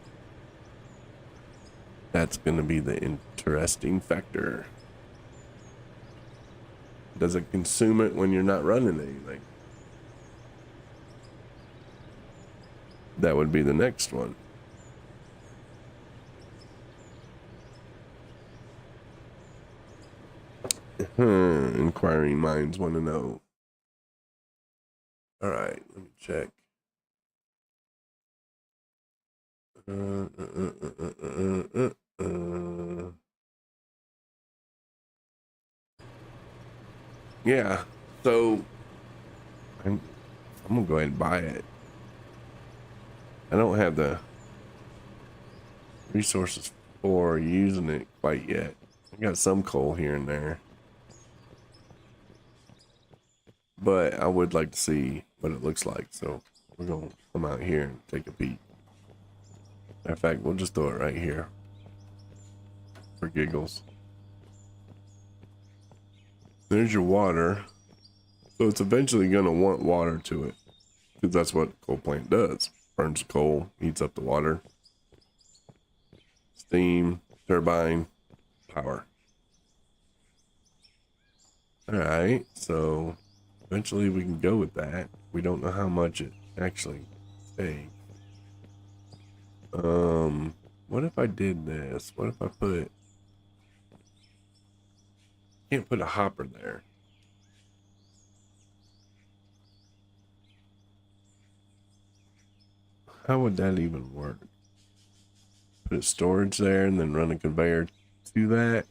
That's going to be the interesting factor. Does it consume it when you're not running anything? That would be the next one. Inquiring minds want to know. All right, let me check. Yeah, so I'm gonna go ahead and buy it. I don't have the resources for using it quite yet. I got some coal here and there, but I would like to see what it looks like. So we're gonna come out here and take a peek. Matter of fact, we'll just throw it right here for giggles. There's your water. So it's eventually gonna want water to it, because that's what a coal plant does. Burns coal, heats up the water. Steam, turbine, power. Alright, so eventually we can go with that. We don't know how much it actually takes. What if I did this? What if I put... Can't put a hopper there. How would that even work? Put a storage there and then run a conveyor to that.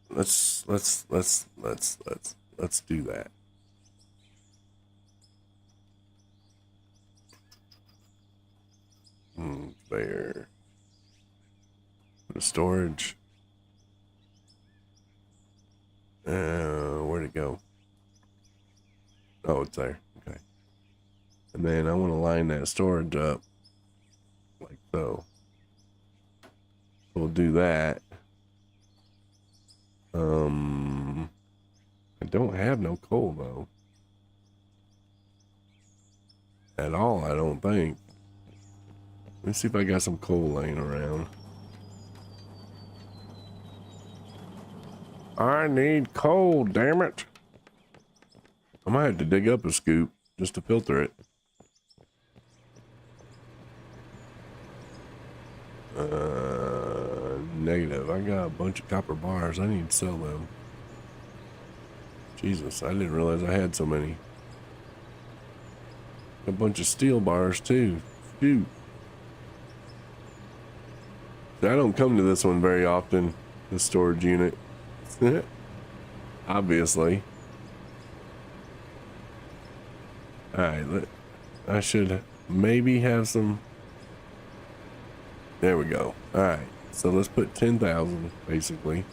Let's do that. Conveyor. Put a storage. Where'd it go? Oh, it's there. Okay. And then I want to line that storage up like so. We'll do that. I don't have no coal though. At all, I don't think. Let me see if I got some coal laying around. I need coal, damn it. I might have to dig up a scoop just to filter it. Negative. I got a bunch of copper bars. I need to sell them. Jesus, I didn't realize I had so many. A bunch of steel bars too. Shoot. I don't come to this one very often, the storage unit. Obviously. Alright, I should maybe have some. There we go. Alright, so let's put 10,000 basically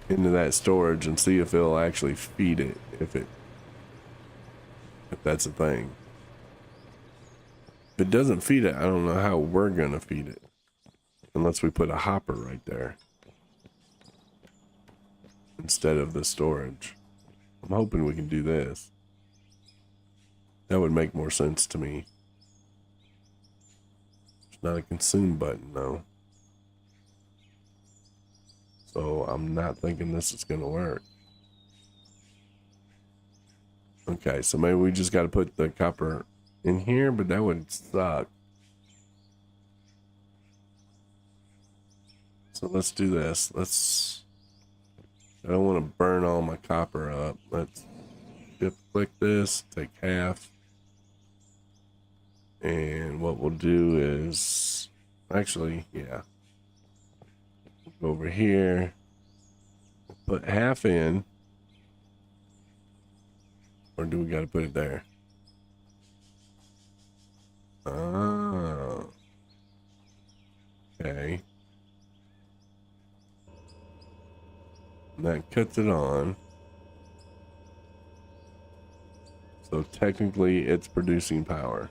into that storage and see if it'll actually feed it, if that's a thing. If it doesn't feed it, I don't know how we're gonna feed it unless we put a hopper right there instead of the storage. I'm hoping we can do this. That would make more sense to me. There's not a consume button though, so I'm not thinking this is gonna work. Okay, so maybe we just got to put the copper in here, but that would suck. So let's do this. I don't want to burn all my copper up. Let's click this, take half. And what we'll do is, actually, yeah. Over here, put half in. Or do we got to put it there? Oh. Okay. And that cuts it on. So technically it's producing power.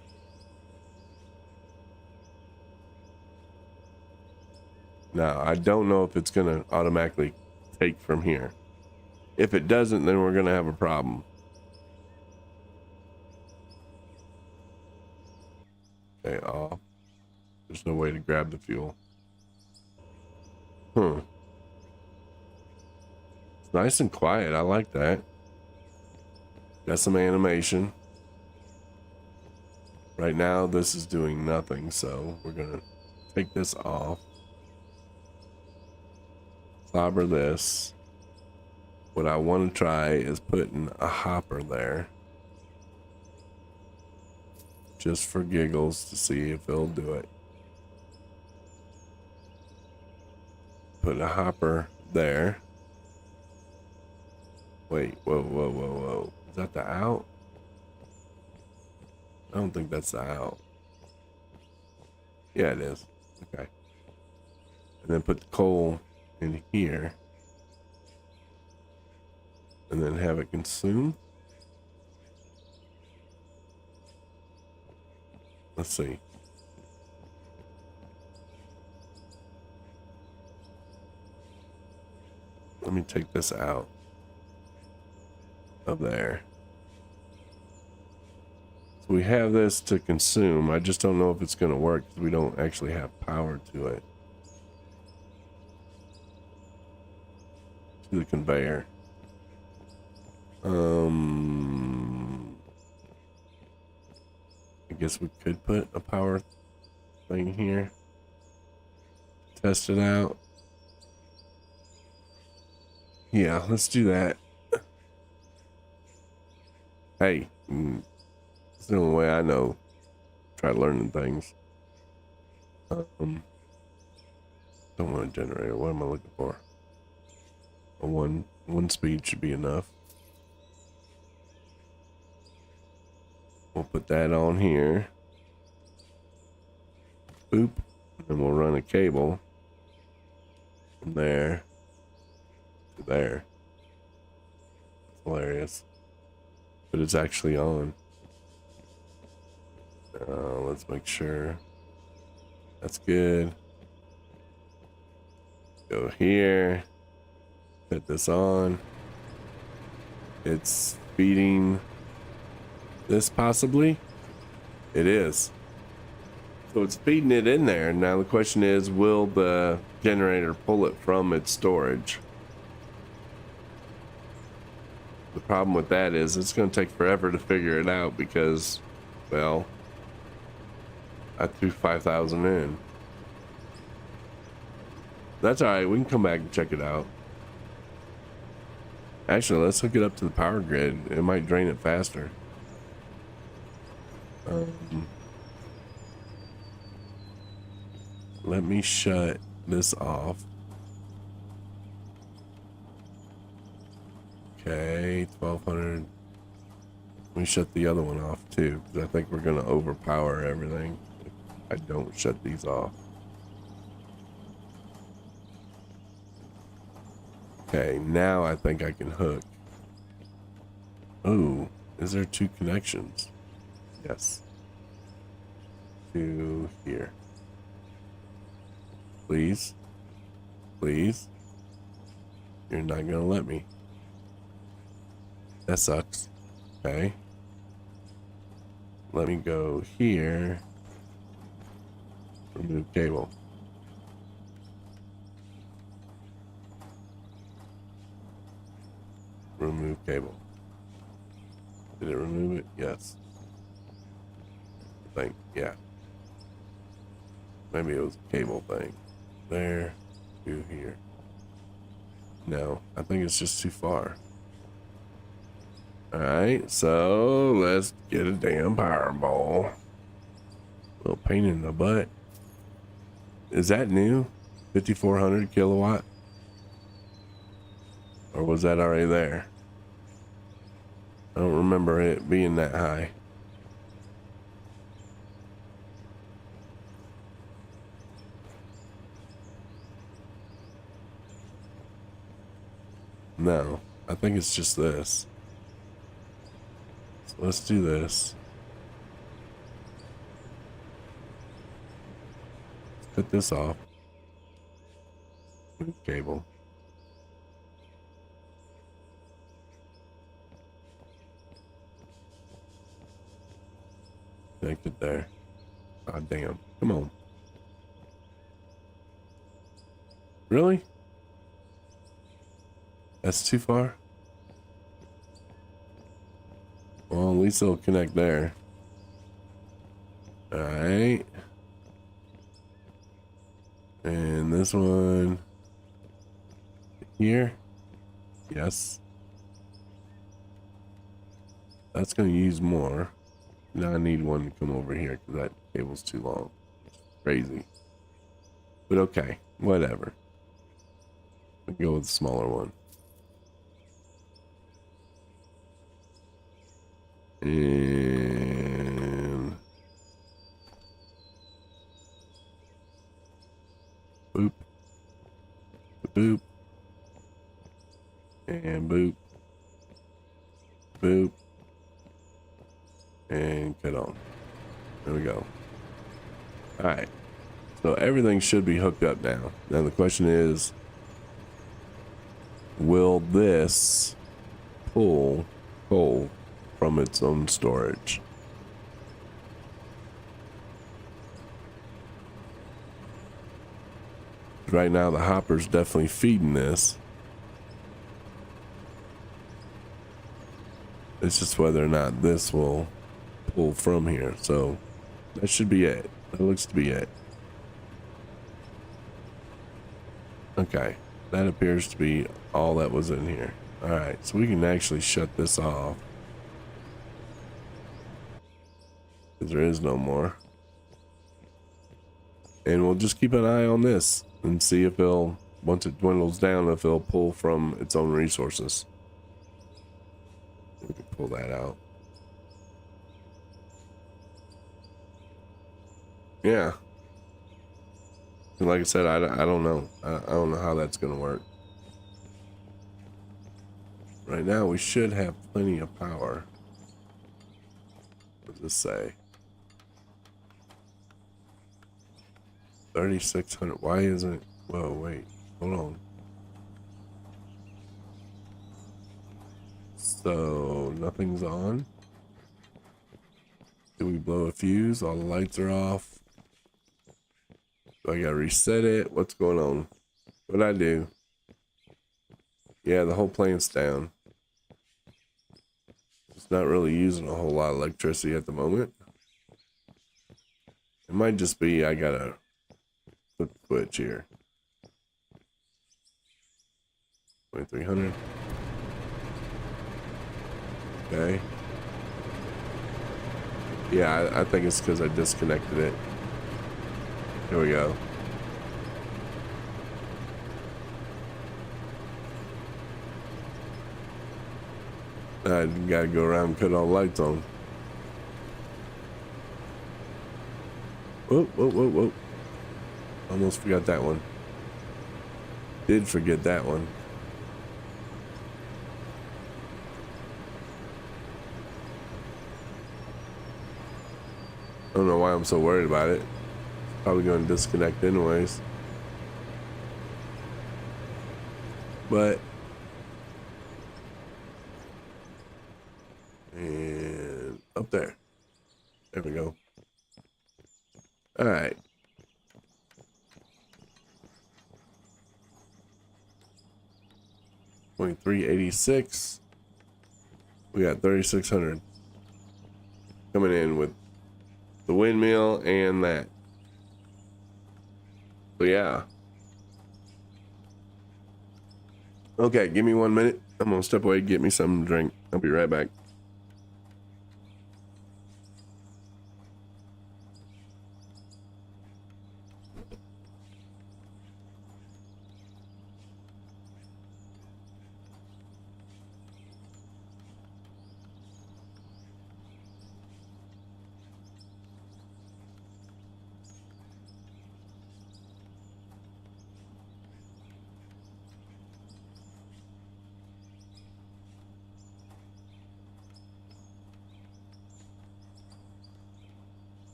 Now, I don't know if it's going to automatically take from here. If it doesn't, then we're going to have a problem. Okay, off. There's no way to grab the fuel. It's nice and quiet. I like that. Got some animation. Right now, this is doing nothing, so we're gonna take this off. Clobber this. What I want to try is putting a hopper there. Just for giggles to see if they'll do it. Put a hopper there. Wait, whoa. Is that the out? I don't think that's the out. Yeah, it is. Okay. And then put the coal in here. And then have it consume. Let's see. Let me take this out of there. So we have this to consume. I just don't know if it's going to work because we don't actually have power to it. to the conveyor. I guess we could put a power thing here. Test it out. Yeah, let's do that. Hey, it's the only way I know. Try learning things. Don't want a generator. What am I looking for? A one speed should be enough. We'll put that on here. Boop. And we'll run a cable from there to there. It's hilarious. But it's actually on. Let's make sure that's good. Go here. Put this on. It's feeding this possibly. It is. So it's feeding it in there. Now the question is, will the generator pull it from its storage? The problem with that is it's going to take forever to figure it out because, well, I threw 5,000 in. That's all right. We can come back and check it out. Actually, let's hook it up to the power grid. It might drain it faster. Let me shut this off. Okay, 1200. Let me shut the other one off too, because I think we're gonna overpower everything if I don't shut these off. Okay, now I think I can hook. Oh, is there two connections? Yes. To here. Please. Please. You're not gonna let me. That sucks. Okay. Let me go here. Remove cable. Remove cable. Did it remove it? Yes. Yeah. Maybe it was a cable thing. There to here. No, I think it's just too far. Alright, so let's get a damn Powerball. Little pain in the butt. Is that new? 5,400 kilowatt? Or was that already there? I don't remember it being that high. No, I think it's just this. So let's do this. Let's cut this off. Move cable. Connected there. God damn. Come on. Really? That's too far? Well, at least it'll connect there. Alright. And this one here. Yes. That's going to use more. Now I need one to come over here because that cable's too long. Crazy. But okay, whatever. We'll go with the smaller one. And boop, boop, and boop, boop, and cut on. There we go. All right, so everything should be hooked up now. Now the question is, will this pull coal from its own storage? Right now the hopper's definitely feeding this. It's just whether or not this will pull from here. So that should be it. That looks to be it. Okay. That appears to be all that was in here. All right. So we can actually shut this off. Because there is no more. And we'll just keep an eye on this and see if it'll, once it dwindles down, if it'll pull from its own resources. We can pull that out. Yeah. And like I said, I don't know. I don't know how that's going to work. Right now, we should have plenty of power. What does this say? 3,600. Why isn't it? Whoa, wait. Hold on. So, nothing's on. Did we blow a fuse? All the lights are off. Do I gotta reset it? What's going on? What'd I do? Yeah, the whole plant's down. It's not really using a whole lot of electricity at the moment. It might just be I gotta flip the switch here. 2,300. Okay. Yeah, I think it's because I disconnected it. Here we go. I gotta go around and put all the lights on. Whoa, whoa, whoa, whoa. Almost forgot that one. Did forget that one. I don't know why I'm so worried about it. Probably going to disconnect anyways. But and up there. There we go. All right. $23.86. We got 3,600 coming in with the windmill and that. So yeah. Okay, give me 1 minute. I'm gonna step away, get me something to drink. I'll be right back.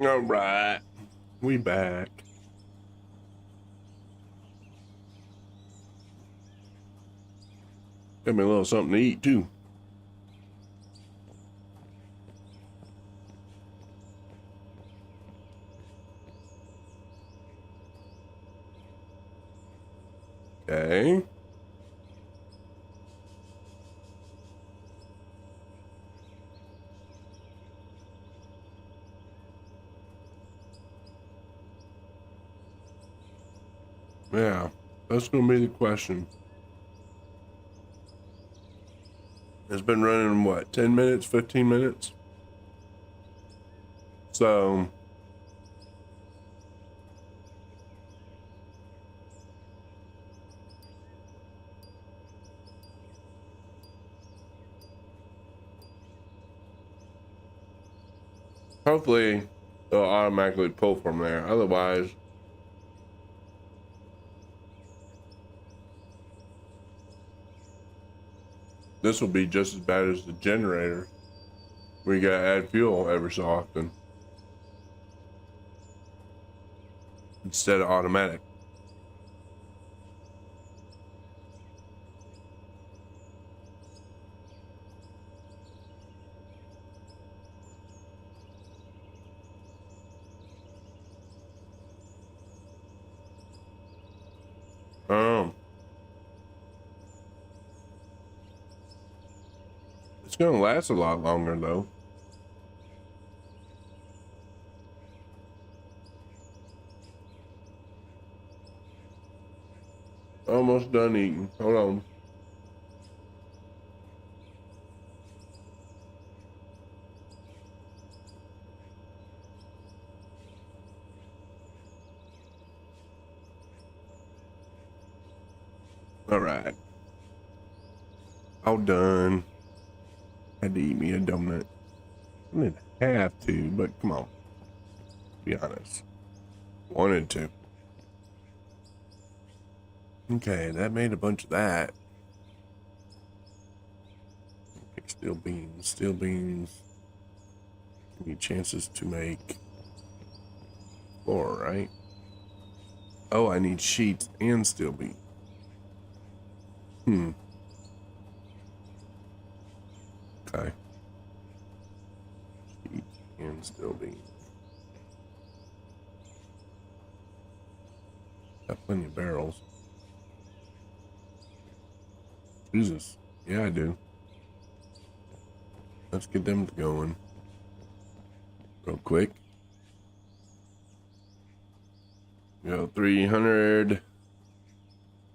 All right, we back. Got me a little something to eat too. Okay. Yeah, that's gonna be the question. It's been running what, 10 minutes, 15 minutes? So hopefully they'll automatically pull from there. Otherwise, this will be just as bad as the generator. We gotta add fuel every so often instead of automatic. Um, it's gonna last a lot longer though. Almost done eating. Hold on. All right. All done. Had to eat me a donut. I didn't have to, but come on. Be honest. Wanted to. Okay, that made a bunch of that. Pick steel beams. Steel beams. Give me chances to make 4, right? Oh, I need sheets and steel beams. Okay. Sheets and steel beams. Got plenty of barrels. Jesus. Yeah, I do. Let's get them going. Real quick. Go 300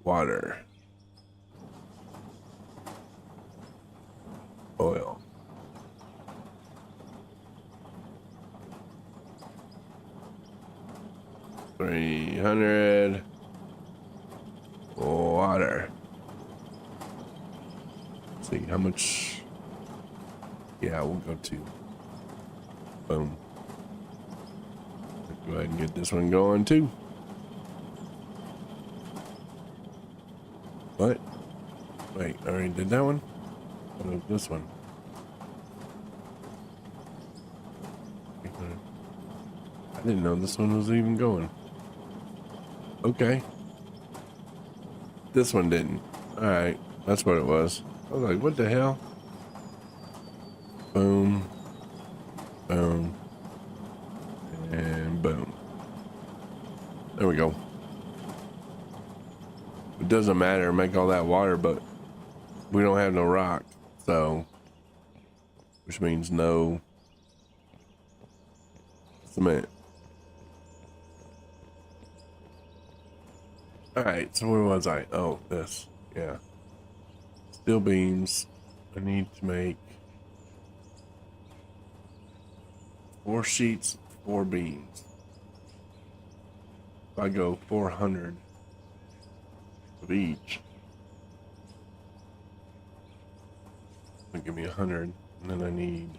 water. Oil. $300 water. Let's see how much. Yeah, we'll go to. Boom. Go ahead and get this one going too. What? Wait, I already did that one? What was this one? I didn't know this one was even going. Okay. This one didn't. Alright, that's what it was. I was like, what the hell? Boom. Boom. And boom. There we go. It doesn't matter, make all that water, but we don't have no rock, so, which means no cement. Alright, so where was I? Oh, this. Yeah. Steel beams. I need to make 4 sheets, 4 beams. If I go 400 of each, it'll give me 100, and then I need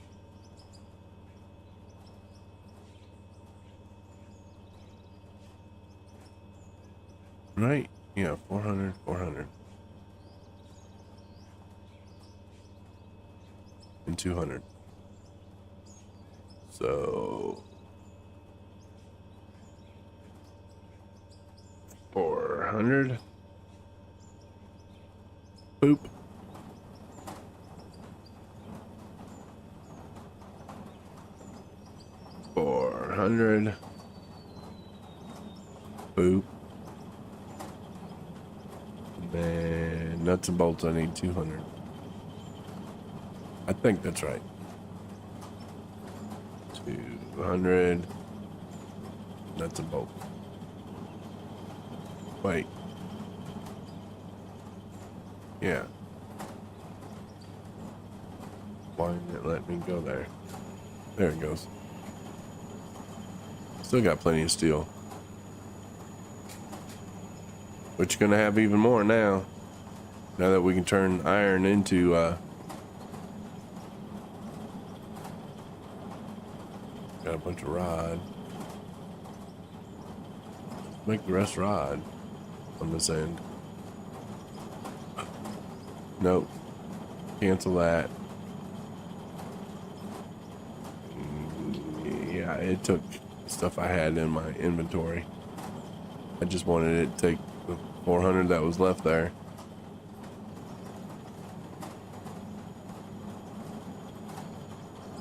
right? Yeah, 400, 400. And 200. So 400. Boop. $400. Boop. And then nuts and bolts, I need 200. I think that's right. 200 nuts and bolts. Wait. Yeah. Why didn't it let me go there? There it goes. Still got plenty of steel. But you're gonna have even more now. Now that we can turn iron into got a bunch of rod. Make the rest rod on this end. Nope. Cancel that. Yeah, it took stuff I had in my inventory. I just wanted it to take the 400 that was left there.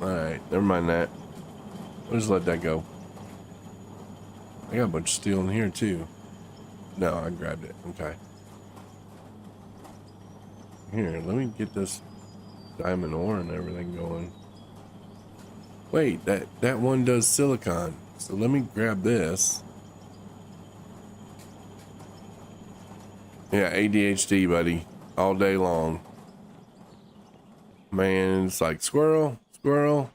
Alright, never mind that. We'll just let that go. I got a bunch of steel in here too. No, I grabbed it. Okay. Here, let me get this diamond ore and everything going. Wait, that one does silicon. So let me grab this. Yeah, ADHD, buddy. All day long. Man, it's like squirrel, squirrel.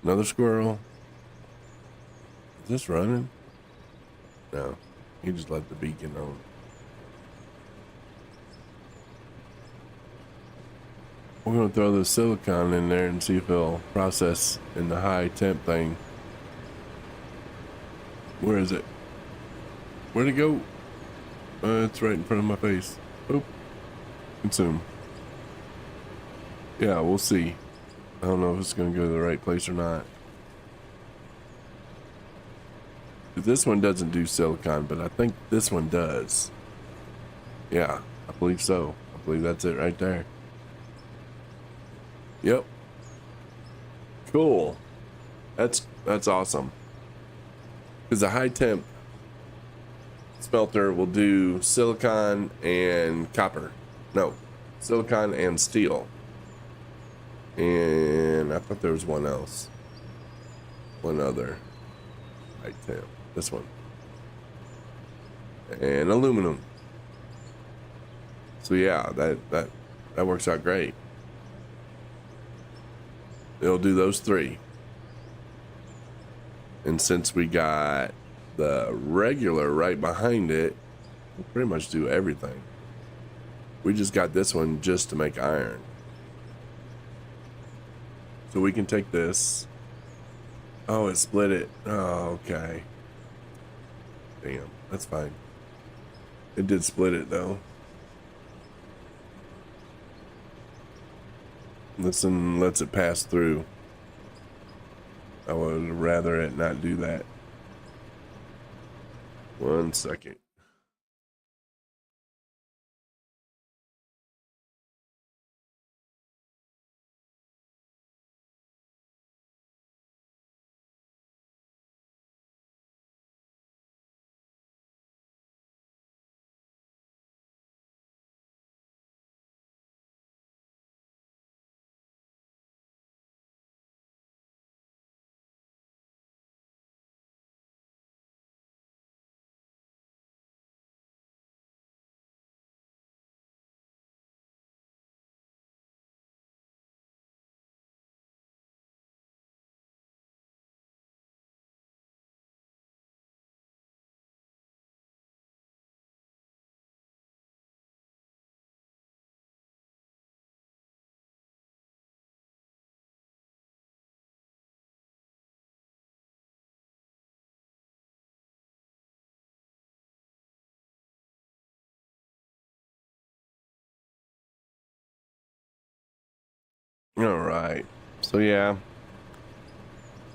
Another squirrel. Is this running? No. You just let the beacon on. We're gonna throw the silicon in there and see if it'll process in the high temp thing. Where is it? Where'd it go? It's right in front of my face. Oop. Consume. Yeah, we'll see. I don't know if it's gonna go to the right place or not. This one doesn't do silicon, but I think this one does. Yeah, I believe so. I believe that's it right there. Yep. Cool. That's awesome. Because the high temp smelter will do silicon and copper. No, silicon and steel. And I thought there was one else. One other high temp. This one. And aluminum. So yeah, that works out great. It'll do those three. And since we got the regular right behind it, we'll pretty much do everything. We just got this one just to make iron. So we can take this. Oh, it split it. Oh, okay. Damn, that's fine. It did split it though. This one lets it pass through. I would rather it not do that. 1 second. All right. So yeah.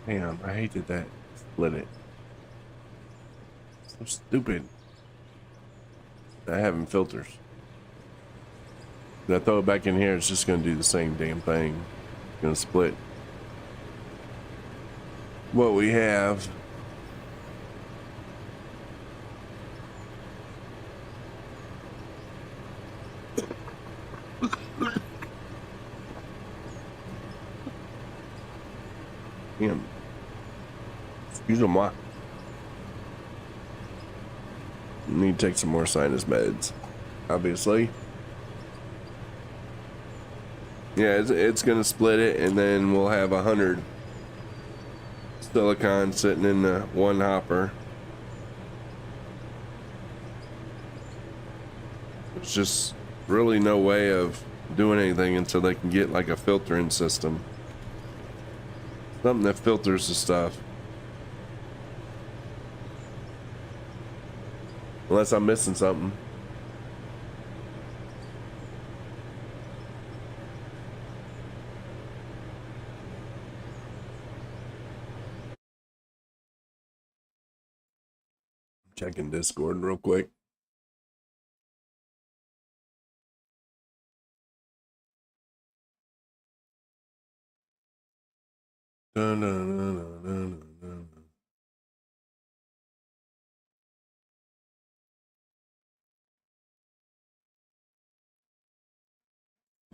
Damn, I hated that split it. So stupid. I having filters. If I throw it back in here, it's just going to do the same damn thing. It's going to split what we have. Damn. Excuse-moi. Need to take some more sinus meds, obviously. Yeah, it's gonna split it, and then we'll have 100 silicon sitting in the one hopper. There's just really no way of doing anything until they can get like a filtering system, something that filters the stuff. Unless I'm missing something. Checking Discord real quick. Dun, dun, dun, dun, dun, dun.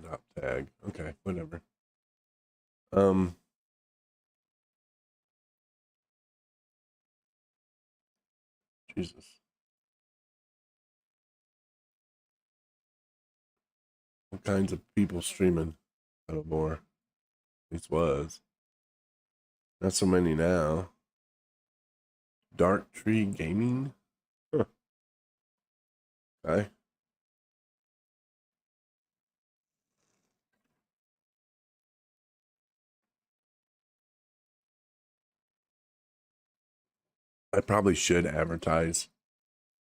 Dot tag. Okay, whatever. Jesus. What kinds of people streaming out of more? At least was. Not so many now. Dark Tree Gaming? Huh. Okay. I probably should advertise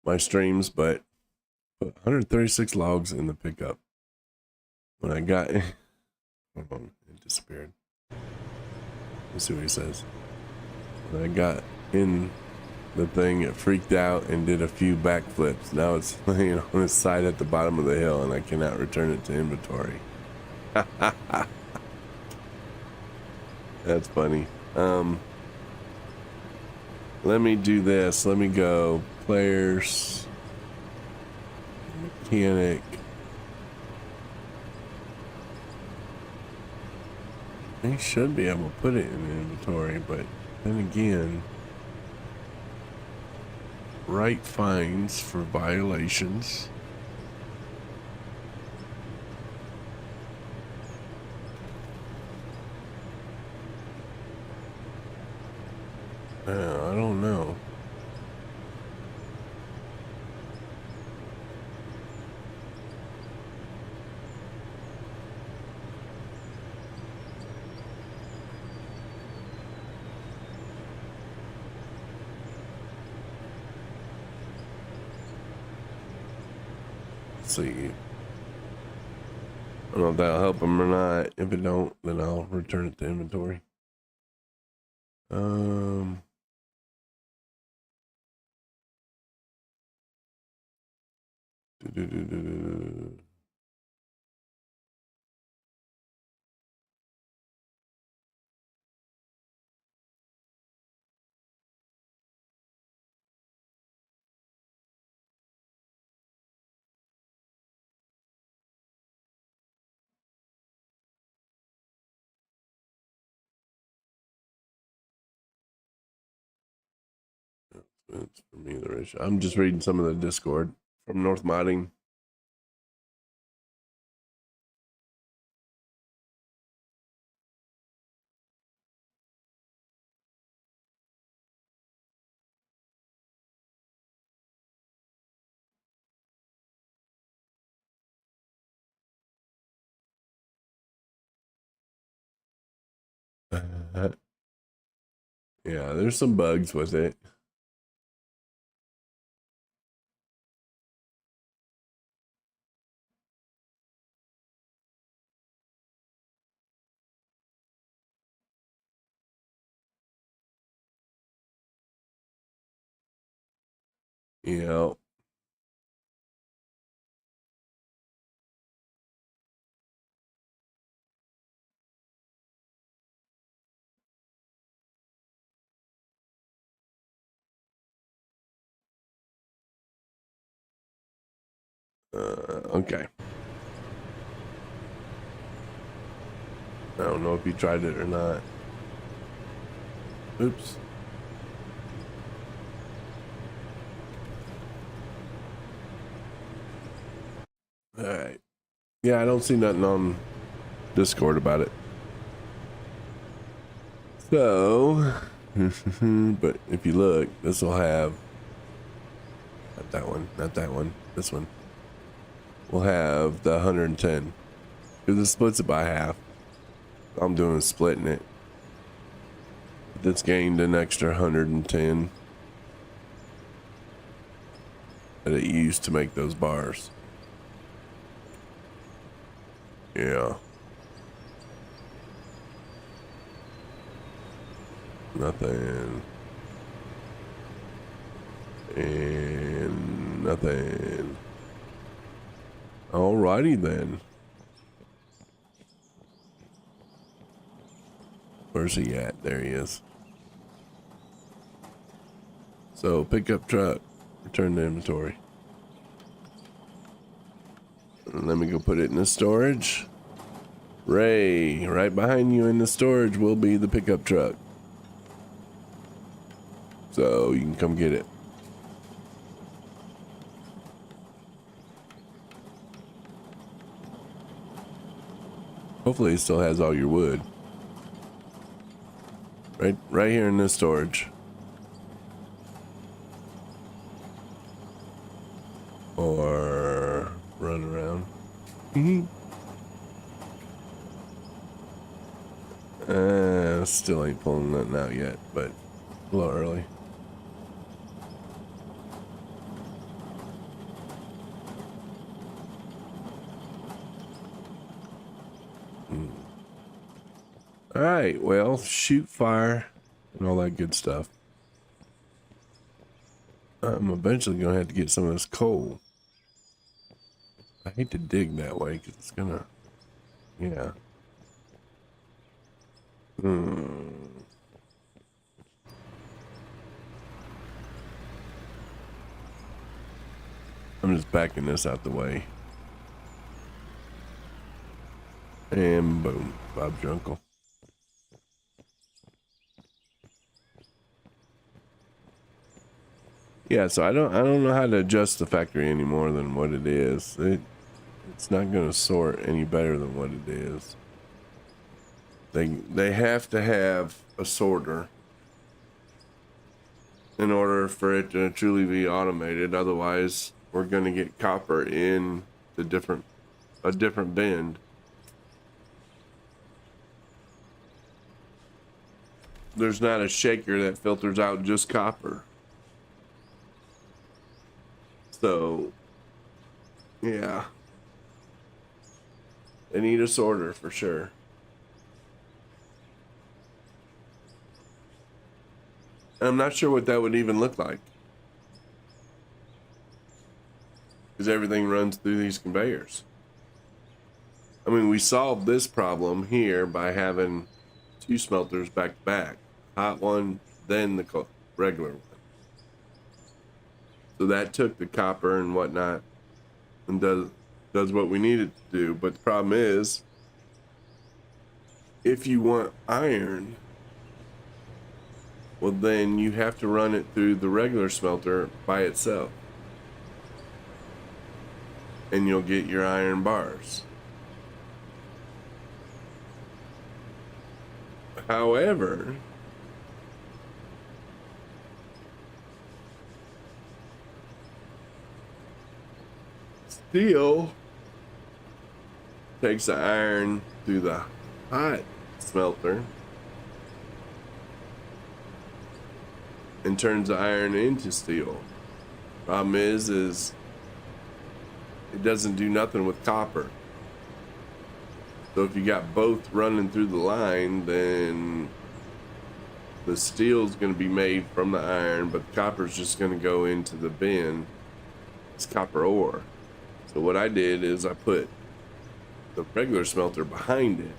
my streams, but put 136 logs in the pickup. When I got hold on, it disappeared. Let's see what he says. When I got in the thing, it freaked out and did a few backflips. Now it's laying on its side at the bottom of the hill, and I cannot return it to inventory. That's funny. Let me do this. Let me go players, mechanic. They should be able to put it in the inventory, but then again, write fines for violations. I don't know. Let's see. I don't know if that'll help them or not. If it don't, then I'll return it to inventory. Do-do-do-do-do. It's from either issue. I'm just reading some of the Discord from North Modding. Yeah, there's some bugs with it. Yeah. Okay. I don't know if you tried it or not. Oops. All right. Yeah, I don't see nothing on Discord about it. So, but if you look, this will have not that one, not that one, this one. We'll have the 110 because it splits it by half. All I'm doing is splitting it. That's gained an extra 110 that it used to make those bars. Yeah. Nothing. And nothing. Alrighty then. Where's he at? There he is. So pickup truck, return to inventory. And let me go put it in the storage. Ray, right behind you in the storage will be the pickup truck. So you can come get it. Hopefully it still has all your wood. Right here in this storage. Or run around. Still ain't pulling nothing out yet, but a little early. All right, well, shoot fire and all that good stuff. I'm eventually gonna have to get some of this coal. I hate to dig that way because it's gonna, yeah. I'm just backing this out the way. And boom, Bob's your uncle. Yeah, so I don't know how to adjust the factory any more than what it is. It's not gonna sort any better than what it is. They have to have a sorter in order for it to truly be automated. Otherwise, we're gonna get copper in a different bend. There's not a shaker that filters out just copper. So, yeah. They need a sorter for sure. And I'm not sure what that would even look like. Because everything runs through these conveyors. I mean, we solved this problem here by having two smelters back to back. Hot one, then the regular one. So that took the copper and whatnot and does what we needed to do. But the problem is, if you want iron, well, then you have to run it through the regular smelter by itself. And you'll get your iron bars. However, steel takes the iron through the hot smelter and turns the iron into steel. Problem is it doesn't do nothing with copper. So if you got both running through the line, then the steel's going to be made from the iron, but the copper's just going to go into the bin. It's copper ore. So what I did is I put the regular smelter behind it,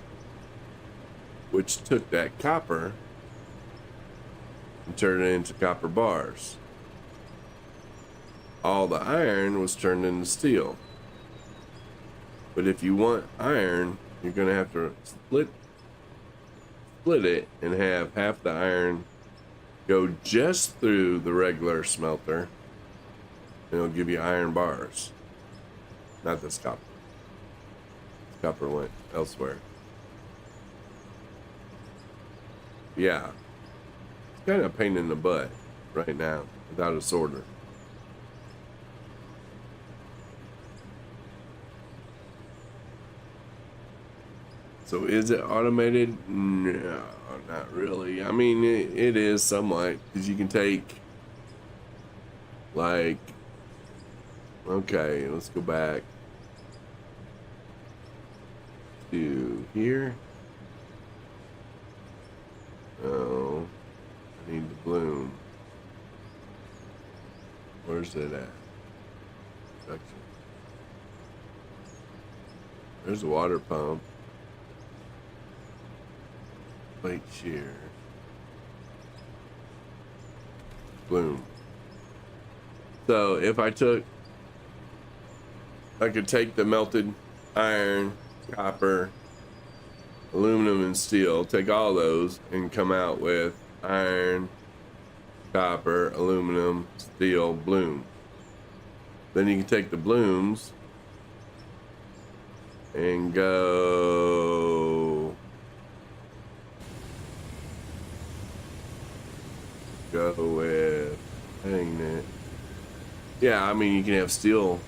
which took that copper and turned it into copper bars. All the iron was turned into steel. But if you want iron, you're gonna have to split it and have half the iron go just through the regular smelter, and it'll give you iron bars. Not this copper. This copper went elsewhere. Yeah, it's kind of a pain in the butt right now without a sorter. So is it automated? No, not really. I mean, it is somewhat, because you can take, like, okay, let's go back to here. Oh, I need the bloom. Where's it at? Production. There's a water pump. Plate shear. Bloom. So if I could take the melted iron, copper, aluminum, and steel, take all those and come out with iron, copper, aluminum, steel, bloom. Then you can take the blooms and go with, dang it. Yeah, I mean, you can have steel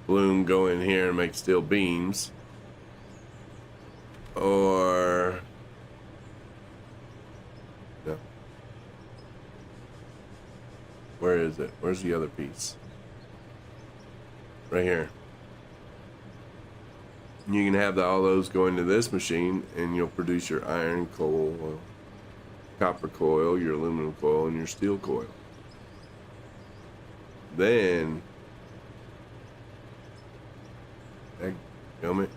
bloom go in here and make steel beams. Or no. Where is it? Where's the other piece? Right here. You can have all those go into this machine and you'll produce your iron coil, copper coil, your aluminum coil, and your steel coil. Then, gummit.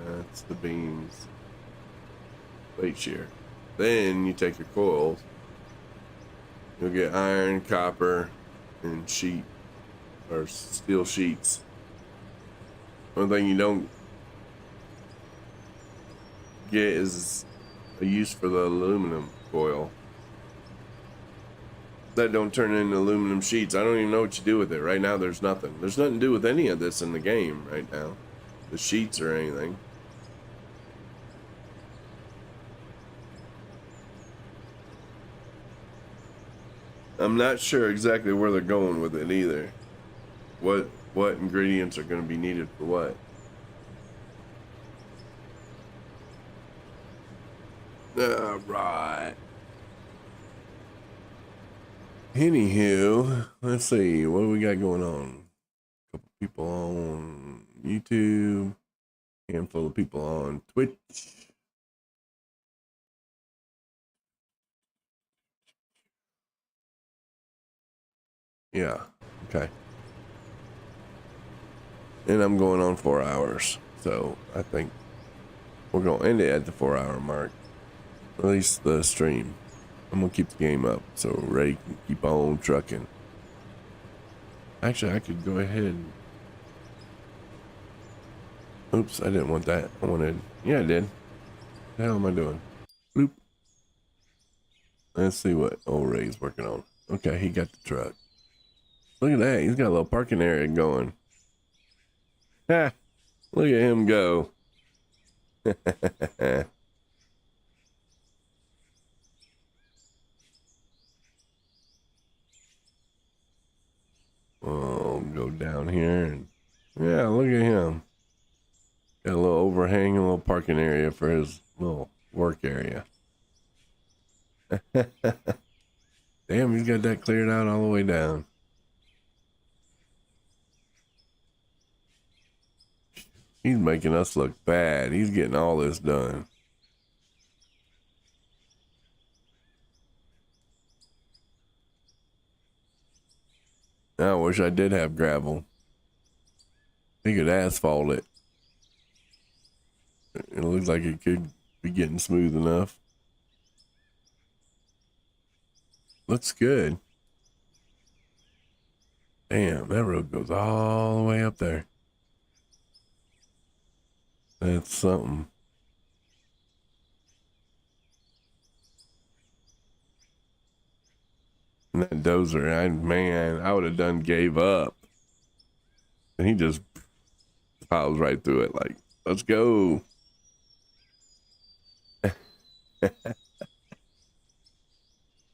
That's the beams. Plate shear. Then you take your coils. You'll get iron, copper, and sheet or steel sheets. One thing you don't get is a use for the aluminum coil. That don't turn into aluminum sheets. I don't even know what you do with it. Right now there's nothing. There's nothing to do with any of this in the game right now. The sheets or anything. I'm not sure exactly where they're going with it either. What ingredients are going to be needed for what? Right. Anywho, let's see. What do we got going on? A couple people on YouTube. Handful of people on Twitch. Yeah. Okay. And I'm going on 4 hours. So I think we're going to end it at the 4-hour mark. At least the stream. I'm going to keep the game up so Ray can keep on trucking. Actually, I could go ahead. Oops, I didn't want that. I wanted. Yeah, I did. What the hell am I doing? Bloop. Let's see what old Ray's working on. Okay, he got the truck. Look at that. He's got a little parking area going. Ha! Look at him go. We'll go down here and yeah, look at him. Got a little overhang, a little parking area for his little work area. Damn, he's got that cleared out all the way down. He's making us look bad. He's getting all this done. I wish I did have gravel. He could asphalt it. It looks like it could be getting smooth enough. looks good. Damn, that road goes all the way up there. That's something. And that dozer, I would have done gave up. And he just piles right through it like, let's go.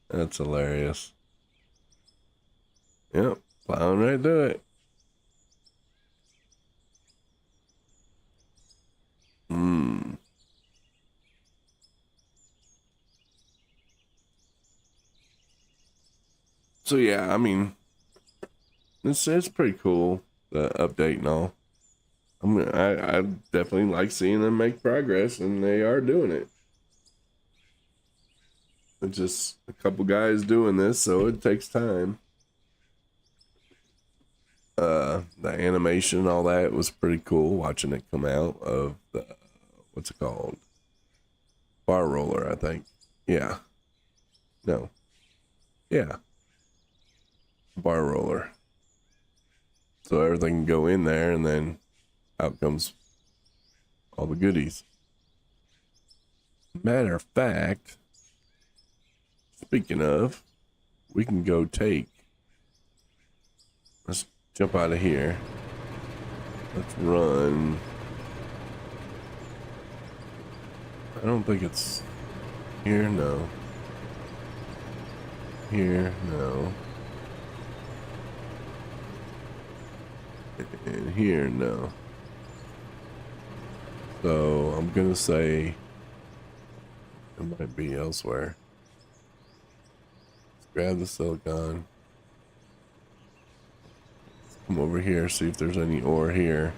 That's hilarious. Yep, plowing right through it. So yeah, I mean, it's pretty cool, the update and all. I definitely like seeing them make progress, and they are doing it. It's just a couple guys doing this, so it takes time. The animation and all that was pretty cool, watching it come out of the, what's it called? Bar roller, I think. Yeah. No. Yeah. Bar roller. So everything can go in there, and then out comes all the goodies. Matter of fact, speaking of, we can go take. Let's jump out of here. Let's run. I don't think it's here, no. Here, no. And here, no. So I'm gonna say it might be elsewhere. Let's grab the silicon. Come over here, see if there's any ore here.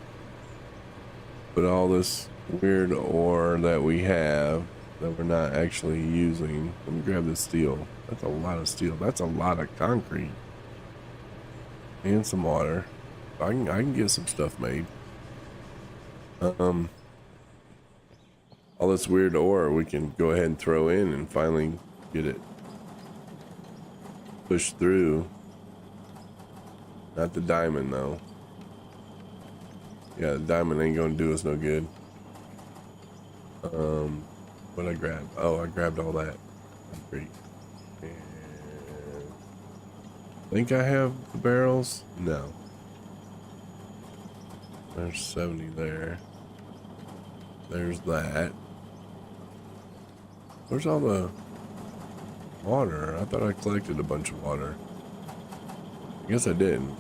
But all this weird ore that we have that we're not actually using. Let me grab this steel. That's a lot of steel. That's a lot of concrete. And some water. I can get some stuff made. All this weird ore we can go ahead and throw in and finally get it pushed through. Not the diamond though. Yeah, the diamond ain't gonna do us no good. What I grab? Oh, I grabbed all that. Great. And think I have the barrels? No. There's 70 there. There's that. Where's all the water? I thought I collected a bunch of water. I guess I didn't.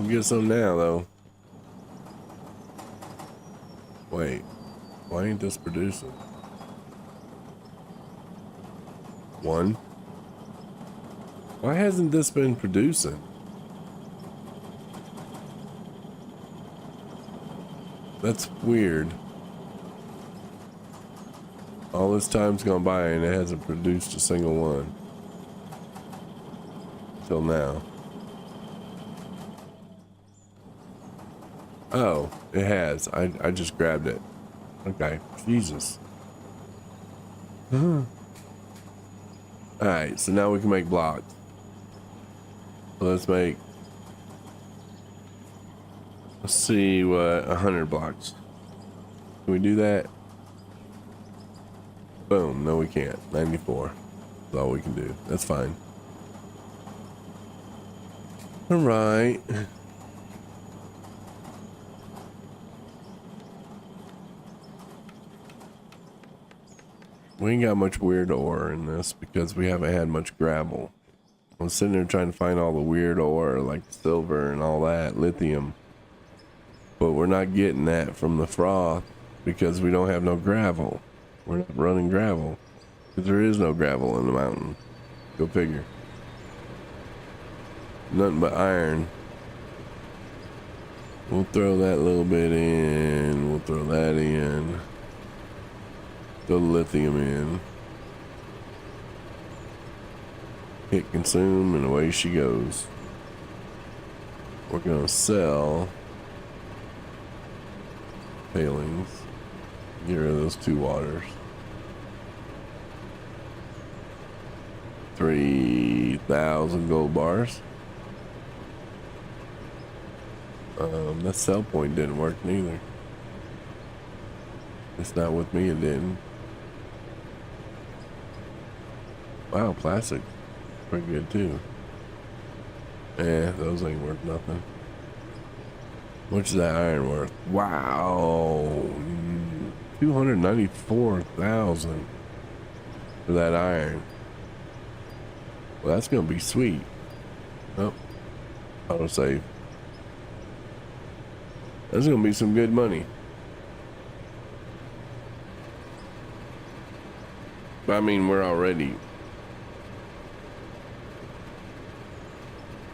We'll get some now, though. Wait. Why ain't this producing? One. Why hasn't this been producing? That's weird. All this time's gone by and it hasn't produced a single one. Till now. Oh, it has. I just grabbed it. Okay. Jesus. Alright, so now we can make blocks. So let's see what 100 blocks. Can we do that? Boom. No, we can't. 94. That's all we can do. That's fine. Alright. We ain't got much weird ore in this because we haven't had much gravel. I'm sitting there trying to find all the weird ore like silver and all that, lithium. But we're not getting that from the froth because we don't have no gravel. We're not running gravel because there is no gravel in the mountain. Go figure. Nothing but iron. We'll throw that little bit in. We'll throw that in. Throw the lithium in. Hit consume and away she goes. We're gonna sell tailings. Get rid of those 2 waters. 3,000 gold bars. That sell point didn't work neither. It's not with me, it didn't. Wow, plastic. Pretty good too. Eh, those ain't worth nothing. What's that iron worth? Wow. 294,000 for that iron. Well, that's gonna be sweet. Oh, autosave. That's gonna be some good money. But I mean, we're already.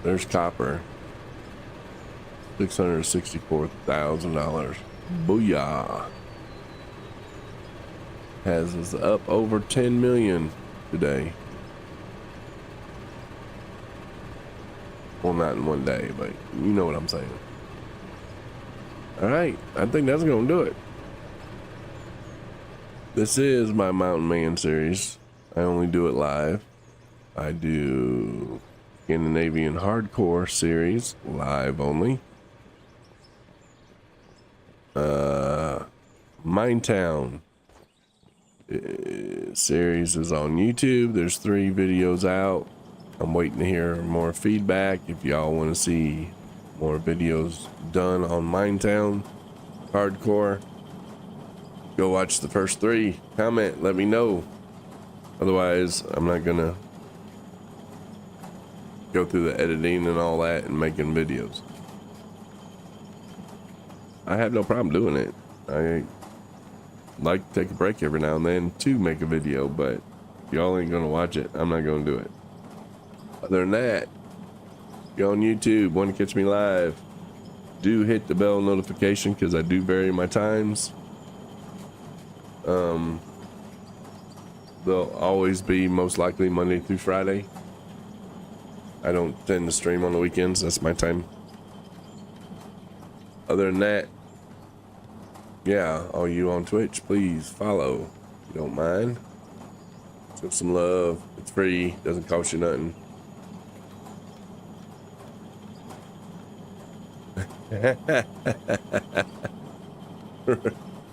There's copper. $664,000. Booyah. Has us up over 10 million today. Well, not in one day, but you know what I'm saying. All right, I think that's gonna do it. This is my Mountain Man series. I only do it live. I do Scandinavian Hardcore series live only. Minetown series is on YouTube. There's 3 videos out. I'm waiting to hear more feedback. If y'all want to see more videos done on Minetown Hardcore, go watch the first 3. Comment, let me know. Otherwise, I'm not gonna go through the editing and all that and making videos. I have no problem doing it. I like to take a break every now and then to make a video, but if y'all ain't gonna watch it, I'm not gonna do it. Other than that, if you're on YouTube, want to catch me live, do hit the bell notification because I do vary my times. They'll always be most likely Monday through Friday. I don't tend to stream on the weekends. That's my time. Other than that, yeah, all you on Twitch, please follow if you don't mind. Show some love. It's free. Doesn't cost you nothing.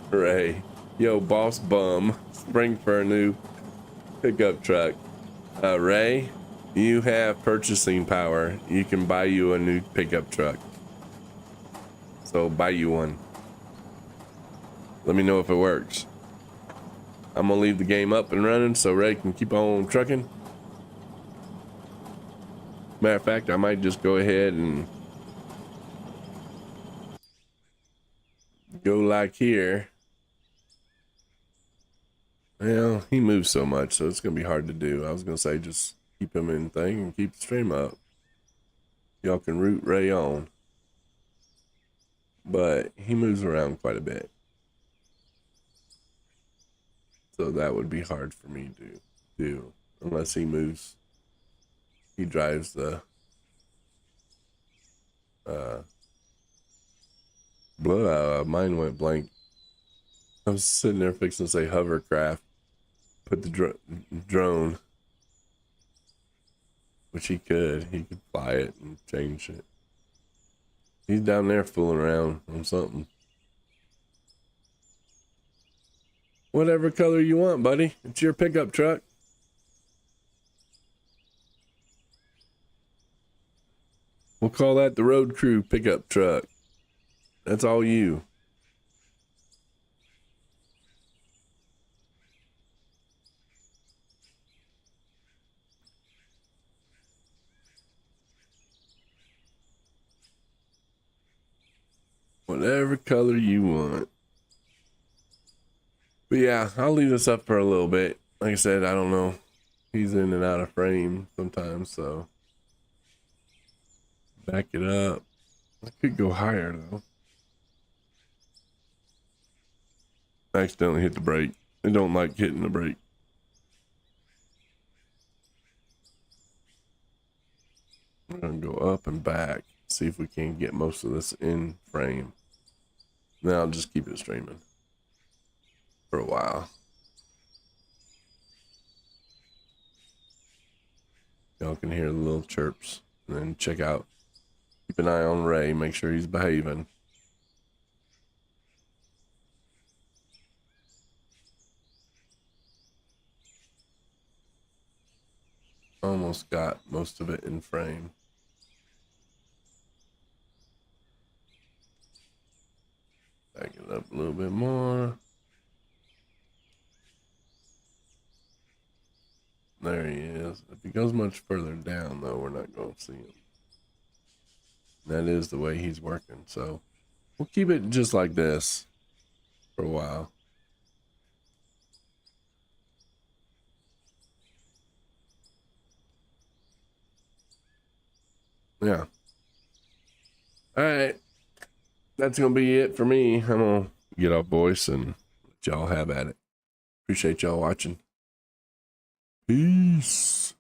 Ray, yo, boss bum, spring for a new pickup truck. Ray, you have purchasing power. You can buy you a new pickup truck. So buy you one. Let me know if it works. I'm gonna leave the game up and running so Ray can keep on trucking. Matter of fact, I might just go ahead and go like here. Well, he moves so much, so it's gonna be hard to do. I was gonna say just keep him in thing and keep the stream up. Y'all can root Ray on. But he moves around quite a bit. So that would be hard for me to do unless he moves. He drives the mine went blank. I was sitting there fixing to say hovercraft. Put the drone, which he could fly it and change it. He's down there fooling around on something. Whatever color you want, buddy. It's your pickup truck. We'll call that the road crew pickup truck. That's all you. Whatever color you want. But yeah, I'll leave this up for a little bit. Like I said, I don't know. He's in and out of frame sometimes, so back it up. I could go higher though. I accidentally hit the brake. I don't like hitting the brake. We're gonna go up and back, see if we can get most of this in frame. Then I'll just keep it streaming for a while. Y'all can hear the little chirps. And then check out, keep an eye on Ray, make sure he's behaving. Almost got most of it in frame. Back it up a little bit more. There he is. If he goes much further down, though, we're not going to see him. That is the way he's working. So we'll keep it just like this for a while. Yeah. All right. That's going to be it for me. I'm going to get off voice and let y'all have at it. Appreciate y'all watching. Peace.